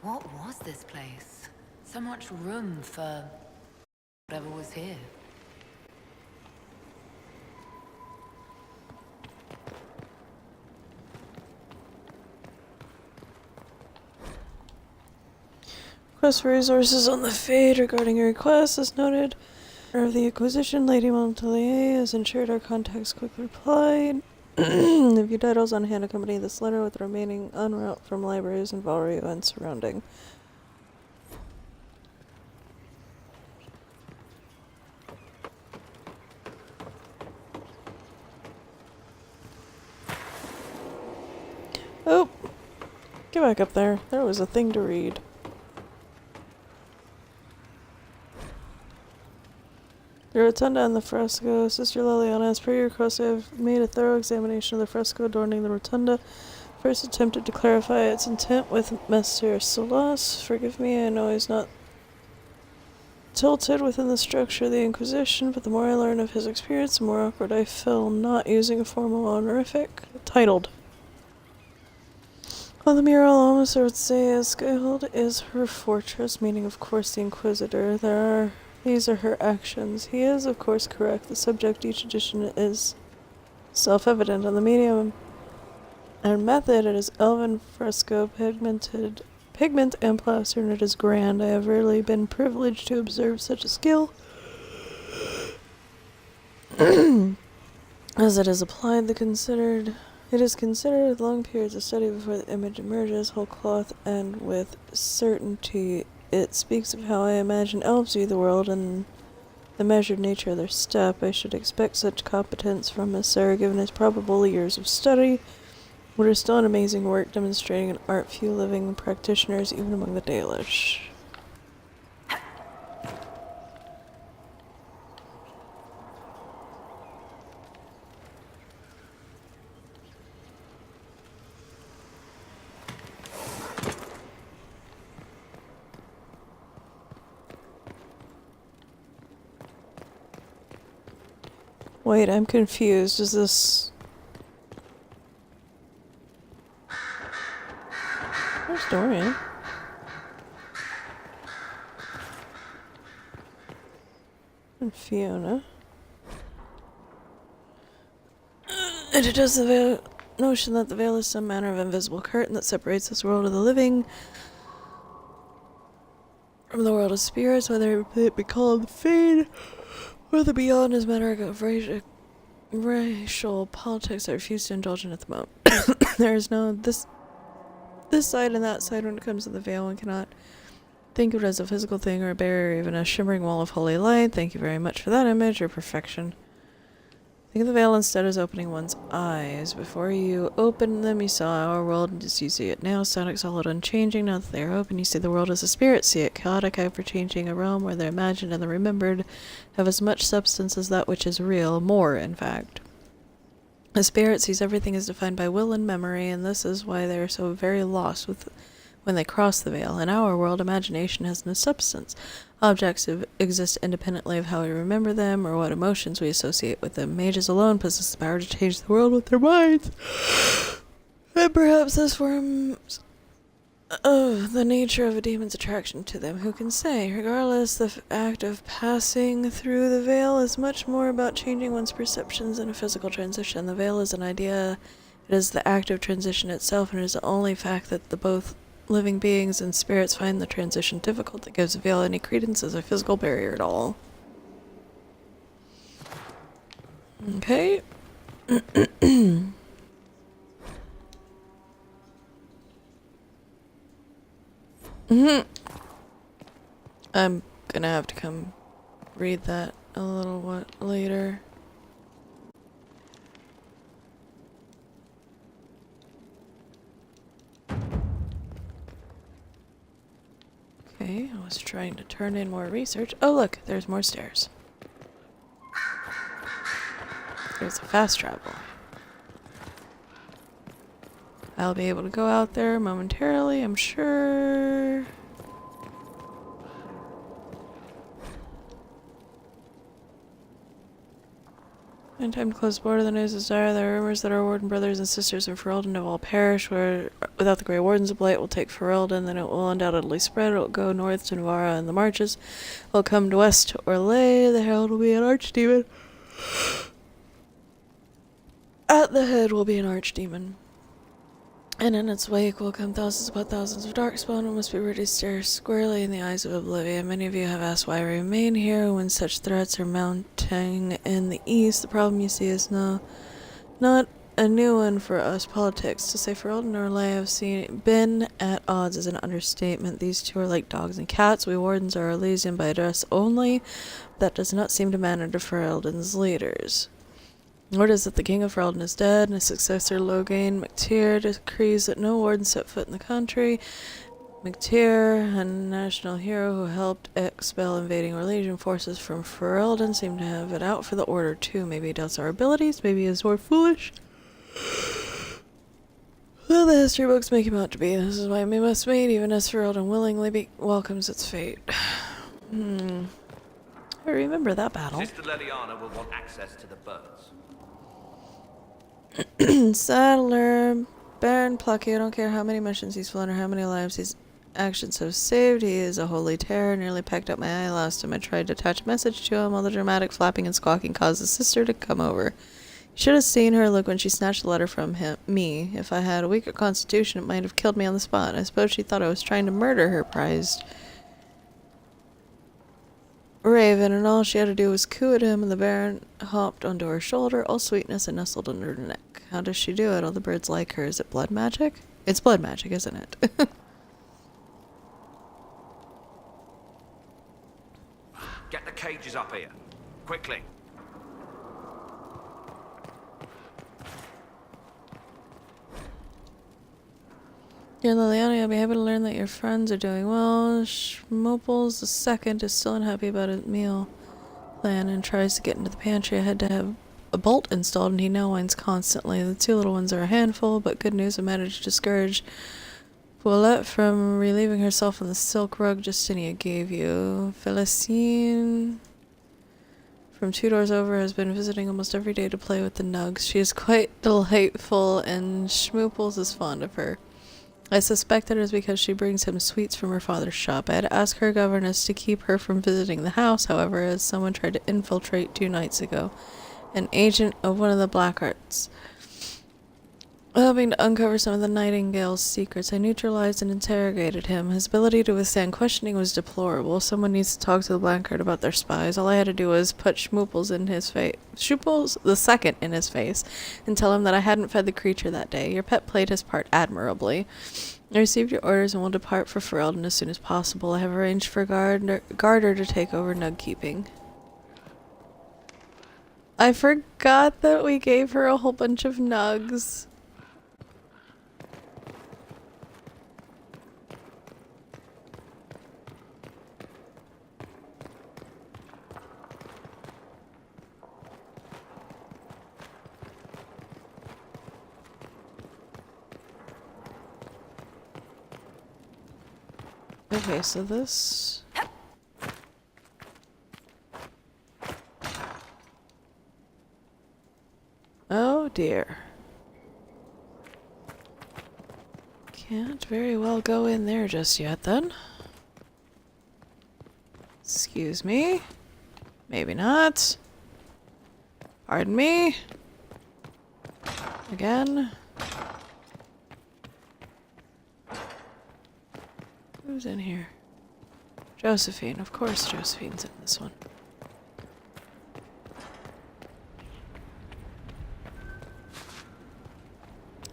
What was this place? So much room for whatever was here. Request for resources on the Fade regarding your request is noted. Of the Inquisition, Lady Montelier has ensured our contacts quickly replied. If you titles on hand accompany this letter with the remaining en route from libraries in Valrio and surrounding. Oh! Get back up there. There was a thing to read. The rotunda and the fresco. Sister Liliana, as per your request, I have made a thorough examination of the fresco adorning the rotunda. First attempted to clarify its intent with Messer Solas. Forgive me, I know he's not tilted within the structure of the Inquisition, but the more I learn of his experience, the more awkward I feel not using a formal honorific. Titled. On the mural, almost I would say, as Skyhold is her fortress, meaning of course the Inquisitor. These are her actions. He is, of course, correct. The subject each edition is self-evident. On the medium and method, it is elven fresco, pigment and plaster, and it is grand. I have rarely been privileged to observe such a skill. As it is applied, the considered It is considered with long periods of study before the image emerges, whole cloth, and with certainty. It speaks of how I imagine elves view the world and the measured nature of their step. I should expect such competence from Miss Sarah, given his probable years of study. What is still an amazing work, demonstrating an art few living practitioners, even among the Dalish. Wait, I'm confused. Is this... Where's Dorian? And Fiona. And it does the notion that the veil is some manner of invisible curtain that separates this world of the living from the world of spirits, whether it be called the Fade or the Beyond, is a matter of racial politics I refuse to indulge in at the moment. There is no this side and that side when it comes to the veil. One cannot think of it as a physical thing or a barrier, even a shimmering wall of holy light. Thank you very much for that image, or perfection. Think of the veil instead as opening one's eyes. Before you opened them, you saw our world, and as you see it now, static, solid, unchanging. Now that they are open, you see the world as a spirit see it, chaotic, ever-changing, a realm where the imagined and the remembered have as much substance as that which is real, more, in fact. A spirit sees everything as defined by will and memory, and this is why they are so very lost when they cross the veil. In our world, imagination has no substance. Objects exist independently of how we remember them or what emotions we associate with them. Mages alone possess the power to change the world with their minds. And perhaps this forms the nature of a demon's attraction to them. Who can say? Regardless, the act of passing through the veil is much more about changing one's perceptions than a physical transition. The veil is an idea. It is the act of transition itself, and it is the only fact that the both living beings and spirits find the transition difficult that gives the veil any credence as a physical barrier at all. Okay. I'm gonna have to come read that a little what later. Okay, I was trying to turn in more research. Oh look, there's more stairs. There's a fast travel. I'll be able to go out there momentarily, I'm sure. In time to close the border, the news is dire. There are rumors that our warden brothers and sisters in Ferelden have all perished, where without the Grey Wardens of Blight will take Ferelden, then it will undoubtedly spread. It will go north to Navarra and the marches. It will come to west to Orlais. The herald will be an archdemon. At the head will be an archdemon. And in its wake will come thousands upon thousands of darkspawn and must be ready to stare squarely in the eyes of oblivion. Many of you have asked why I remain here when such threats are mounting in the east. The problem you see is not a new one for us politics. To say Ferelden and Orlais have been at odds is an understatement. These two are like dogs and cats. We wardens are Elysian by address only. That does not seem to matter to Ferelden's leaders. Word is that the king of Ferelden is dead, and his successor, Logain MacTair, decrees that no warden set foot in the country. MacTair, a national hero who helped expel invading Orlesian forces from Ferelden, seemed to have it out for the Order too. Maybe he doubts our abilities, maybe he is more foolish. Well, the history books make him out to be. This is why we must wait, even as Ferelden willingly welcomes its fate. I remember that battle. Sister Leliana will want access to the birds. Saddler, Baron Plucky, I don't care how many missions he's flown or how many lives his actions have saved. He is a holy terror. Nearly pecked up my eye last time I tried to attach a message to him. All the dramatic flapping and squawking caused his sister to come over. You should have seen her look when she snatched the letter from me. If I had a weaker constitution, it might have killed me on the spot. I suppose she thought I was trying to murder her prized Raven, and all she had to do was coo at him, and the Baron hopped onto her shoulder, all sweetness, and nestled under her neck. How does she do it? All the birds like her. Is it blood magic? It's blood magic, isn't it? Get the cages up here. Quickly. Dear Liliana, you'll be happy to learn that your friends are doing well. Schmopels II is still unhappy about his meal plan and tries to get into the pantry. I had to have a bolt installed and he now whines constantly. The two little ones are a handful, but good news, I managed to discourage Paulette from relieving herself on the silk rug Justinia gave you. Felicine from 2 doors over has been visiting almost every day to play with the nugs. She is quite delightful and Schmooples is fond of her. I suspect that it is because she brings him sweets from her father's shop. I had to ask her governess to keep her from visiting the house, however, as someone tried to infiltrate 2 nights ago. An agent of one of the Black Arts. Hoping to uncover some of the Nightingale's secrets, I neutralized and interrogated him. His ability to withstand questioning was deplorable. Someone needs to talk to the Black Art about their spies. All I had to do was put Schmooples in his face, Schmooples II in his face, and tell him that I hadn't fed the creature that day. Your pet played his part admirably. I received your orders and will depart for Ferelden as soon as possible. I have arranged for Garter to take over nug keeping. I forgot that we gave her a whole bunch of nugs. Okay, so this... Oh dear. Can't very well go in there just yet then. Excuse me. Maybe not. Pardon me. Again. Who's in here? Josephine. Of course Josephine's in this one.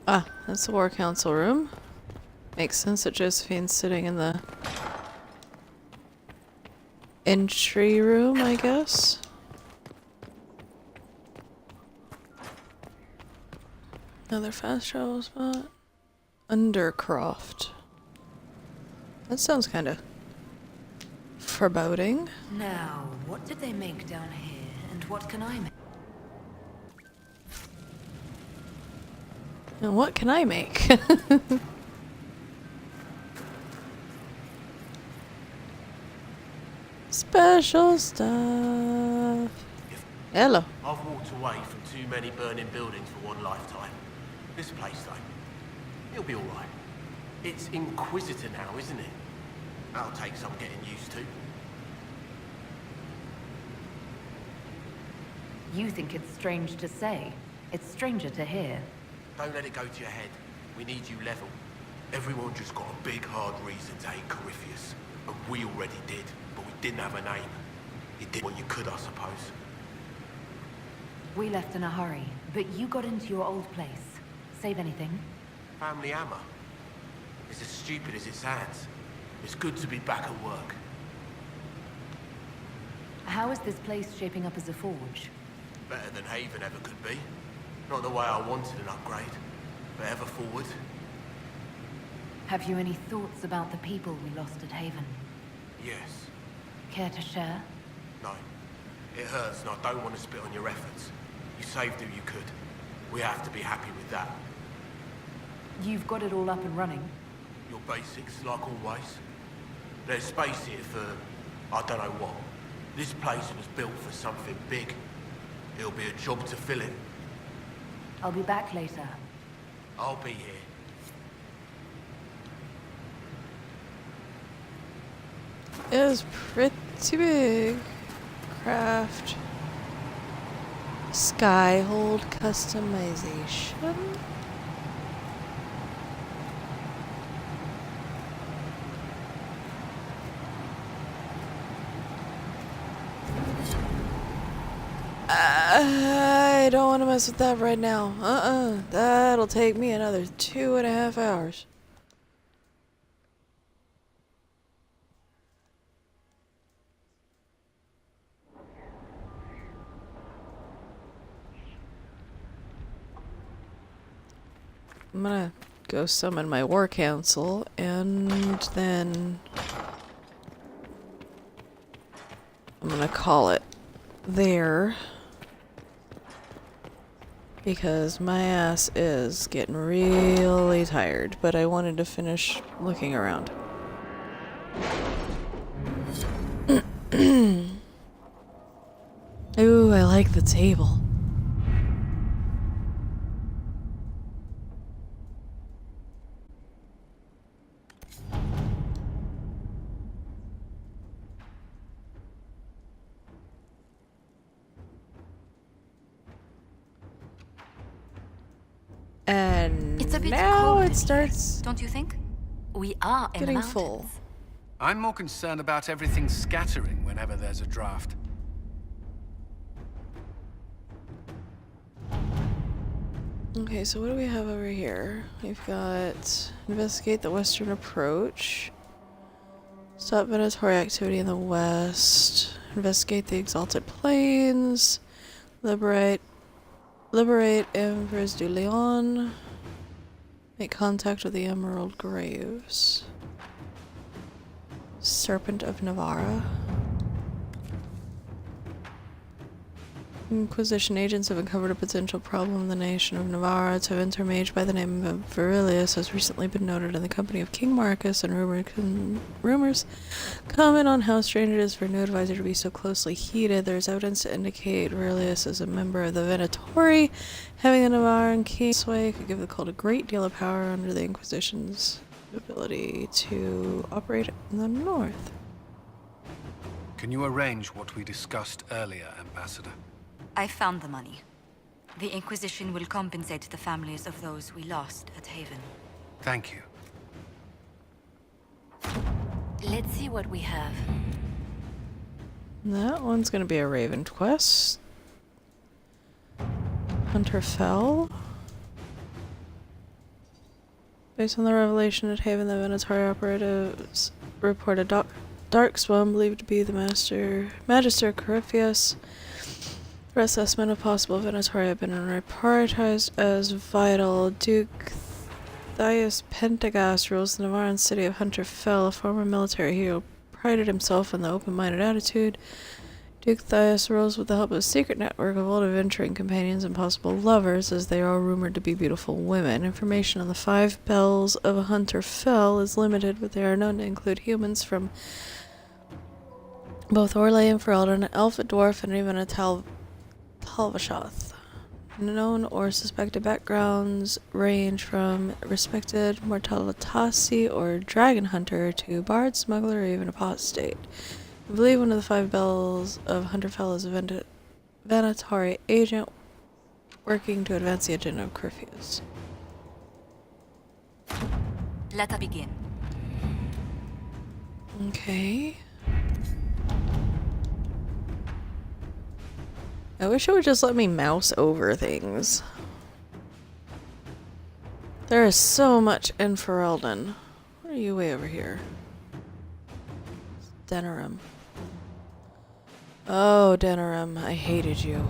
Ah, that's the War Council room. Makes sense that Josephine's sitting in the entry room, I guess. Another fast travel spot. Undercroft. That sounds kind of foreboding. Now, what did they make down here, and what can I make? And what can I make? Special stuff. Hello. I've walked away from too many burning buildings for one lifetime. This place, though, it'll be all right. It's Inquisitor now, isn't it? That'll take some getting used to. You think it's strange to say. It's stranger to hear. Don't let it go to your head. We need you level. Everyone just got a big, hard reason to hate Corypheus. And we already did, but we didn't have a name. You did what you could, I suppose. We left in a hurry, but you got into your old place. Save anything? Family hammer. It's as stupid as it sounds. It's good to be back at work. How is this place shaping up as a forge? Better than Haven ever could be. Not the way I wanted an upgrade, but ever forward. Have you any thoughts about the people we lost at Haven? Yes. Care to share? No. It hurts and I don't want to spit on your efforts. You saved who you could. We have to be happy with that. You've got it all up and running. Your basics, like always. There's space here for, I don't know what. This place was built for something big. It'll be a job to fill it. I'll be back later. I'll be here. It is pretty big. Craft. Skyhold customization. I don't want to mess with that right now. That'll take me another 2.5 hours. I'm gonna go summon my war council, and then I'm gonna call it there, because my ass is getting really tired, but I wanted to finish looking around. Ooh, I like the table. And It's a bit now cold in it here, starts don't you think? We are in the getting mountains. full. I'm more concerned about everything scattering whenever there's a draft. Okay, so what do we have over here? We've got investigate the western approach, stop Venatori activity in the west, investigate the exalted plains, liberate Empress du Leon, make contact with the Emerald Graves, Serpent of Navarra. Inquisition agents have uncovered a potential problem in the nation of Navarra. To enter mage by the name of Virilius has recently been noted in the company of King Marcus, and rumors comment on how strange it is for a new advisor to be so closely heated. There is evidence to indicate Virilius is a member of the Venatori. Having the Navarran king sway could give the cult a great deal of power under the Inquisition's ability to operate in the north. Can you arrange what we discussed earlier, Ambassador? I found the money. The Inquisition will compensate the families of those we lost at Haven. Thank you. Let's see what we have. That one's gonna be a Raven quest. Hunter Fell. Based on the revelation at Haven, the Venatori operatives reported Darkspawn, believed to be the Magister Corypheus. For assessment of possible Venatori have been prioritized as vital. Duke Thaius Pentagast rules the Navarran city of Hunter Fell, a former military hero, prided himself on the open-minded attitude. Duke Thaius rules with the help of a secret network of old adventuring companions and possible lovers, as they are all rumored to be beautiful women. Information on the 5 bells of Hunter Fell is limited, but they are known to include humans from both Orlais and Ferelden, an elf, a dwarf, and even a Talvashoth. Known or suspected backgrounds range from respected mortalitasi or dragon hunter to bard, smuggler, or even apostate. I believe one of the 5 bells of Hunter Fell is a Venatori agent working to advance the agenda of Corypheus. Let us begin. Okay. I wish it would just let me mouse over things. There is so much in Ferelden. What are you way over here? Denerim. Oh, Denerim, I hated you.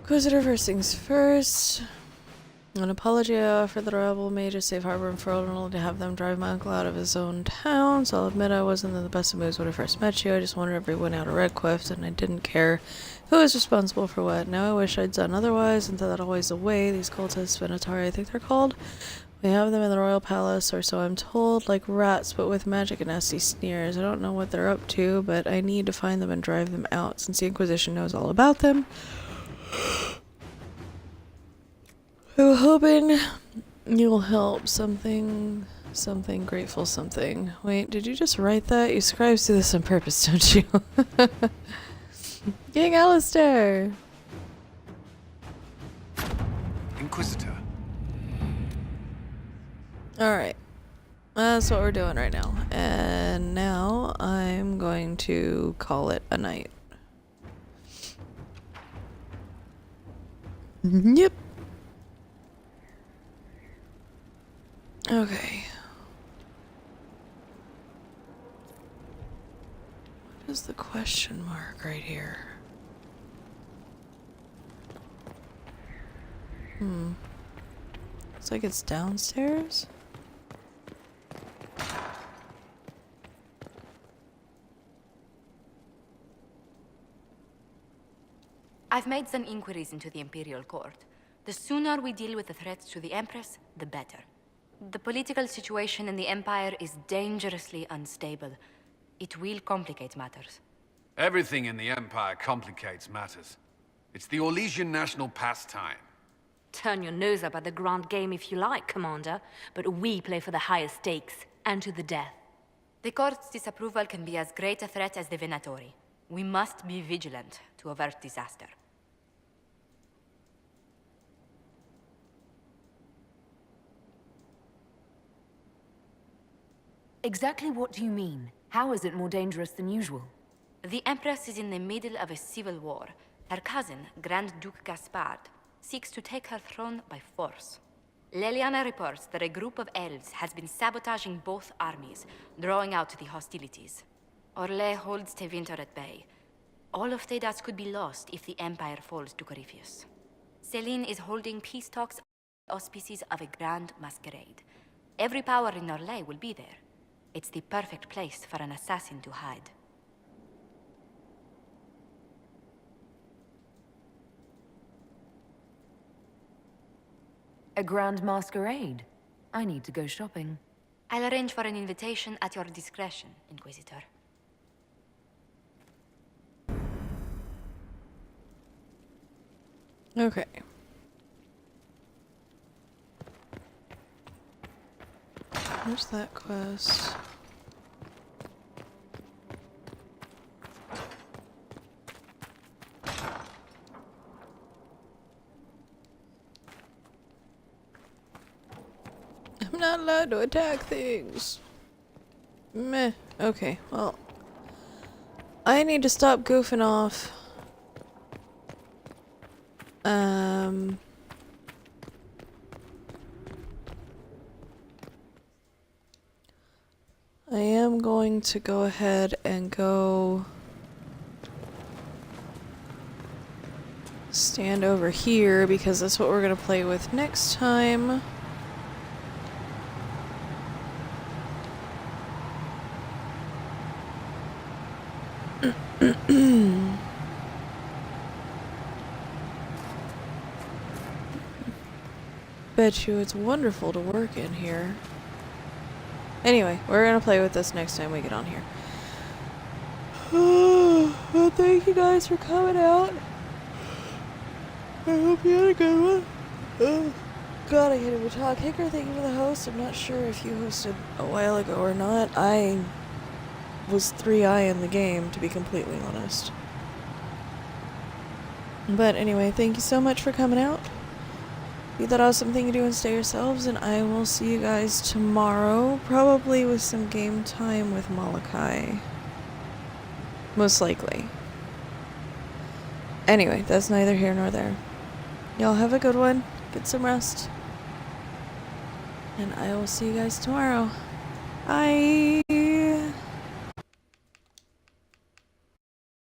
Inquisitor, first things first. An apology I offer the rebel mage a safe harbor in Ferelden, only to have them drive my uncle out of his own town, so I'll admit I wasn't in the best of moods when I first met you. I just wanted everyone out of Redcliffe, and I didn't care who was responsible for what. Now I wish I'd done otherwise, and throw that always away. These cultists, Venatori, I think they're called. We have them in the royal palace, or so I'm told, like rats, but with magic and nasty sneers. I don't know what they're up to, but I need to find them and drive them out, since the Inquisition knows all about them. I'm hoping you'll help. Something, grateful something. Wait, did you just write that? You scribes do this on purpose, don't you? King Alistair! Inquisitor. Alright. That's what we're doing right now. And now I'm going to call it a night. Yep. Okay. What is the question mark right here? Looks like it's downstairs. I've made some inquiries into the Imperial Court. The sooner we deal with the threats to the Empress, the better. The political situation in the Empire is dangerously unstable. It will complicate matters. Everything in the Empire complicates matters. It's the Orlesian national pastime. Turn your nose up at the grand game if you like, Commander, but we play for the higher stakes, and to the death. The Court's disapproval can be as great a threat as the Venatori. We must be vigilant to avert disaster. Exactly what do you mean? How is it more dangerous than usual? The Empress is in the middle of a civil war. Her cousin, Grand Duke Gaspard, seeks to take her throne by force. Leliana reports that a group of elves has been sabotaging both armies, drawing out the hostilities. Orlais holds Tevinter at bay. All of Thedas could be lost if the Empire falls to Corypheus. Celine is holding peace talks auspices of a grand masquerade. Every power in Orlais will be there. It's the perfect place for an assassin to hide. A grand masquerade? I need to go shopping. I'll arrange for an invitation at your discretion, Inquisitor. Okay. Where's that quest? I'm not allowed to attack things. Meh. Okay, well. I need to stop goofing off. I am going to go ahead and go stand over here because that's what we're going to play with next time. Bet you it's wonderful to work in here. Anyway, we're gonna play with this next time we get on here. Well, thank you guys for coming out. I hope you had a good one. God, I can't even talk. Hicker, thank you for the host. I'm not sure if you hosted a while ago or not. I was 3i in the game, to be completely honest. But anyway, thank you so much for coming out. Be that awesome thing to do and stay yourselves, and I will see you guys tomorrow, probably with some game time with Molokai. Most likely. Anyway, that's neither here nor there. Y'all have a good one. Get some rest. And I will see you guys tomorrow. Bye!